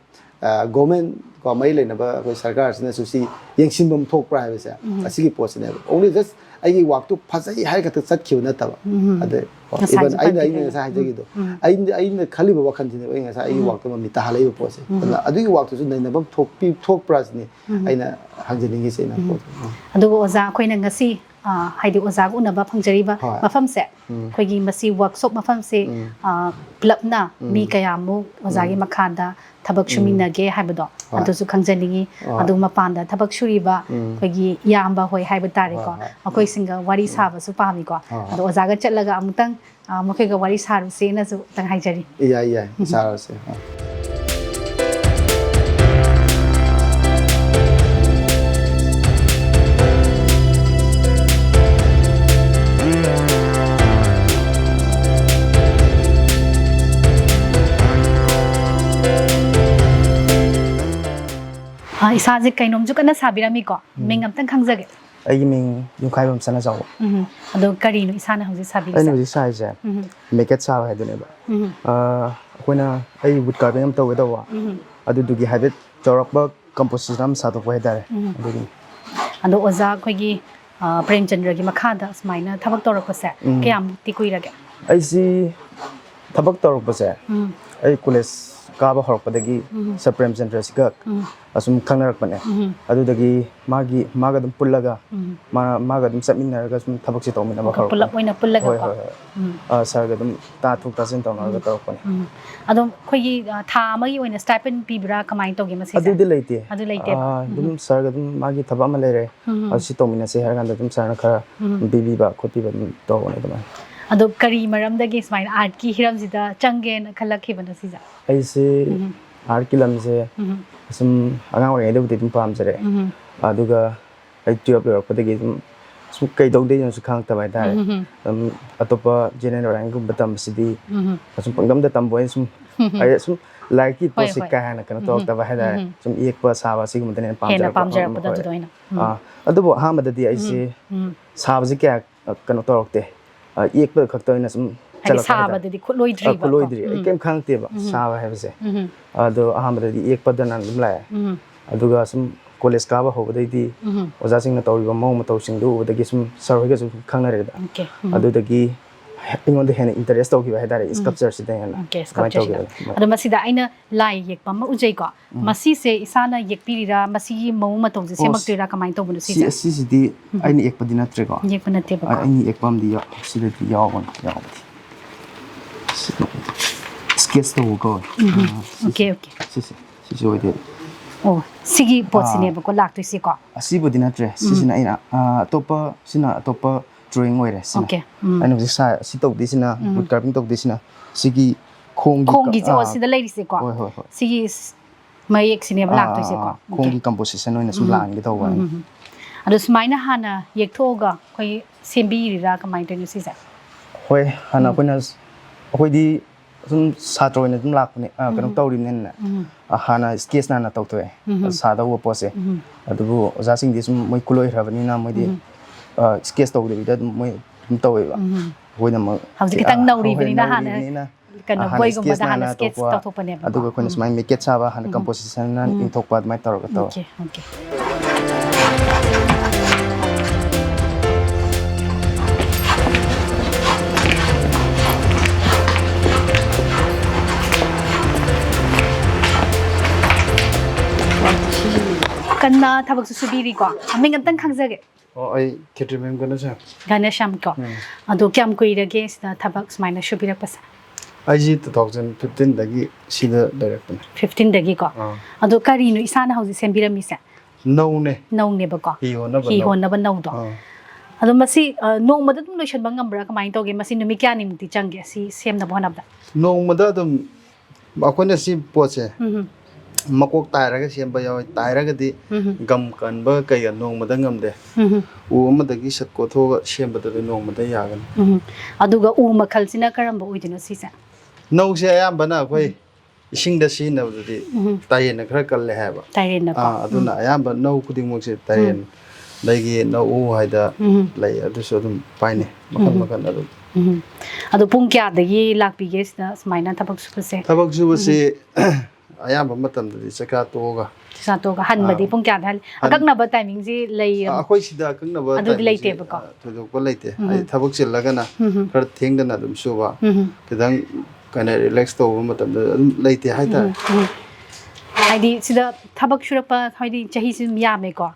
[SPEAKER 2] ꯒꯣꯔꯃꯦꯟ ꯀꯣ ꯃꯔꯤ ꯂꯩꯅꯕ ꯑꯩꯈꯣই ꯁꯔꯀꯥꯔꯁꯤꯅꯁꯨ ꯁꯤ ꯌꯦꯡꯁꯤꯟꯐꯝ ꯊꯣꯛꯄ꯭रा ꯍꯥꯏꯕꯁꯦ ꯑꯁꯤꯒꯤ ꯄꯣꯠꯁꯤꯅꯦꯕ ꯑꯣꯟꯂꯤ ꯖꯁ ꯑꯩꯒꯤ ꯋꯥꯛꯇꯨ ꯐꯖꯩ ꯍꯥꯏꯔ ꯈꯛꯇ ꯆꯠꯈꯤꯕ ꯅꯠꯇꯕ ꯑꯗꯩ ꯏꯚꯟ ꯑꯩꯅ ꯉꯁꯥꯏ ꯍꯥꯏꯖꯈꯤꯗꯣ ꯑꯩꯅ ꯈꯜꯂꯤꯕ ꯋꯥꯈꯜꯁꯤꯅꯦꯕ ꯑꯩ ꯉꯁꯥꯏ ꯑꯩꯒꯤ ꯋꯥꯛꯇꯨ ꯃꯃꯤ ꯇꯥꯍꯜꯂꯛꯏꯕ ꯄꯣꯠꯁꯦ ꯑꯗꯨꯅ ꯑꯗꯨꯒꯤ ꯋꯥꯛꯇꯨꯁꯨ ꯅꯩꯅꯐꯝ ꯊꯣꯛꯄ꯭रा ꯁꯤꯅꯤ ꯑꯩꯅ ꯍꯪꯖꯅꯤꯡꯉꯤꯁꯦ ꯑꯩꯅ ꯄꯣꯠꯇꯣ
[SPEAKER 3] ꯑꯗꯨꯒ ꯑꯣꯖꯥ ꯑꯩꯈꯣꯏꯅ ꯉꯁꯤ ꯍꯥꯏꯗꯤ ꯑꯣꯖꯥꯒ ꯎꯅꯕ ꯐꯪꯖꯔꯤꯕ ꯃꯐꯝꯁꯦ ꯑꯩꯈꯣꯏꯒꯤ ꯃꯁꯤ ꯋꯥꯔꯛꯁꯣꯞ ꯃꯐꯝꯁꯦ ꯄꯨꯂꯞꯅ ꯃꯤ ꯀꯌꯥꯃꯨꯛ ꯑꯣꯖꯥꯒꯤ ꯃꯈꯥꯗ ꯊꯕꯛ ꯁꯨꯃꯤꯟꯅꯒꯦ ꯍꯥꯏꯕꯗꯣ ꯑꯗꯨꯁꯨ ꯈꯪꯖꯅꯤꯡꯉꯤ ꯑꯗꯨ ꯃꯄꯥꯟꯗ ꯊꯕꯛ ꯁꯨꯔꯤꯕ ꯑꯩꯈꯣꯏꯒꯤ ꯏꯌꯥꯝꯕ ꯍꯣꯏ ꯍꯥꯏꯕ ꯇꯥꯔꯦꯀꯣ ꯃꯈꯣꯏꯁꯤꯡꯒ ꯋꯥꯔꯤ ꯁꯥꯕꯁꯨ ꯄꯥꯝꯃꯤꯀꯣ ꯑꯗꯣ ꯑꯣꯖꯥꯒ ꯆꯠꯂꯒ ꯑꯃꯨꯛꯇꯪ ꯃꯈꯣꯏꯒ ꯋꯥꯔꯤ ꯁꯥꯔꯨꯁꯦꯅꯁꯨ ꯇꯪ ꯍꯥꯏꯖꯔꯤ
[SPEAKER 2] ꯌꯥꯏ ꯁꯥꯔꯁꯦ
[SPEAKER 3] ꯏꯁꯥꯁꯦ ꯀꯩꯅꯣꯝꯁꯨ ꯀꯟꯅ ꯁꯥꯕꯤꯔꯝꯃꯤꯀꯣ ꯃꯤꯡ ꯑꯝꯇꯪ ꯈꯪꯖꯒꯦ
[SPEAKER 4] ꯑꯩꯒꯤ ꯃꯤꯡ ꯌꯨꯝꯈꯥꯏꯕꯝ ꯆꯅꯆꯥꯎꯕ
[SPEAKER 3] ꯑꯗꯣ ꯀꯔꯤꯅꯣ ꯏꯁꯥꯅ ꯍꯧꯖꯤꯛ ꯁꯥꯕꯤꯔꯤꯁꯦ
[SPEAKER 4] ꯑꯩꯅ ꯍꯧꯖꯤꯛ ꯁꯥꯔꯤꯁꯦ ꯃꯦꯀꯦꯠ ꯁꯥꯕ ꯍꯥꯏꯗꯨꯅꯦꯕ ꯑꯩꯈꯣꯏꯅ ꯑꯩ ꯋꯨꯠ ꯀꯥꯔꯚꯤꯡ ꯑꯃ ꯇꯧꯒꯦ ꯇꯧꯕ ꯑꯗꯨꯗꯨꯒꯤ ꯍꯥꯏꯐꯦꯠ ꯆꯥꯎꯔꯛꯄ ꯀꯝꯄꯣꯖꯤꯁꯟ ꯑꯃ ꯁꯥꯗꯣꯛꯄ ꯍꯥꯏꯇꯥꯔꯦ ꯑꯗꯨꯒꯤꯅꯤ
[SPEAKER 3] ꯑꯗꯣ ꯑꯣꯖꯥ ꯑꯩꯈꯣꯏꯒꯤ ꯄ꯭ꯔꯦꯝꯆꯟꯗ꯭ꯔꯒꯤ ꯃꯈꯥꯗ ꯁꯨꯃꯥꯏꯅ ꯊꯕꯛ ꯇꯧꯔꯛꯄꯁꯦ ꯀꯌꯥꯃꯨꯛꯇꯤ ꯀꯨꯏꯔꯒꯦ
[SPEAKER 4] ꯑꯩꯁꯤ ꯊꯕꯛ ꯇꯧꯔꯛꯄꯁꯦ ꯑꯩ ꯀꯣꯂꯦꯖ ꯀꯥꯕ ꯍꯧꯔꯛꯄꯗꯒꯤ ꯁꯔ ꯄ꯭ꯔꯦꯝꯆꯟꯗ꯭ꯔ ꯁꯤꯒ ꯑꯁꯨꯝ ꯈꯪꯅꯔꯛꯄꯅꯦ ꯑꯗꯨꯗꯒꯤ ꯃꯥꯒ ꯑꯗꯨꯝ ꯄꯨꯜꯂꯒ ꯃꯥꯒ ꯑꯗꯨꯝ ꯆꯠꯃꯤꯟꯅꯔꯒ ꯁꯨꯝ ꯊꯕꯛꯁꯦ ꯇꯧꯃꯤꯟꯅꯕ ꯍꯧꯔꯛꯄ
[SPEAKER 3] ꯄꯨꯂꯞ ꯑꯣꯏꯅ ꯄꯨꯜꯂꯒ
[SPEAKER 4] ꯍꯣꯏ
[SPEAKER 3] ꯀꯣ
[SPEAKER 4] ꯍꯣꯏ ꯍꯣꯏ ꯁꯔꯒ ꯑꯗꯨꯝ ꯇꯥꯊꯣꯛ ꯇꯥꯁꯤꯟ ꯇꯧꯅꯔꯒ ꯇꯧꯔꯛꯄꯅꯦ
[SPEAKER 3] ꯑꯗꯨꯝ ꯑꯩꯈꯣꯏꯒꯤ ꯊꯥ ꯑꯃꯒꯤ ꯑꯣꯏꯅ ꯁ꯭ꯇꯥꯏꯄꯦꯟ ꯄꯤꯕ꯭ꯔꯥ ꯀꯃꯥꯏꯅ ꯇꯧꯒꯦ ꯃꯁꯤꯁꯦ
[SPEAKER 4] ꯑꯗꯨꯗꯤ ꯂꯩꯇꯦ
[SPEAKER 3] ꯑꯗꯨ ꯂꯩꯇꯦꯕ
[SPEAKER 4] ꯑꯗꯨꯝ ꯁꯔꯒ ꯑꯗꯨꯝ ꯃꯥꯒꯤ ꯊꯕꯛ ꯑꯃ ꯂꯩꯔꯦ ꯑꯗꯨ ꯁꯤ ꯇꯧꯃꯤꯟꯅꯁꯦ ꯍꯥꯏꯔ ꯀꯥꯟꯗ ꯑꯗꯨꯝ ꯁꯔꯅ ꯈꯔ ꯄꯤꯕꯤꯕ ꯈꯣꯠꯄꯤꯕ ꯑꯗꯨꯝ ꯇꯧꯕꯅꯦ ꯑꯗꯨꯃꯥꯏꯅ
[SPEAKER 3] ꯑꯗꯣ ꯀꯔꯤ ꯃꯔꯝꯗꯒꯤ ꯁꯨꯃꯥꯏꯅ ꯑꯥꯔꯠꯀꯤ ꯍꯤꯔꯝꯁꯤꯗ ꯆꯪꯒꯦꯅ ꯈꯜꯂꯛꯈꯤꯕꯅꯣ ꯁꯤꯁꯦ
[SPEAKER 4] ꯑꯩꯁꯦ ꯑꯥꯔꯠꯀꯤ ꯂꯝꯁꯦ ꯁꯨꯝ ꯑꯉꯥꯡ ꯑꯣꯏꯔꯤꯉꯩꯗꯕꯨꯗꯤ ꯑꯗꯨꯝ ꯄꯥꯝꯖꯔꯦ ꯑꯗꯨꯒ ꯑꯩ 12 ꯂꯣꯏꯔꯛꯄꯗꯒꯤ ꯁꯨꯝ ꯀꯩꯗꯧꯗꯣꯏꯅꯣꯁꯨ ꯈꯪꯉꯛꯇꯕ ꯍꯥꯏꯇꯥꯔꯦ ꯑꯇꯣꯞꯄ ꯖꯦꯅꯔꯦꯜ ꯂꯥꯏꯟꯒꯨꯝꯕ ꯇꯝꯕꯁꯤꯗꯤ ꯁꯨꯝ ꯄꯪꯇꯝꯗ ꯇꯝꯕ ꯑꯣꯏꯅ ꯁꯨꯝ ꯑꯩ ꯁꯨꯝ ꯂꯥꯏꯔꯤꯛꯀꯤ ꯄꯣꯠꯁꯤ ꯀꯥ ꯍꯦꯟꯅ ꯀꯩꯅꯣ ꯇꯧꯔꯛꯇꯕ ꯍꯥꯏꯇꯥꯔꯦ ꯁꯨꯝ ꯌꯦꯛꯄ ꯁꯥꯕ ꯑꯁꯤꯒꯨꯝꯕꯗꯅ ꯍꯦꯟꯅ
[SPEAKER 3] ꯍꯦꯟꯅ
[SPEAKER 4] ꯄꯥꯝꯖꯔꯛꯄ
[SPEAKER 3] ꯄꯥꯝꯖꯔꯛꯄꯗꯣ
[SPEAKER 4] ꯍꯣꯏ
[SPEAKER 3] ꯑꯗꯨꯗ ꯑꯣꯏꯅ
[SPEAKER 4] ꯑꯗꯨꯕꯨ ꯑꯍꯥꯟꯕꯗꯗꯤ ꯑꯩꯁꯦ ꯁꯥꯕꯁꯤ ꯀꯌꯥ ꯀꯩꯅꯣ ꯇꯧꯔꯛꯇꯦ ꯌꯦꯛꯄꯗ ꯈꯛꯇ ꯑꯣꯏꯅ ꯁꯨꯝ
[SPEAKER 3] ꯍꯥꯏꯗꯤ
[SPEAKER 4] ꯆꯠꯂꯛꯄ ꯍꯥꯏꯇꯥꯔꯦ
[SPEAKER 3] ꯁꯥꯕꯗꯗꯤ ꯈꯨꯠꯂꯣꯏꯗ꯭ꯔꯤꯕ
[SPEAKER 4] ꯈꯨꯠꯂꯣꯏꯗ꯭ꯔꯤ ꯑꯩ ꯀꯩꯝ ꯈꯪꯉꯛꯇꯦꯕ ꯁꯥꯕ ꯍꯥꯏꯕꯁꯦ ꯑꯗꯣ ꯑꯍꯥꯟꯕꯗꯗꯤ ꯌꯦꯛꯄꯗꯅ ꯑꯗꯨꯝ ꯂꯥꯛꯑꯦ ꯑꯗꯨꯒ ꯁꯨꯝ ꯀꯣꯂꯦꯖ ꯀꯥꯕ ꯍꯧꯕꯗꯩꯗꯤ ꯑꯣꯖꯥꯁꯤꯡꯅ ꯇꯧꯔꯤꯕ ꯃꯑꯣꯡ ꯃꯇꯧꯁꯤꯡꯗꯨ ꯎꯕꯗꯒꯤ ꯁꯨꯝ ꯁꯔ ꯍꯣꯏꯒꯁꯨ ꯈꯪꯅꯔꯦꯗ ꯑꯗꯨꯗꯒꯤ ꯑꯩꯉꯣꯟꯗ ꯍꯦꯟꯅ ꯏꯟꯇꯔꯦꯁ ꯇꯧꯈꯤꯕ ꯍꯥꯏꯇꯥꯔꯦ ꯁ꯭ꯀꯜꯞꯆꯔꯁꯤꯗ ꯍꯦꯟꯅ ꯑꯗꯨꯃꯥꯏꯅ ꯇꯧꯈꯤꯕ
[SPEAKER 3] ꯑꯗꯣ ꯃꯁꯤꯗ ꯑꯩꯅ ꯂꯥꯏ ꯌꯦꯛꯄ ꯑꯃ ꯎꯖꯩꯀꯣ ꯃꯁꯤꯁꯦ ꯏꯁꯥꯅ ꯌꯦꯛꯄꯤꯔꯤꯔꯥ ꯃꯁꯤꯒꯤ ꯃꯑꯣꯡ ꯃꯇꯧꯁꯦ ꯁꯦꯝꯃꯛꯇꯣꯏꯔꯥ ꯀꯃꯥꯏꯅ ꯇꯧꯕꯅꯣ ꯁꯤꯁꯦ
[SPEAKER 4] ꯑꯁꯤꯁꯤꯗꯤ ꯑꯩꯅ ꯌꯦꯛꯄꯗꯤ ꯅꯠꯇ꯭ꯔꯦꯀꯣ
[SPEAKER 3] ꯌꯦꯛꯄ ꯅꯠꯇꯦꯕꯀꯣ
[SPEAKER 4] ꯑꯩꯅ ꯌꯦꯛꯄ ꯑꯃꯗꯤ ꯁꯤꯗꯗꯤ ꯌꯥꯎꯕꯅꯤ ꯁ꯭ꯀꯦꯠꯁ ꯇꯧꯕ ꯀꯧꯋꯦ
[SPEAKER 3] ꯑꯣꯀꯦ
[SPEAKER 4] ꯁꯤꯁꯦ ꯑꯣꯏꯗꯣꯏꯅꯤ
[SPEAKER 3] ꯑꯣ ꯁꯤꯒꯤ ꯄꯣꯠꯁꯤꯅꯦꯕꯀꯣ ꯂꯥꯛꯇꯣꯏꯁꯤꯀꯣ
[SPEAKER 4] ꯑꯁꯤꯕꯨꯗꯤ ꯅꯠꯇ꯭ꯔꯦ ꯁꯤꯁꯤꯅ ꯑꯩꯅ ꯁꯤꯅ ꯑꯇꯣꯞꯄ ꯗ꯭ꯔꯣꯌꯤꯡ ꯑꯣꯏꯔꯦ ꯁꯤꯅ
[SPEAKER 3] ꯑꯣꯀꯦ
[SPEAKER 4] ꯑꯩꯅ ꯍꯧꯖꯤꯛ ꯁꯤ ꯇꯧꯗꯣꯏꯁꯤꯅ ꯋꯨꯠ ꯀꯥꯔꯚꯤꯡ ꯇꯧꯗꯣꯏꯁꯤꯅ ꯁꯤꯒꯤ ꯈꯣꯡꯒꯤ
[SPEAKER 3] ꯑꯣ ꯁꯤꯗ ꯂꯩꯔꯤꯁꯦꯀꯣ
[SPEAKER 4] ꯍꯣꯏ ꯍꯣꯏ ꯍꯣꯏ
[SPEAKER 3] ꯁꯤꯒꯤ ꯃꯌꯦꯛꯁꯤꯅꯦꯕ ꯂꯥꯛꯇꯣꯏꯁꯦꯀꯣ
[SPEAKER 4] ꯈꯣꯡꯒꯤ ꯀꯝꯄꯣꯖꯤꯁꯟ ꯑꯣꯏꯅ ꯁꯨꯝ ꯂꯥꯡꯒꯦ ꯇꯧꯕ ꯑꯩꯅ
[SPEAKER 3] ꯑꯗꯣ ꯁꯨꯃꯥꯏꯅ ꯍꯥꯟꯅ ꯌꯦꯛꯊꯣꯛꯑꯒ ꯑꯩꯈꯣꯏ ꯁꯦꯝꯕꯤꯔꯤꯔꯥ ꯀꯃꯥꯏꯅ ꯇꯧꯔꯤꯅꯣ ꯁꯤꯁꯦ
[SPEAKER 4] ꯍꯣꯏ ꯍꯥꯟꯅ ꯑꯩꯈꯣꯏꯗꯤ ꯁꯨꯝ ꯁꯥꯇ꯭ꯔ ꯑꯣꯏꯅ ꯑꯗꯨꯝ ꯂꯥꯛꯄꯅꯦ ꯀꯩꯅꯣ ꯇꯧꯔꯤꯕꯅꯤꯅ ꯍꯥꯟꯅ ꯁ꯭ꯀꯦꯠꯁ ꯍꯥꯟꯅ ꯇꯧꯊꯣꯛꯑꯦ ꯁꯥꯗꯧꯕ ꯄꯣꯠꯁꯦ ꯑꯗꯨꯕꯨ ꯑꯣꯖꯥꯁꯤꯡꯗꯤ ꯁꯨꯝ ꯃꯣꯏ ꯈꯨꯠꯂꯣꯏꯈ꯭ꯔꯕꯅꯤꯅ ꯃꯣꯏꯗꯤ ꯁ꯭ꯀꯦꯠꯁ ꯇꯧꯗꯕꯤꯗ ꯑꯗꯨꯝ ꯃꯣꯏ ꯑꯗꯨꯝ ꯇꯧꯋꯦꯕ ꯑꯩꯈꯣꯏꯅ ꯑꯃꯨꯛ
[SPEAKER 3] ꯍꯧꯖꯤꯛ ꯈꯤꯇꯪ ꯅꯧꯔꯤꯕꯅꯤꯅ ꯍꯥꯟꯅ ꯀꯩꯅꯣ
[SPEAKER 4] ꯍꯥꯟꯅ
[SPEAKER 3] ꯕꯣꯏꯒꯨꯝꯕꯗ
[SPEAKER 4] ꯁ꯭ꯀꯦꯠꯁꯅ
[SPEAKER 3] ꯍꯥꯟꯅ
[SPEAKER 4] ꯍꯥꯟꯅ
[SPEAKER 3] ꯁ꯭ꯀꯦꯠꯁ
[SPEAKER 4] ꯇꯧꯊꯣꯛꯄ
[SPEAKER 3] ꯇꯧꯊꯣꯛꯄꯅꯦꯕꯀꯣ
[SPEAKER 4] ꯑꯗꯨꯒ ꯑꯩꯈꯣꯏꯅ ꯁꯨꯃꯥꯏꯅ ꯃꯦꯀꯦꯠ ꯁꯥꯕ ꯍꯥꯟꯅ ꯀꯝꯄꯣꯖꯤꯁꯟꯅ ꯏꯟꯊꯣꯛꯄ ꯑꯗꯨꯃꯥꯏꯅ ꯇꯧꯔꯒ ꯇꯧꯋꯦ
[SPEAKER 3] ꯑꯣꯀꯦ ꯑꯣꯀꯦ ꯀꯟꯅ ꯊꯕꯛꯁꯨ ꯁꯨꯕꯤꯔꯤꯀꯣ ꯃꯃꯤꯡ ꯑꯝꯇꯪ ꯈꯪꯖꯒꯦ
[SPEAKER 2] ꯑꯩ ꯈꯦꯇ꯭ꯔꯤꯃꯌꯨꯝ ꯒꯅꯁꯌꯥꯝ
[SPEAKER 3] ꯘꯅꯁ꯭ꯌꯥꯝ ꯀꯣ ꯑꯗꯣ ꯀꯌꯥꯝ ꯀꯨꯏꯔꯒꯦ ꯁꯤꯗ ꯊꯕꯛ ꯁꯨꯃꯥꯏꯅ ꯁꯨꯕꯤꯔꯛꯄꯁꯦ
[SPEAKER 2] ꯑꯩꯁꯤ 2015ꯗꯒꯤ ꯁꯤꯗ ꯂꯩꯔꯛꯄꯅꯦ
[SPEAKER 3] 15ꯗꯒꯤꯀꯣ ꯑꯗꯣ ꯀꯔꯤꯅꯣ ꯏꯁꯥꯅ ꯍꯧꯖꯤꯛ ꯁꯦꯝꯕꯤꯔꯝꯃꯤꯁꯦ
[SPEAKER 2] ꯅꯧꯅꯦ
[SPEAKER 3] ꯅꯧꯅꯦꯕꯀꯣ
[SPEAKER 2] ꯍꯤ ꯍꯣꯟꯅꯕ
[SPEAKER 3] ꯍꯤ
[SPEAKER 2] ꯅꯧ
[SPEAKER 3] ꯍꯣꯟꯅꯕ ꯅꯧꯗꯣ ꯑꯗꯣ ꯃꯁꯤ ꯅꯣꯡꯃꯗ ꯑꯗꯨꯝ ꯂꯣꯏꯁꯤꯟꯕ ꯉꯝꯕ꯭ꯔꯥ ꯀꯃꯥꯏꯅ ꯇꯧꯒꯦ ꯃꯁꯤ ꯅꯨꯃꯤꯠ ꯀꯌꯥꯅꯤꯃꯨꯛꯇꯤ ꯆꯪꯒꯦ ꯁꯤ ꯁꯦꯝꯅꯕ ꯍꯣꯠꯅꯕꯗ
[SPEAKER 2] ꯅꯣꯡꯃꯗ ꯑꯗꯨꯝ ꯑꯩꯈꯣꯏꯅ ꯁꯤ ꯄꯣꯠꯁꯦ ꯃꯀꯣꯛ ꯇꯥꯏꯔꯒ ꯁꯦꯝꯕ ꯌꯥꯎꯋꯤ ꯇꯥꯏꯔꯒꯗꯤ ꯒꯝ ꯀꯟꯕ ꯀꯩꯒ ꯅꯣꯡꯃꯗ ꯉꯝꯗꯦ ꯎ ꯑꯃꯗꯒꯤ ꯁꯠ ꯀꯣꯊꯣꯛꯑꯒ ꯁꯦꯝꯕꯗꯗꯤ ꯅꯣꯡꯃꯗ ꯌꯥꯒꯅꯤ
[SPEAKER 3] ꯑꯗꯨꯒ ꯎ ꯃꯈꯜꯁꯤꯅ ꯀꯔꯝꯕ ꯑꯣꯏꯗꯣꯏꯅꯣ ꯁꯤꯁꯦ
[SPEAKER 2] ꯅꯧꯁꯦ ꯑꯌꯥꯝꯕꯅ ꯑꯩꯈꯣꯏ ꯏꯁꯤꯡꯗ ꯁꯤꯖꯤꯟꯅꯕꯗꯗꯤ ꯇꯥꯏꯔꯦꯟꯅ ꯈꯔ ꯀꯜꯂꯦ ꯍꯥꯏꯕ
[SPEAKER 3] ꯇꯥꯏꯔꯦꯟꯅꯀꯣ
[SPEAKER 2] ꯑꯗꯨꯅ ꯑꯌꯥꯝꯕ ꯅꯧ ꯈꯨꯗꯤꯡꯃꯛꯁꯦ ꯇꯥꯏꯔꯦꯟ ꯂꯩꯒꯤ ꯅꯧ ꯍꯥꯏꯗ ꯂꯩ ꯑꯗꯨꯁꯨ ꯑꯗꯨꯝ ꯄꯥꯏꯅꯩ ꯃꯈꯜ ꯃꯈꯜ ꯑꯗꯨꯝ
[SPEAKER 3] ꯑꯗꯣ ꯄꯨꯡ ꯀꯌꯥꯗꯒꯤ ꯂꯥꯛꯄꯤꯒꯦ ꯁꯤꯗ ꯁꯨꯃꯥꯏꯅ ꯊꯕꯛ ꯁꯨꯕꯁꯦ
[SPEAKER 2] ꯊꯕꯛ ꯁꯨꯕꯁꯤ ꯑꯌꯥꯝꯕ ꯃꯇꯝꯗꯗꯤ ꯆꯥꯛꯆꯥ ꯇꯣꯛꯑꯒ
[SPEAKER 3] ꯆꯥꯇꯣꯛꯑꯒ ꯍꯟꯕꯗꯤ ꯄꯨꯡ ꯀꯌꯥꯗ ꯍꯜꯂꯤ ꯑꯀꯛꯅꯕ ꯇꯥꯏꯃꯤꯡꯁꯤ ꯂꯩ
[SPEAKER 2] ꯑꯩꯈꯣꯏ ꯁꯤꯗ ꯑꯀꯛꯅꯕ
[SPEAKER 3] ꯑꯗꯨꯗꯤ
[SPEAKER 2] ꯇꯥꯏꯃꯤꯡꯁꯤ
[SPEAKER 3] ꯂꯩꯇꯦꯕꯀꯣ
[SPEAKER 2] ꯊꯣꯏꯗꯣꯛꯄ ꯂꯩꯇꯦ ꯍꯥꯏꯗꯤ ꯊꯕꯛ ꯆꯤꯜꯂꯒꯅ ꯈꯔ ꯊꯦꯡꯗꯅ ꯑꯗꯨꯝ ꯁꯨꯕ ꯈꯤꯇꯪ ꯀꯩꯅꯣ ꯔꯤꯂꯦꯛꯁ ꯇꯧꯕ ꯃꯇꯝꯗ ꯑꯗꯨꯝ ꯂꯩꯇꯦ ꯍꯥꯏꯇꯥꯔꯦ
[SPEAKER 3] ꯍꯥꯏꯗꯤ ꯁꯤꯗ ꯊꯕꯛ ꯁꯨꯔꯛꯄ ꯍꯥꯏꯗꯤ ꯆꯍꯤꯁꯤ ꯑꯗꯨꯝ ꯌꯥꯝꯃꯦꯀꯣ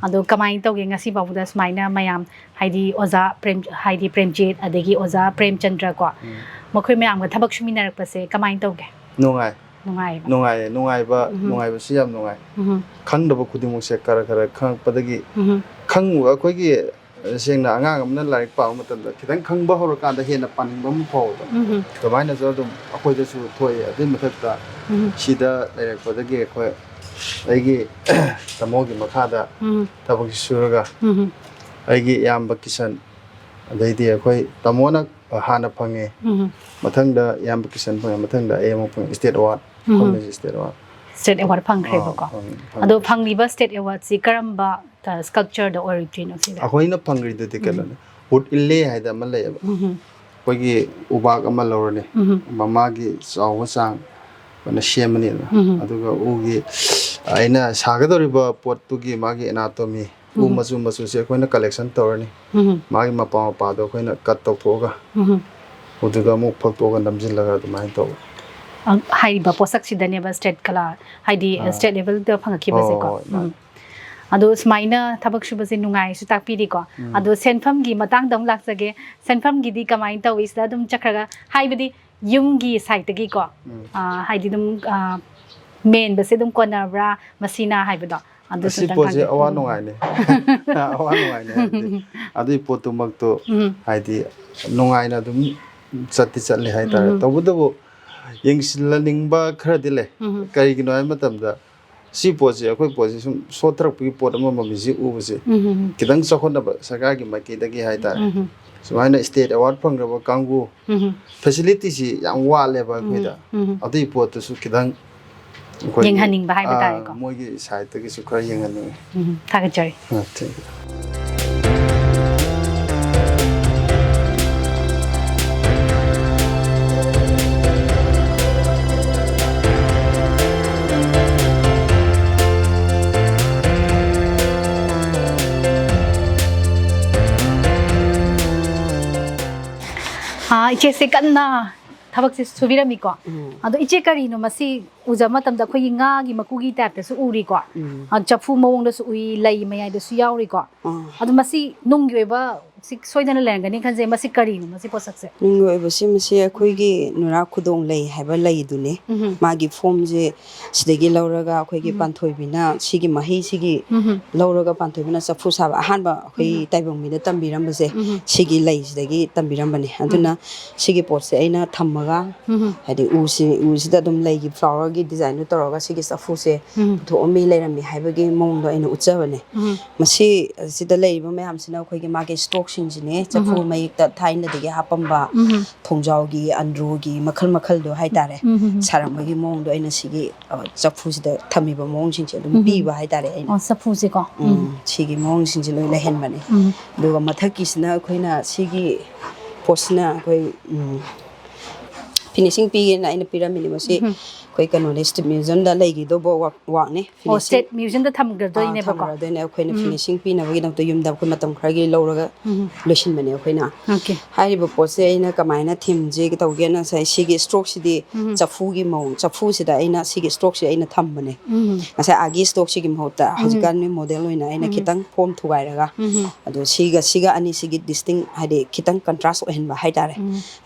[SPEAKER 3] ꯑꯗꯣ ꯀꯃꯥꯏꯅ ꯇꯧꯒꯦ ꯉꯁꯤ ꯐꯥꯎꯕꯗ ꯁꯨꯃꯥꯏꯅ ꯃꯌꯥꯝ ꯍꯥꯏꯗꯤ ꯑꯣꯖꯥ ꯍꯥꯏꯗꯤ ꯄ꯭ꯔꯦꯝꯖꯤꯠ ꯑꯗꯒꯤ ꯑꯣꯖꯥ ꯄ꯭ꯔꯦꯝꯆꯟꯗ꯭ꯔ ꯀꯣ ꯃꯈꯣꯏ ꯃꯌꯥꯝꯒ ꯊꯕꯛ ꯁꯨꯃꯤꯟꯅꯔꯛꯄꯁꯦ ꯀꯃꯥꯏꯅ ꯇꯧꯒꯦ
[SPEAKER 2] ꯅꯨꯡꯉꯥꯏ
[SPEAKER 3] ꯅꯨꯡꯉꯥꯏꯕ
[SPEAKER 2] ꯅꯨꯡꯉꯥꯏꯌꯦ ꯅꯨꯡꯉꯥꯏꯕꯁꯤ ꯌꯥꯝ ꯅꯨꯡꯉꯥꯏ ꯈꯪꯗꯕ ꯈꯨꯗꯤꯡꯃꯛꯁꯦ ꯈꯔ ꯈꯔ ꯈꯪꯉꯛꯄꯗꯒꯤ ꯑꯩꯈꯣꯏꯒꯤ ꯁꯦꯡꯅ ꯑꯉꯥꯡ ꯑꯃꯅ ꯂꯥꯏꯔꯤꯛ ꯄꯥꯕ ꯃꯇꯝꯗ ꯈꯤꯇꯪ ꯈꯪꯕ ꯍꯧꯔꯀꯥꯟꯗ ꯍꯦꯟꯅ ꯄꯥꯅꯤꯡꯕ ꯑꯃ ꯐꯥꯎꯕꯗꯣ ꯑꯗꯨꯃꯥꯏꯅꯁꯨ ꯑꯗꯨꯝ ꯑꯩꯈꯣꯏꯗꯁꯨ ꯊꯣꯛꯑꯦ ꯑꯗꯨꯏ ꯃꯊꯛꯇ ꯁꯤꯗ ꯂꯩꯔꯛꯄꯗꯒꯤ ꯑꯩꯒꯤ ꯇꯥꯃꯣꯒꯤ ꯃꯈꯥꯗ ꯊꯕꯛ ꯁꯨꯔꯒ ꯑꯩꯒꯤ ꯏꯌꯥꯝꯕ ꯀꯤꯁꯟ ꯑꯗꯩꯗꯤ ꯑꯩꯈꯣꯏ ꯇꯥꯃꯣꯅ ꯍꯥꯟꯅ ꯐꯪꯉꯦ ꯃꯊꯪꯗ ꯏꯌꯥꯝꯕ ꯀꯤꯁꯟ ꯐꯪꯉꯦ ꯃꯊꯪꯗ ꯑꯩ ꯑꯃꯨꯛ ꯐꯪꯉꯦ ꯁ꯭ꯇꯦꯠ ꯑꯦꯋꯥꯔꯗ ꯁ꯭ꯇꯦꯠ
[SPEAKER 3] ꯑꯦꯋꯥꯔꯗ ꯐꯪꯈ꯭ꯔꯦꯕꯀꯣ ꯑꯗꯣ ꯐꯪꯂꯤꯕ ꯁ꯭ꯇꯦꯠ ꯑꯦꯋꯥꯔꯗꯁꯤ ꯀꯔꯝꯕ ꯁ꯭ꯀꯜꯞꯆꯔꯗ ꯑꯣꯏꯔꯤꯅꯣ ꯁꯤꯁꯦ
[SPEAKER 2] ꯑꯩꯈꯣꯏꯅ ꯐꯪꯈ꯭ꯔꯤꯗꯨꯗꯤ ꯀꯩꯅꯣꯅꯦ ꯋꯨꯠ ꯏꯜꯂꯦ ꯍꯥꯏꯗ ꯑꯃ ꯂꯩꯌꯦꯕ ꯑꯩꯈꯣꯏꯒꯤ ꯎꯕꯥꯛ ꯑꯃ ꯂꯧꯔꯅꯤ ꯃꯃꯥꯒꯤ ꯆꯥꯎꯕ ꯆꯥꯡ ꯑꯩꯈꯣꯏꯅ ꯁꯦꯝꯃꯅꯤꯗꯅ ꯑꯗꯨꯒ ꯎꯒꯤ ꯑꯩꯅ ꯁꯥꯒꯗꯧꯔꯤꯕ ꯄꯣꯠꯇꯨꯒꯤ ꯃꯥꯒꯤ ꯑꯦꯅꯥꯇꯣꯃꯤ ꯎ ꯃꯆꯨꯁꯦ ꯑꯩꯈꯣꯏꯅ ꯀꯂꯦꯛꯁꯟ ꯇꯧꯔꯅꯤ ꯃꯥꯒꯤ ꯃꯄꯥꯗꯣ ꯑꯩꯈꯣꯏꯅ ꯀꯠ ꯇꯧꯊꯣꯛꯑꯒ ꯎꯗꯨꯒ ꯑꯃꯨꯛ ꯐꯛꯇꯣꯛꯑꯒ ꯅꯝꯁꯤꯜꯂꯒ ꯑꯗꯨꯃꯥꯏꯅ ꯇꯧꯕ
[SPEAKER 3] ꯍꯥꯏꯔꯤꯕ ꯄꯣꯠꯁꯛꯁꯤꯗꯅꯦꯕ ꯁ꯭ꯇꯦꯠ ꯀꯂꯥ ꯍꯥꯏꯗꯤ ꯁ꯭ꯇꯦꯠ ꯂꯦꯚꯦꯜꯗ ꯐꯪꯉꯛꯈꯤꯕꯁꯦꯀꯣ ꯑꯗꯣ ꯁꯨꯃꯥꯏꯅ ꯊꯕꯛ ꯁꯨꯕꯁꯦ ꯅꯨꯡꯉꯥꯏꯁꯨ ꯇꯥꯛꯄꯤꯔꯤꯀꯣ ꯑꯗꯣ ꯁꯦꯟꯐꯝꯒꯤ ꯃꯇꯥꯡꯗ ꯑꯃꯨꯛ ꯂꯥꯛꯆꯒꯦ ꯁꯦꯟꯐꯝꯒꯤꯗꯤ ꯀꯃꯥꯏꯅ ꯇꯧꯏ ꯁꯤꯗ ꯑꯗꯨꯝ ꯆꯠꯈ꯭ꯔꯒ ꯍꯥꯏꯕꯗꯤ ꯌꯨꯝꯒꯤ ꯁꯥꯏꯠꯇꯒꯤꯀꯣ ꯍꯥꯏꯗꯤ ꯑꯗꯨꯝ ꯃꯦꯟꯕꯁꯦ ꯑꯗꯨꯝ ꯀꯣꯟꯅꯕ꯭ꯔꯥ ꯃꯁꯤꯅ ꯍꯥꯏꯕꯗꯣ
[SPEAKER 2] ꯑꯁꯤ ꯄꯣꯠꯁꯦ ꯑꯋꯥ ꯅꯨꯡꯉꯥꯏꯅꯦ ꯑꯋꯥ ꯅꯨꯡꯉꯥꯏꯅꯦ ꯍꯥꯏꯕꯗꯤ ꯑꯗꯨꯒꯤ ꯄꯣꯠꯇꯨꯃꯛꯇꯣ ꯍꯥꯏꯗꯤ ꯅꯨꯡꯉꯥꯏꯅ ꯑꯗꯨꯝ ꯆꯠꯂꯦ ꯍꯥꯏꯇꯥꯔꯦ ꯇꯧꯕꯇꯕꯨ ꯌꯦꯡꯁꯤꯜꯍꯟꯅꯤꯡꯕ ꯈꯔꯗꯤ ꯂꯩ ꯀꯔꯤꯒꯤꯅꯣ ꯍꯥꯏꯕ ꯃꯇꯝꯗ ꯁꯤ ꯄꯣꯠꯁꯦ ꯑꯩꯈꯣꯏ ꯄꯣꯠꯁꯦ ꯁꯨꯝ ꯁꯣꯠꯊꯔꯛꯄꯒꯤ ꯄꯣꯠ ꯑꯃꯃꯝꯁꯤ ꯎꯕꯁꯦ ꯈꯤꯇꯪ ꯆꯥꯎꯈꯠꯅꯕ ꯁꯔꯀꯥꯔꯒꯤ ꯃꯥꯏꯀꯩꯗꯒꯤ ꯍꯥꯏꯇꯥꯔꯦ ꯁꯨꯃꯥꯏꯅ ꯁ꯭ꯇꯦꯠ ꯑꯦꯋꯥꯔꯗ ꯐꯪꯈ꯭ꯔꯕ ꯀꯥꯡꯕꯨ ꯐꯦꯁꯤꯂꯤꯇꯤꯁꯤ ꯌꯥꯝ ꯋꯥꯠꯂꯦꯕ ꯑꯩꯈꯣꯏꯗ ꯑꯗꯨꯒꯤ ꯄꯣꯠꯇꯨꯁꯨ ꯈꯤꯇꯪ
[SPEAKER 3] ꯌꯦꯡꯍꯟꯅꯤꯡꯕ ꯍꯥꯏꯕ ꯇꯥꯔꯦꯀꯣ
[SPEAKER 2] ꯃꯣꯏꯒꯤ ꯁꯥꯏꯠꯇꯒꯤꯁꯨ ꯈꯔ ꯌꯦꯡꯍꯟꯅꯤꯡꯉꯤ
[SPEAKER 3] ꯊꯥꯒꯠꯆꯔꯤ 이제 깐나 ꯊꯕꯛꯁꯦ ꯁꯨꯕꯤꯔꯝꯃꯤꯀꯣ ꯑꯗꯣ ꯏꯆꯦ ꯀꯔꯤꯅꯣ ꯃꯁꯤ ꯎꯖꯕ ꯃꯇꯝꯗ ꯑꯩꯈꯣꯏꯒꯤ ꯉꯥꯒꯤ ꯃꯀꯨꯒꯤ ꯇꯥꯏꯞꯇꯁꯨ ꯎꯔꯤꯀꯣ ꯆꯐꯨ ꯃꯑꯣꯡꯗꯁꯨ ꯎꯏ ꯂꯩ ꯃꯌꯥꯏꯗꯁꯨ ꯌꯥꯎꯔꯤꯀꯣ ꯑꯗꯣ ꯃꯁꯤ ꯅꯨꯡꯒꯤ ꯑꯣꯏꯕ ꯁꯤ ꯁꯣꯏꯗꯅ ꯂꯩꯔꯝꯒꯅꯤ ꯈꯟꯖꯩ ꯃꯁꯤ ꯀꯔꯤꯅꯣ ꯃꯁꯤ ꯄꯣꯠꯁꯛꯁꯦ
[SPEAKER 5] ꯅꯨꯡꯒꯤ ꯑꯣꯏꯕꯁꯤ ꯃꯁꯤ ꯑꯩꯈꯣꯏꯒꯤ ꯅꯨꯔꯥ ꯈꯨꯗꯣꯡ ꯂꯩ ꯍꯥꯏꯕ ꯂꯩꯗꯨꯅꯤ ꯃꯥꯒꯤ ꯐꯣꯝꯁꯦ ꯁꯤꯗꯒꯤ ꯂꯧꯔꯒ ꯑꯩꯈꯣꯏꯒꯤ ꯄꯥꯟꯊꯣꯏꯕꯤꯅ ꯁꯤꯒꯤ ꯃꯍꯩꯁꯤꯒꯤ ꯂꯧꯔꯒ ꯄꯥꯟꯊꯣꯏꯕꯤꯅ ꯆꯐꯨ ꯁꯥꯕ ꯑꯍꯥꯟꯕ ꯑꯩꯈꯣꯏ ꯇꯥꯏꯕꯪ ꯃꯤꯗ ꯇꯝꯕꯤꯔꯝꯕꯁꯦ ꯁꯤꯒꯤ ꯂꯩꯁꯤꯗꯒꯤ ꯇꯝꯕꯤꯔꯝꯕꯅꯤ ꯑꯗꯨꯅ ꯁꯤꯒꯤ ꯄꯣꯠꯁꯦ ꯑꯩꯅ ꯊꯝꯃꯒ ꯍꯥꯏꯗꯤ ꯎꯁꯤꯗ ꯑꯗꯨꯝ ꯂꯩꯒꯤ ꯐ꯭ꯂꯥꯋꯔꯒꯤ ꯗꯤꯖꯥꯏꯟꯗꯨ ꯇꯧꯔꯒ ꯁꯤꯒꯤ ꯆꯐꯨꯁꯦ ꯄꯨꯊꯣꯛꯑꯝꯃꯤ ꯂꯩꯔꯝꯃꯤ ꯍꯥꯏꯕꯒꯤ ꯃꯑꯣꯡꯗꯣ ꯑꯩꯅ ꯎꯠꯆꯕꯅꯦ ꯃꯁꯤ ꯁꯤꯗ ꯂꯩꯔꯤꯕ ꯃꯌꯥꯝꯁꯤꯅ ꯑꯩꯈꯣꯏꯒꯤ ꯃꯥꯒꯤ ꯁ꯭ꯇꯣꯛꯁꯤꯡꯁꯤꯅꯦ ꯆꯐꯨ ꯃꯌꯦꯛꯇ ꯊꯥꯏꯅꯗꯒꯤ ꯍꯥꯞꯄꯝꯕ ꯊꯣꯡꯖꯥꯎꯒꯤ ꯑꯟꯗ꯭ꯔꯣꯒꯤ ꯃꯈꯜ ꯃꯈꯜꯗꯣ ꯍꯥꯏꯇꯥꯔꯦ ꯁꯥꯔꯝꯕꯒꯤ ꯃꯑꯣꯡꯗꯣ ꯑꯩꯅ ꯁꯤꯒꯤ ꯆꯐꯨꯁꯤꯗ ꯊꯝꯃꯤꯕ ꯃꯑꯣꯡꯁꯤꯡꯁꯦ ꯑꯗꯨꯝ ꯄꯤꯕ ꯍꯥꯏꯇꯥꯔꯦ ꯑꯩꯅ
[SPEAKER 3] ꯆꯐꯨꯁꯦꯀꯣ
[SPEAKER 5] ꯁꯤꯒꯤ ꯃꯑꯣꯡꯁꯤꯡꯁꯦ ꯂꯣꯏ ꯂꯩꯍꯟꯕꯅꯦ ꯑꯗꯨꯒ ꯃꯊꯛꯀꯤꯁꯤꯅ ꯑꯩꯈꯣꯏꯅ ꯁꯤꯒꯤ ꯄꯣꯠꯁꯤꯅ ꯑꯩꯈꯣꯏ ꯐꯤꯅꯤꯁꯤꯡ ꯄꯤꯒꯦꯅ ꯑꯩꯅ ꯄꯤꯔꯝꯃꯤꯅꯤ ꯃꯁꯤ ꯑꯩꯈꯣꯏ ꯀꯩꯅꯣꯅꯦ ꯁ꯭ꯇꯦꯠ ꯃ꯭ꯌꯨꯖꯤꯌꯝꯗ ꯂꯩꯈꯤꯗꯧꯕ ꯋꯥꯛꯅꯤ
[SPEAKER 3] ꯁ꯭ꯇꯦꯠ ꯃ꯭ꯌꯨꯖꯤꯌꯝꯗ ꯊꯝꯒꯗꯣꯏꯅꯦꯕꯀꯣ
[SPEAKER 5] ꯊꯝꯒꯗꯣꯏꯅꯦ ꯑꯩꯈꯣꯏꯅ ꯐꯤꯅꯤꯁꯤꯡ ꯄꯤꯅꯕꯒꯤꯗꯃꯛꯇ ꯌꯨꯝꯗ ꯑꯩꯈꯣꯏ ꯃꯇꯝ ꯈꯔꯒꯤ ꯂꯧꯔꯒ ꯂꯣꯏꯁꯤꯟꯕꯅꯦ ꯑꯩꯈꯣꯏꯅ ꯍꯥꯏꯔꯤꯕ ꯄꯣꯠꯁꯦ ꯑꯩꯅ ꯀꯃꯥꯏꯅ ꯊꯤꯝꯁꯦ ꯇꯧꯒꯦꯅ ꯉꯁꯥꯏ ꯁꯤꯒꯤ ꯁ꯭ꯇꯣꯛꯁꯤꯗꯤ ꯆꯐꯨꯒꯤ ꯃꯑꯣꯡ ꯆꯐꯨꯁꯤꯗ ꯑꯩꯅ ꯁꯤꯒꯤ ꯁ꯭ꯇꯣꯛꯁꯦ ꯑꯩꯅ ꯊꯝꯕꯅꯦ ꯉꯁꯥꯏ ꯑꯥꯒꯤ ꯁ꯭ꯇꯣꯛꯁꯤꯒꯤ ꯃꯍꯨꯠꯇ ꯍꯧꯖꯤꯛꯀꯥꯟꯒꯤ ꯃꯣꯗꯦꯜ ꯑꯣꯏꯅ ꯑꯩꯅ ꯈꯤꯇꯪ ꯐꯣꯝ ꯊꯨꯒꯥꯏꯔꯒ ꯑꯗꯣ ꯁꯤꯒ ꯑꯅꯤꯁꯤꯒꯤ ꯗꯤꯁꯇꯤꯡ ꯍꯥꯏꯗꯤ ꯈꯤꯇꯪ ꯀꯟꯇ꯭ꯔꯥꯁ ꯑꯣꯏꯍꯟꯕ ꯍꯥꯏꯇꯥꯔꯦ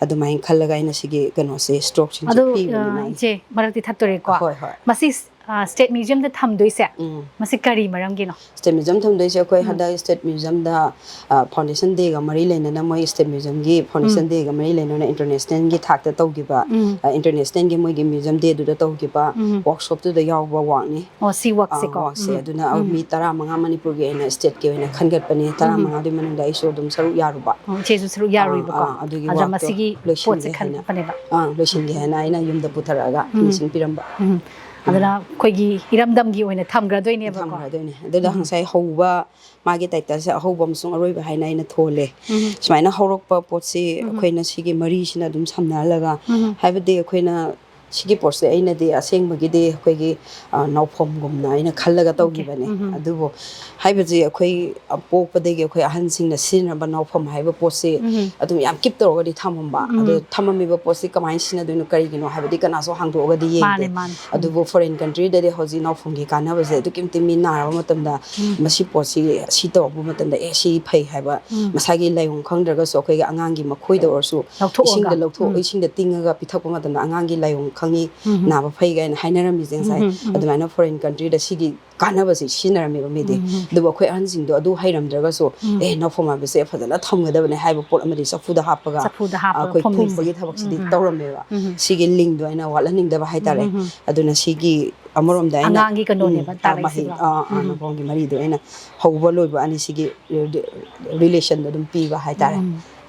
[SPEAKER 5] ꯑꯗꯨꯃꯥꯏꯅ ꯈꯜꯂꯒ ꯑꯩꯅ ꯁꯤꯒꯤ ꯀꯩꯅꯣꯁꯦ ꯁ꯭ꯇꯣꯛꯁꯤꯡꯁꯦ ꯄꯤꯕꯅꯦ
[SPEAKER 3] 이제 ꯃꯔꯛꯇꯤ ꯊꯠꯇꯣꯔꯦꯀꯣ
[SPEAKER 5] ꯍꯣꯏ ꯍꯣꯏ
[SPEAKER 3] ꯃꯁꯤ ꯁ꯭ꯇꯦꯠ ꯃ꯭ꯌꯨꯖꯤꯌꯝꯗ ꯊꯝꯗꯣꯏꯁꯦ ꯃꯁꯤ ꯀꯔꯤ ꯃꯔꯝꯒꯤꯅꯣ
[SPEAKER 5] ꯁ꯭ꯇꯦꯠ ꯃ꯭ꯌꯨꯖꯤꯌꯝ ꯊꯝꯗꯣꯏꯁꯦ ꯑꯩꯈꯣꯏ ꯍꯟꯗꯛ ꯁ꯭ꯇꯦꯠ ꯃ꯭ꯌꯨꯖꯤꯌꯝꯗ ꯐꯥꯎꯟꯗꯦꯁꯟ ꯗꯦꯒ ꯃꯔꯤ ꯂꯩꯅꯅ ꯃꯣꯏ ꯁ꯭ꯇꯦꯠ ꯃ꯭ꯌꯨꯖꯤꯌꯝꯒꯤ ꯐꯥꯎꯟꯗꯦꯁꯟ ꯗꯦꯒ ꯃꯔꯤ ꯂꯩꯅꯅ ꯏꯟꯇꯔꯅꯦꯁꯅꯦꯜꯒꯤ ꯊꯥꯛꯇ ꯇꯧꯈꯤꯕ ꯏꯟꯇꯔꯅꯦꯁꯅꯦꯜꯒꯤ ꯃꯣꯏꯒꯤ ꯃ꯭ꯌꯨꯖꯤꯌꯝ ꯗꯦꯗꯨꯗ ꯇꯧꯈꯤꯕ ꯋꯥꯔꯛꯁꯣꯞꯇꯨꯗ ꯌꯥꯎꯕ ꯋꯥꯛꯅꯤ
[SPEAKER 3] ꯁꯤ ꯋꯥꯛꯁꯦꯀꯣ
[SPEAKER 5] ꯋꯥꯛꯁꯦ ꯑꯗꯨꯅ ꯃꯤ 15 ꯃꯅꯤꯄꯨꯔꯒꯤ ꯑꯣꯏꯅ ꯁ꯭ꯇꯦꯠꯀꯤ ꯑꯣꯏꯅ ꯈꯟꯒꯠꯄꯅꯤ 15ꯗꯨꯒꯤ ꯃꯅꯨꯡꯗ ꯑꯩꯁꯨ ꯑꯗꯨꯝ ꯁꯔꯨꯛ ꯌꯥꯔꯨꯕ
[SPEAKER 3] ꯏꯆꯦꯁꯨ ꯁꯔꯨꯛ ꯌꯥꯔꯨꯏꯕꯀꯣ
[SPEAKER 5] ꯑꯗꯨꯒꯤ
[SPEAKER 3] ꯑꯗ
[SPEAKER 5] ꯋꯥꯛꯇꯣ
[SPEAKER 3] ꯃꯁꯤꯒꯤ ꯄꯣꯠꯁꯦ
[SPEAKER 5] ꯂꯣꯏꯁꯤꯟꯒꯦ ꯍꯥꯏꯅ
[SPEAKER 3] ꯈꯟꯕꯅꯦꯕ
[SPEAKER 5] ꯂꯣꯏꯁꯤꯟꯒꯦ ꯍꯥꯏꯅ ꯑꯩꯅ ꯌꯨꯝꯗ ꯄꯨꯊꯔꯛꯑꯒ ꯐꯤꯅꯤꯁꯤꯡ ꯄꯤꯔꯝꯕ
[SPEAKER 3] ꯑꯗꯨꯅ ꯑꯩꯈꯣꯏꯒꯤ ꯏꯔꯝꯗꯝꯒꯤ ꯑꯣꯏꯅ ꯊꯝꯈ꯭ꯔꯗꯣꯏꯅꯦꯕꯀꯣ
[SPEAKER 5] ꯊꯝꯈ꯭ꯔꯗꯣꯏꯅꯦ ꯑꯗꯨꯗ ꯉꯁꯥꯏ ꯍꯧꯕ ꯃꯥꯒꯤ ꯇꯥꯏꯇꯜꯁꯦ ꯑꯍꯧꯕ ꯑꯃꯁꯨꯡ ꯑꯔꯣꯏꯕ ꯍꯥꯏꯅ ꯑꯩꯅ ꯊꯣꯜꯂꯦ ꯁꯨꯃꯥꯏꯅ ꯍꯧꯔꯛꯄ ꯄꯣꯠꯁꯤ ꯑꯩꯈꯣꯏꯅ ꯁꯤꯒꯤ ꯃꯔꯤꯁꯤꯅ ꯑꯗꯨꯝ ꯁꯝꯅꯍꯜꯂꯒ ꯍꯥꯏꯕꯗꯤ ꯑꯩꯈꯣꯏꯅ ꯁꯤꯒꯤ ꯄꯣꯠꯁꯦ ꯑꯩꯅꯗꯤ ꯑꯁꯦꯡꯕꯒꯤꯗꯤ ꯑꯩꯈꯣꯏꯒꯤ ꯅꯥꯎꯐꯝꯒꯨꯝꯅ ꯑꯩꯅ ꯈꯜꯂꯒ ꯇꯧꯈꯤꯕꯅꯦ ꯑꯗꯨꯕꯨ ꯍꯥꯏꯕꯁꯤ ꯑꯩꯈꯣꯏ ꯄꯣꯛꯄꯗꯒꯤ ꯑꯩꯈꯣꯏ ꯑꯍꯟꯁꯤꯡꯅ ꯁꯤꯖꯤꯟꯅꯕ ꯅꯥꯎꯐꯝ ꯍꯥꯏꯕ ꯄꯣꯠꯁꯤ ꯑꯗꯨꯝ ꯌꯥꯝ ꯀꯤꯞ ꯇꯧꯔꯒꯗꯤ ꯊꯝꯃꯝꯕ ꯑꯗꯣ ꯊꯝꯃꯝꯃꯤꯕ ꯄꯣꯠꯁꯤ ꯀꯃꯥꯏꯅ ꯁꯤꯖꯤꯟꯅꯗꯣꯏꯅꯣ ꯀꯔꯤꯒꯤꯅꯣ ꯍꯥꯏꯕꯗꯤ ꯀꯅꯥꯁꯨ ꯍꯥꯡꯗꯣꯛꯑꯒꯗꯤ ꯌꯦꯡꯗꯦ ꯑꯗꯨꯕꯨ ꯐꯣꯔꯦꯟ ꯀꯟꯇ꯭ꯔꯤꯗꯗꯤ ꯍꯧꯖꯤꯛ ꯅꯥꯎꯐꯝꯒꯤ ꯀꯥꯟꯅꯕꯁꯦ ꯑꯗꯨꯛꯀꯤ ꯃꯇꯤꯛ ꯃꯤ ꯅꯥꯔꯕ ꯃꯇꯝꯗ ꯃꯁꯤ ꯄꯣꯠꯁꯤ ꯁꯤ ꯇꯧꯔꯛꯄ ꯃꯇꯝꯗ ꯁꯤ ꯐꯩ ꯍꯥꯏꯕ ꯃꯁꯥꯒꯤ ꯂꯥꯏꯑꯣꯡ ꯈꯪꯗ꯭ꯔꯒꯁꯨ ꯑꯩꯈꯣꯏꯒꯤ ꯑꯉꯥꯡꯒꯤ ꯃꯈꯣꯏꯗ ꯑꯣꯏꯔꯁꯨ ꯏꯁꯤꯡꯗ ꯇꯤꯡꯉꯒ ꯄꯤꯊꯛꯄ ꯃꯇꯝꯗ ꯑꯉꯥꯡꯒꯤ ꯂꯥꯏꯑꯣꯡ ꯈꯪꯉꯤ ꯅꯥꯕ ꯐꯩ ꯀꯥꯏꯅ ꯍꯥꯏꯅꯔꯝꯃꯤꯁꯦ ꯉꯁꯥꯏ ꯑꯗꯨꯃꯥꯏꯅ ꯐꯣꯔꯦꯟ ꯀꯟꯇ꯭ꯔꯤꯗ ꯁꯤꯒꯤ ꯀꯥꯟꯅꯕꯁꯤ ꯁꯤꯖꯤꯟꯅꯔꯝꯃꯦꯕ ꯃꯤꯗꯤ ꯑꯗꯨꯕꯨ ꯑꯩꯈꯣꯏ ꯑꯍꯟꯁꯤꯡꯗꯣ ꯑꯗꯨ ꯍꯩꯔꯝꯗ꯭ꯔꯒꯁꯨ ꯅꯥꯎꯐꯝ ꯍꯥꯏꯕꯁꯦ ꯐꯖꯅ ꯊꯝꯒꯗꯕꯅꯦ ꯍꯥꯏꯕ ꯄꯣꯠ ꯑꯃꯗꯤ ꯆꯐꯨꯗ ꯍꯥꯞꯄꯒ ꯑꯩꯈꯣꯏ ꯐꯨꯝꯕꯒꯤ ꯊꯕꯛꯁꯤꯗꯤ ꯇꯧꯔꯝꯃꯦꯕ ꯁꯤꯒꯤ ꯂꯤꯡꯗꯣ ꯑꯩꯅ ꯋꯥꯠꯍꯟꯅꯤꯡꯗꯕ ꯍꯥꯏꯇꯥꯔꯦ ꯑꯗꯨꯅ ꯁꯤꯒꯤ ꯑꯃꯔꯣꯝꯗ ꯑꯩꯅ
[SPEAKER 3] ꯑꯉꯥꯡꯒꯤ ꯀꯩꯅꯣꯅꯦꯕ
[SPEAKER 5] ꯃꯍꯩ
[SPEAKER 3] ꯇꯥꯛꯂꯛꯏꯁꯤꯀꯣ
[SPEAKER 5] ꯅꯥꯎꯐꯝꯒꯤ ꯃꯔꯤꯗꯣ ꯑꯩꯅ ꯍꯧꯕ ꯂꯣꯏꯕ ꯑꯅꯤꯁꯤꯒꯤ ꯔꯤꯂꯦꯁꯟꯗꯣ ꯑꯗꯨꯝ ꯄꯤꯕ ꯍꯥꯏꯇꯥꯔꯦ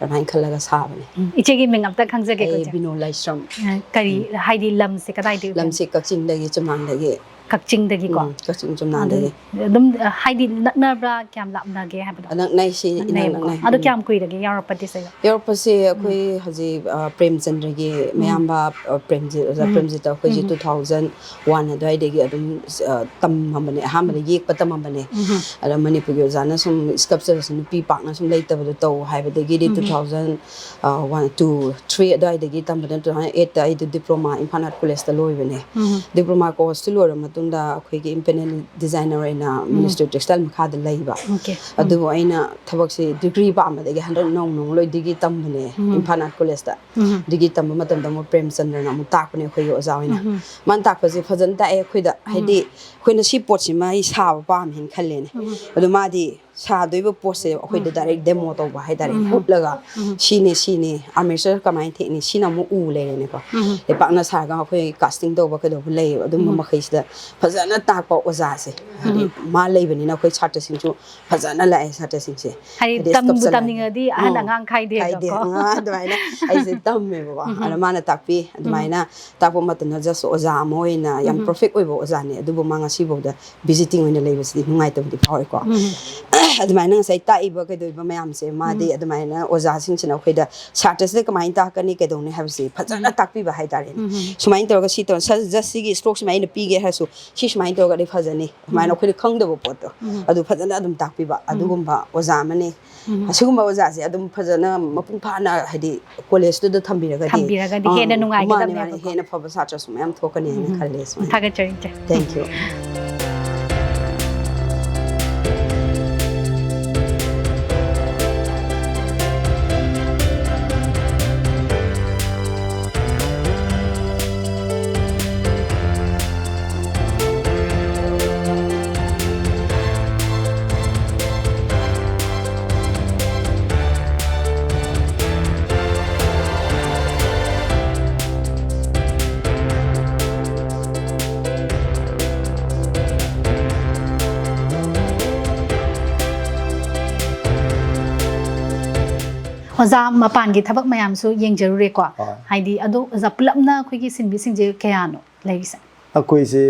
[SPEAKER 5] ꯑꯗꯨꯃꯥꯏꯅ ꯈꯜꯂꯒ ꯁꯥꯕꯅꯦ
[SPEAKER 3] ꯏꯆꯦꯒꯤ ꯃꯤꯡ ꯑꯝꯇ ꯈꯪꯖꯒꯦꯀꯣ
[SPEAKER 5] ꯑꯩ
[SPEAKER 3] ꯏꯆꯦ
[SPEAKER 5] ꯕꯤꯅꯣ ꯂꯥꯏꯁ꯭ꯔꯝ
[SPEAKER 3] ꯀꯔꯤ ꯍꯥꯏꯗꯤ ꯂꯝꯁꯦ ꯀꯗꯥꯏꯗꯒꯤ
[SPEAKER 5] ꯂꯝꯁꯦ ꯀꯛꯆꯤꯡꯗꯒꯤ ꯆꯨꯝꯃꯥꯡꯗꯒꯤ
[SPEAKER 3] ꯀꯛꯆꯤꯡꯗꯒꯤ ꯀꯣ
[SPEAKER 5] ꯀꯛꯆꯤꯡ ꯆꯨꯝꯅꯥꯡꯗꯒꯤ
[SPEAKER 3] ꯑꯗꯨꯝ ꯍꯥꯏꯗꯤ ꯅꯛꯅꯕ꯭ꯔꯥ ꯀꯌꯥꯝ ꯂꯥꯞꯅꯒꯦ ꯍꯥꯏꯕꯗꯣ
[SPEAKER 5] ꯅꯛꯅꯩ ꯁꯤ ꯏꯅꯛ ꯅꯛꯅꯩ
[SPEAKER 3] ꯑꯗꯣ ꯀꯌꯥꯝ ꯀꯨꯏꯔꯒꯦ ꯌꯥꯎꯔꯛꯄꯗꯤ ꯁꯤꯒ
[SPEAKER 5] ꯌꯥꯎꯔꯛꯄꯁꯦ ꯑꯩꯈꯣꯏ ꯍꯧꯖꯤꯛ ꯄ꯭ꯔꯦꯝꯆꯟꯗ꯭ꯔꯒꯤ ꯃꯌꯥꯝꯕ ꯑꯣꯖꯥ ꯄ꯭ꯔꯦꯝꯖꯤꯠꯇ ꯑꯩꯈꯣꯏꯁꯦ 2001 ꯑꯗꯨꯋꯥꯏꯗꯒꯤ ꯑꯗꯨꯝ ꯇꯝꯃꯝꯕꯅꯦ ꯑꯍꯥꯟꯕꯗ ꯌꯦꯛꯄ ꯇꯝꯃꯝꯕꯅꯦ ꯑꯗ ꯃꯅꯤꯄꯨꯔꯒꯤ ꯑꯣꯖꯥꯅ ꯁꯨꯝ ꯁ꯭ꯀꯜꯞꯆꯔꯁꯦ ꯅꯨꯄꯤ ꯄꯥꯛꯅ ꯁꯨꯝ ꯂꯩꯇꯕꯗꯣ ꯇꯧ ꯍꯥꯏꯕꯗꯒꯤꯗꯤ 2001 2 3 ꯑꯗꯨꯋꯥꯏꯗꯒꯤ ꯇꯝꯕꯗ 2008ꯇ ꯑꯩꯗꯣ ꯗꯤꯄ꯭ꯂꯣꯃꯥ ꯏꯝꯐꯥꯜ ꯑꯥꯔꯠ ꯀꯣꯂꯦꯖꯇ ꯂꯣꯏꯕꯅꯦ ꯗꯤꯄ꯭ꯂꯣꯃꯥ ꯀꯣꯔꯁꯇꯨ ꯂꯣꯏꯔ ꯃꯇꯨꯡꯗ ꯑꯩꯈꯣꯏꯒꯤ ꯏꯝꯄꯦꯅꯦꯜ ꯗꯤꯖꯥꯏꯅꯔ ꯑꯣꯏꯅ ꯃꯤꯅꯤꯁꯇ꯭ꯔꯤ ꯇꯦꯛꯁꯇꯥꯏꯜ ꯃꯈꯥꯗ ꯂꯩꯕ ꯑꯗꯨꯕꯨ ꯑꯩꯅ ꯊꯕꯛꯁꯦ ꯗꯤꯒ꯭ꯔꯤ ꯄꯥꯝꯕꯗꯒꯤ ꯍꯟꯗꯛ ꯅꯧꯅ ꯂꯣꯏ ꯗꯤꯒ꯭ꯔꯤ ꯇꯝꯕꯅꯦ ꯏꯝꯐꯥꯜ ꯑꯥꯔꯠ ꯀꯣꯂꯦꯖꯇ ꯗꯤꯒ꯭ꯔꯤ ꯇꯝꯕ ꯃꯇꯝꯗ ꯑꯃꯨꯛ ꯄ꯭ꯔꯦꯝꯆꯟꯗ꯭ꯔꯅ ꯑꯃꯨꯛ ꯇꯥꯛꯄꯅꯦ ꯑꯩꯈꯣꯏꯒꯤ ꯑꯣꯖꯥ ꯑꯣꯏꯅ ꯃꯥꯅ ꯇꯥꯛꯄꯁꯦ ꯐꯖꯅ ꯇꯥꯛꯑꯦ ꯑꯩꯈꯣꯏꯗ ꯍꯥꯏꯗꯤ ꯑꯩꯈꯣꯏꯅ ꯁꯤ ꯄꯣꯠꯁꯤꯃ ꯑꯩ ꯁꯥꯕ ꯄꯥꯝꯃꯦꯅ ꯈꯜꯂꯦꯅꯦ ꯑꯗꯣ ꯃꯥꯗꯤ ꯁꯥꯗꯣꯏꯕ ꯄꯣꯠꯁꯦ ꯑꯩꯈꯣꯏꯗ ꯗꯥꯏꯔꯦꯛ ꯗꯦꯃꯣ ꯇꯧꯕ ꯍꯥꯏꯇꯥꯔꯦ ꯎꯠꯂꯒ ꯁꯤꯅꯤ ꯑꯥꯔꯃꯦꯆꯔ ꯀꯃꯥꯏꯅ ꯊꯦꯛꯅꯤ ꯁꯤꯅ ꯑꯃꯨꯛ ꯎ ꯂꯩꯔꯦꯅꯦꯀꯣ ꯄꯥꯛꯅ ꯁꯥꯔꯒ ꯑꯩꯈꯣꯏ ꯀꯥꯁꯇꯤꯡ ꯇꯧꯕ ꯀꯩꯗꯧꯕ ꯂꯩꯌꯦꯕ ꯑꯗꯨꯝꯕ ꯃꯈꯩꯁꯤꯗ ꯐꯖꯅ ꯇꯥꯛꯄ ꯑꯣꯖꯥꯁꯦ ꯍꯥꯏꯗꯤ ꯃꯥ ꯂꯩꯕꯅꯤꯅ ꯑꯩꯈꯣꯏ ꯁꯥꯇ꯭ꯔꯁꯤꯡꯁꯨ ꯐꯖꯅ ꯂꯥꯛꯑꯦ ꯁꯥꯇ꯭ꯔꯁꯤꯡꯁꯦ
[SPEAKER 3] ꯍꯥꯏꯗꯤ ꯇꯝꯕꯨ ꯇꯝꯅꯤꯡꯉꯗꯤ ꯑꯍꯟ ꯑꯉꯥꯡ
[SPEAKER 5] ꯈꯥꯏꯗꯦ
[SPEAKER 3] ꯈꯥꯏꯗꯦꯕꯀꯣ
[SPEAKER 5] ꯑꯗꯨꯃꯥꯏꯅ ꯑꯩꯁꯦ ꯇꯝꯃꯦꯕꯀꯣ ꯑꯗ ꯃꯥꯅ ꯇꯥꯛꯄꯤ ꯑꯗꯨꯃꯥꯏꯅ ꯇꯥꯛꯄ ꯃꯇꯝꯗ ꯖꯁ ꯑꯣꯖꯥ ꯑꯃ ꯑꯣꯏꯅ ꯌꯥꯝ ꯄꯔꯐꯦꯛ ꯑꯣꯏꯕ ꯑꯣꯖꯥꯅꯦ ꯑꯗꯨꯕꯨ ꯃꯥ ꯉꯁꯤꯐꯥꯎꯗ ꯚꯤꯖꯤꯇꯤꯡ ꯑꯣꯏꯅ ꯂꯩꯕꯁꯤꯗꯤ ꯅꯨꯡꯉꯥꯏꯇꯕꯗꯤ ꯐꯥꯎꯋꯦꯀꯣ ꯑꯗꯨꯃꯥꯏꯅ ꯉꯁꯥꯏ ꯇꯥꯛꯏꯕ ꯀꯩꯗꯧꯏꯕ ꯃꯌꯥꯝꯁꯦ ꯃꯥꯗꯤ ꯑꯗꯨꯃꯥꯏꯅ ꯑꯣꯖꯥꯁꯤꯡꯁꯤꯅ ꯑꯩꯈꯣꯏꯗ ꯁꯥꯇ꯭ꯔꯁꯤꯗ ꯀꯃꯥꯏꯅ ꯇꯥꯛꯀꯅꯤ ꯀꯩꯗꯧꯅꯤ ꯍꯥꯏꯕꯁꯤ ꯐꯖꯅ ꯇꯥꯛꯄꯤꯕ ꯍꯥꯏꯇꯥꯔꯦꯅꯦ ꯁꯨꯃꯥꯏꯅ ꯇꯧꯔꯒ ꯁꯤ ꯇꯧꯔ ꯖꯁ ꯁꯤꯒꯤ ꯁ꯭ꯇ꯭ꯔꯣꯛꯁꯤꯃ ꯑꯩꯅ ꯄꯤꯒꯦ ꯍꯥꯏꯔꯁꯨ ꯁꯤ ꯁꯨꯃꯥꯏꯅ ꯇꯧꯔꯒꯗꯤ ꯐꯖꯅꯤ ꯑꯗꯨꯃꯥꯏꯅ ꯑꯩꯈꯣꯏꯅ ꯈꯪꯗꯕ ꯄꯣꯠꯇꯣ ꯑꯗꯨ ꯐꯖꯅ ꯑꯗꯨꯝ ꯇꯥꯛꯄꯤꯕ ꯑꯗꯨꯒꯨꯝꯕ ꯑꯣꯖꯥ ꯑꯃꯅꯤ ꯑꯁꯤꯒꯨꯝꯕ ꯑꯣꯖꯥꯁꯦ ꯑꯗꯨꯝ ꯐꯖꯅ ꯃꯄꯨꯡ ꯐꯥꯅ ꯍꯥꯏꯗꯤ ꯀꯣꯂꯦꯖꯇꯨꯗ ꯊꯝꯕꯤꯔꯒꯗꯤ
[SPEAKER 3] ꯍꯦꯟꯅ
[SPEAKER 5] ꯃꯥꯅꯦ
[SPEAKER 3] ꯅꯨꯡꯉꯥꯏꯒꯗꯕꯅꯦꯕꯀꯣ
[SPEAKER 5] ꯍꯦꯟꯅ ꯐꯕ ꯁꯥꯇ꯭ꯔꯁꯨ ꯃꯌꯥꯝ ꯊꯣꯛꯀꯅꯤ ꯍꯥꯏꯅ ꯈꯜꯂꯦ ꯁꯨꯃꯥꯏꯅ
[SPEAKER 3] ꯊꯥꯒꯠꯆꯔꯤ ꯏꯆꯦ
[SPEAKER 5] ꯊꯦꯡꯛ ꯌꯨ
[SPEAKER 3] ꯑꯣꯖꯥ ꯃꯄꯥꯟꯒꯤ ꯊꯕꯛ ꯃꯌꯥꯝꯁꯨ ꯌꯦꯡꯖꯔꯨꯔꯦꯀꯣ ꯍꯥꯏꯗꯤ ꯑꯗꯣ ꯑꯣꯖꯥ ꯄꯨꯂꯞꯅ ꯑꯩꯈꯣꯏꯒꯤ ꯁꯤꯟꯕꯤꯁꯤꯡꯁꯦ ꯀꯌꯥꯅꯣ ꯂꯩꯔꯤꯁꯦ
[SPEAKER 2] ꯑꯩꯈꯣꯏꯁꯦ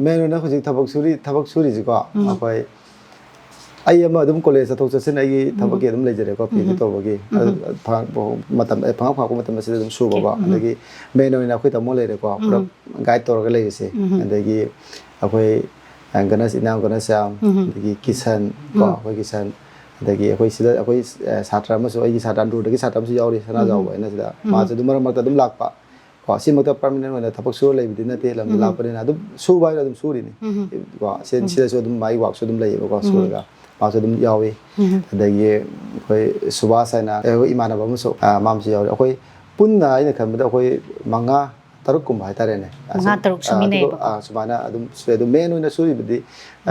[SPEAKER 2] ꯃꯦꯟ ꯑꯣꯏꯅ ꯍꯧꯖꯤꯛ ꯊꯕꯛ ꯁꯨꯔꯤꯁꯤꯀꯣ ꯑꯩꯈꯣꯏ ꯑꯩ ꯑꯃ ꯑꯗꯨꯝ ꯀꯣꯂꯦꯖ ꯆꯠꯊꯣꯛ ꯆꯠꯁꯤꯟ ꯑꯩꯒꯤ ꯊꯕꯛꯀꯤ ꯑꯗꯨꯝ ꯂꯩꯖꯔꯦꯀꯣ ꯄꯤ ꯑꯩꯆ ꯗꯤ ꯇꯧꯕꯒꯤ ꯐꯪꯉꯛꯄ ꯃꯇꯝ ꯑꯁꯤꯗ ꯑꯗꯨꯝ ꯁꯨꯕꯀꯣ ꯑꯗꯒꯤ ꯃꯦꯟ ꯑꯣꯏꯅ ꯑꯩꯈꯣꯏ ꯇꯥꯃꯣ ꯂꯩꯔꯦꯀꯣ ꯄꯨꯂꯞ ꯒꯥꯏꯗ ꯇꯧꯔꯒ ꯂꯩꯔꯤꯁꯦ ꯑꯗꯒꯤ ꯑꯩꯈꯣꯏ ꯏꯅꯥꯎ ꯒꯅꯁꯌꯥꯝ ꯑꯗꯒꯤ ꯀꯤꯁꯟ ꯀꯣ ꯑꯩꯈꯣꯏ ꯀꯤꯁꯟ ꯑꯗꯒꯤ ꯑꯩꯈꯣꯏ ꯁꯤꯗ ꯑꯩꯈꯣꯏ ꯁꯥꯇ꯭ꯔ ꯑꯃꯁꯨ ꯑꯩꯒꯤ ꯁꯥꯇ꯭ꯔ ꯑꯟꯗ꯭ꯔꯣꯗꯒꯤ ꯁꯥꯇ꯭ꯔ ꯑꯃꯁꯨ ꯌꯥꯎꯔꯤ ꯁꯅꯥꯖꯥꯎꯕ ꯍꯥꯏꯅ ꯁꯤꯗ ꯃꯥꯁꯨ ꯑꯗꯨꯝ ꯃꯔꯛ ꯃꯔꯛꯇ ꯑꯗꯨꯝ ꯂꯥꯛꯄ ꯀꯣ ꯁꯤꯃꯛꯇ ꯄꯔꯃꯅꯦꯟ ꯑꯣꯏꯅ ꯊꯕꯛ ꯁꯨꯔ ꯂꯩꯕꯗꯤ ꯅꯠꯇꯦ ꯂꯝꯗ ꯂꯥꯛꯄꯅꯤꯅ ꯑꯗꯨꯝ ꯁꯨꯕ ꯍꯥꯏꯅ ꯑꯗꯨꯝ ꯁꯨꯔꯤꯅꯤ ꯀꯣ ꯁꯤꯗꯁꯨ ꯑꯗꯨꯝ ꯃꯥꯒꯤ ꯋꯥꯛꯁꯨ ꯑꯗꯨꯝ ꯂꯩꯌꯦꯕꯀꯣ ꯁꯨꯔꯒ ꯃꯥꯁꯨ ꯑꯗꯨꯝ ꯌꯥꯎꯏ ꯑꯗꯒꯤ ꯑꯩꯈꯣꯏ ꯁꯨꯕꯥꯁ ꯍꯥꯏꯅ ꯑꯩꯈꯣꯏ ꯏꯃꯥꯟꯅꯕ ꯑꯃꯁꯨ ꯃꯥꯁꯨ ꯌꯥꯎꯔꯤ ꯑꯩꯈꯣꯏ ꯄꯨꯟꯅ ꯑꯩꯅ ꯈꯟꯕꯗ ꯑꯩꯈꯣꯏ 5-6 ꯍꯥꯏꯇꯥꯔꯦꯅꯦ ꯁꯨꯃꯥꯏꯅ ꯑꯗꯨꯝ ꯁꯨꯏ ꯑꯗꯨ ꯃꯦꯟ ꯑꯣꯏꯅ ꯁꯨꯔꯤꯕꯗꯤ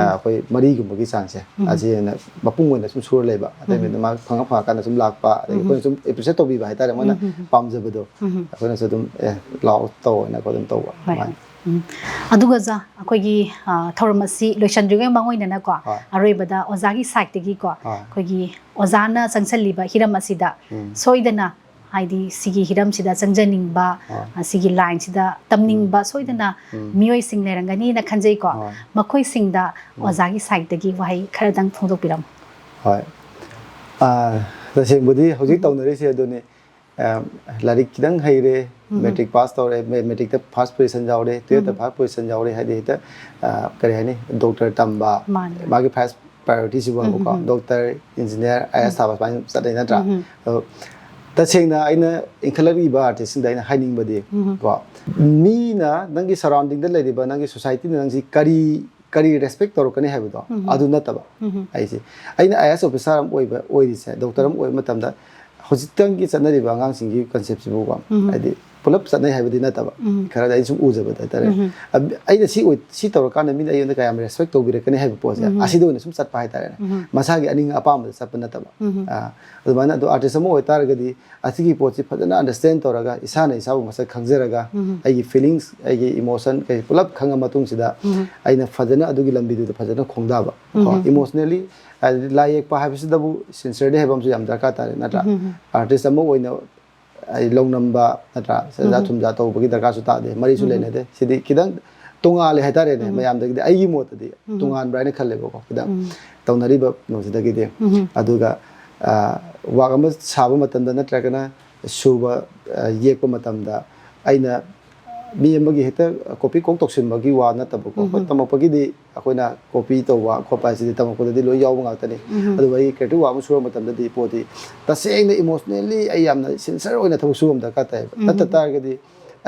[SPEAKER 2] ꯑꯩꯈꯣꯏ 4ꯒꯨꯝꯕꯒꯤ ꯆꯥꯡꯁꯦ ꯑꯁꯤꯅ ꯃꯄꯨꯡ ꯑꯣꯏꯅ ꯁꯨꯝ ꯁꯨꯔ ꯂꯩꯕ ꯑꯇꯩ ꯃꯤꯗ ꯃꯥ ꯐꯪꯉꯀꯥꯟꯗ ꯁꯨꯝ ꯂꯥꯛꯄ ꯑꯗꯒꯤ ꯑꯩꯈꯣꯏꯅ ꯁꯨꯝ ꯑꯦꯄ꯭ꯔꯤꯁꯤꯌꯦꯠ ꯇꯧꯕꯤꯕ ꯍꯥꯏꯇꯥꯔꯦ ꯃꯣꯏꯅ ꯄꯥꯝꯖꯕꯗꯣ ꯑꯩꯈꯣꯏꯅꯁꯨ ꯑꯗꯨꯝ ꯂꯥꯛꯑꯣ ꯇꯧꯑꯣꯅꯀꯣ ꯑꯗꯨꯝ ꯇꯧꯕ ꯑꯗꯨꯃꯥꯏꯅ
[SPEAKER 3] ꯑꯗꯨꯒ ꯑꯣꯖꯥ ꯑꯩꯈꯣꯏꯒꯤ ꯊꯧꯔꯝ ꯑꯁꯤ ꯂꯣꯏꯁꯤꯟꯗ꯭ꯔꯤꯉꯩ ꯃꯥꯡꯑꯣꯏꯅꯅꯀꯣ ꯑꯔꯣꯏꯕꯗ ꯑꯣꯖꯥꯒꯤ ꯁꯥꯏꯠꯇꯒꯤꯀꯣ ꯑꯩꯈꯣꯏꯒꯤ ꯑꯣꯖꯥꯅ ꯆꯪꯁꯜꯂꯤꯕ ꯍꯤꯔꯝ ꯑꯁꯤꯗ ꯁꯣꯏꯗꯅ ꯍꯥꯏꯗꯤ ꯁꯤꯒꯤ ꯍꯤꯔꯝꯁꯤꯗ ꯆꯪꯖꯅꯤꯡꯕ ꯁꯤꯒꯤ ꯂꯥꯏꯟꯁꯤꯗ ꯇꯝꯅꯤꯡꯕ ꯁꯣꯏꯗꯅ ꯃꯤꯑꯣꯏꯁꯤꯡ ꯂꯩꯔꯝꯒꯅꯤꯅ ꯈꯟꯖꯩꯀꯣ ꯃꯈꯣꯏꯁꯤꯡꯗ ꯑꯣꯖꯥꯒꯤ ꯁꯥꯏꯠꯇꯒꯤ ꯋꯥꯍꯩ ꯈꯔꯗꯪ ꯐꯣꯡꯗꯣꯛꯄꯤꯔꯝꯃꯨ
[SPEAKER 2] ꯍꯣꯏ ꯇꯁꯦꯡꯕꯗꯤ ꯍꯧꯖꯤꯛ ꯇꯧꯅꯔꯤꯁꯦ ꯑꯗꯨꯅꯤ ꯂꯥꯏꯔꯤꯛ ꯈꯤꯇꯪ ꯍꯩꯔꯦ ꯃꯦꯇ꯭रिꯛ ꯄꯥꯁ ꯇꯧꯔꯦ ꯃꯦꯇ꯭ꯔꯤꯛꯇ ꯐꯥꯔꯁ ꯄꯣꯖꯤꯁꯟ ꯌꯥꯎꯔꯦ 12ꯇ ꯐꯥꯔꯁ ꯄꯣꯖꯤꯁꯟ ꯌꯥꯎꯔꯦ ꯍꯥꯏꯗꯤ ꯍꯦꯛꯇ ꯀꯔꯤ ꯍꯥꯏꯅꯤ ꯗꯣꯛꯇꯔ ꯇꯝꯕ ꯃꯥꯒꯤ ꯐꯥꯔꯁ ꯄ꯭ꯔꯥꯏꯌꯣꯔꯤꯇꯤꯁꯤꯕꯨ ꯍꯥꯏꯕꯀꯣ ꯗꯣꯛꯇꯔ ꯏꯟꯖꯤꯅꯤꯌꯔ IAS ꯊꯥꯕ ꯁꯨꯃꯥꯏꯅ ꯆꯠꯅꯩ ꯅꯠꯇ꯭ꯔꯥ तसेंगना आइना इंखलरीबा आर्टिस्ट दाइना हाइनिंगबदि को मीना नंगी सराउंडिंग द लेरिबा नंगी सोसाइटी नंगी करी करी रेस्पेक्ट तौरकनी हाइबदो अदु नतबा आइसे आइना आईएएस ऑफिसर अम ओइबा ओइरिसे डॉक्टर अम ओइ मतमदा हजितंगी चनरिबा अंगांसिंगी कॉन्सेप्ट सिबो को आइदि पुलप चनै हाइबदि नतबा खरा दाइ सुम उजबा तारे आइना सी तौरकान मिन आइना कायम रेस्पेक्ट तौबिरकनी हाइब पोसे असिदो न सुम चटपा हाइ तारे मसागी अनिंग अपाम चटप नतबा अदुमाना दो आर्टिस्ट अम ओइ तारगदि असिगी पोछि फजना अंडरस्टैंड तौरगा इसाना इसाबु मसा खंगजरगा आइगी फीलिंग्स आइगी इमोशन कइ पुलप खंगा मतुंग सिदा आइना फजना अदुगी लंबिदु फजना खोंगदाबा इमोशनली लाइक पा हाइबसिदबु सिंसियरली हाइबमसु याम दरकार तारे नत्रा आर्टिस्ट अम ओइना आई लौनंबा नत्रा सजा थुमजा तौबगी दरकार सु तादे मरिसु लेनेदे सिदि किदंग tongal hai tare ne mayam dagi ai gi mot di tongan brain khalle bako kida taunari ba no sidagi de aduga wak ama saba matam da natragana suba yek pa matam da aina mi amagi heta copy kok toksin bagi wa na tabako tamapagi di akoina copy to wa khopa si tamako di lo yaw nga tani adu bai kretu wa mu sura matam da di poti ta seng emotionally ai yamna sincere oina thabu sum da ka ta ta tar ga di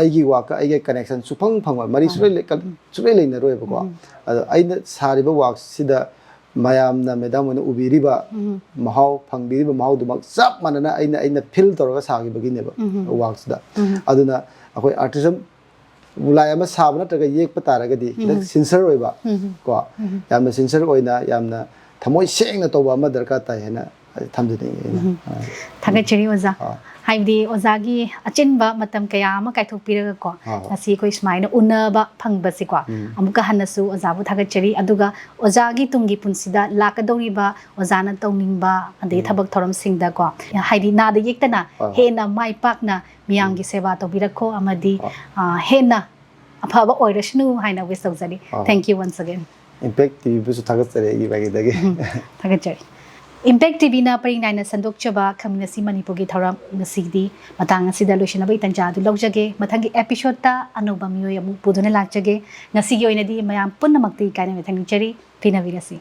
[SPEAKER 2] ai gi wa ka ai ge connection supang phang mari sure le na roi bako adu aina sari ba wa sida mayam na medam na ubiri ba mahau phangbiri ba mahau dumak sap manana aina feel toroga sagi bagi ne ba wa sida aduna akoi artism mulai ama sabna taga yek patara gadi sincere oiba ko yamna sincere oina yamna thamoi sengna toba ma darka ta hena thamde ne
[SPEAKER 3] thaga chiri oza haibdi ozagi achinba matam kaya ama kaithok piraga ko asi koi smaina unaba phangba si ko amuka hanasu ozabu thaga chiri aduga ozagi tungi punsida lakadori ba ozana tawningba ande thabak thoram singda ko haidi na da yektana hena mai pakna miyamgi seva tobirako amadi hena afaba oirashnu haina wish tawjari thank you once again
[SPEAKER 2] impact tv bu su thagat sare gi bagi dagi
[SPEAKER 3] thagat chari impact tv na paringaina sandok chaba khaminasi manipur gi thoram ngasidi matang asida loishina bai tanja du logjage mathangi episode ta anuba miyoy amu puduna lakjage ngasi gi oinadi mayam punnamakti kaina methang chari pina virasi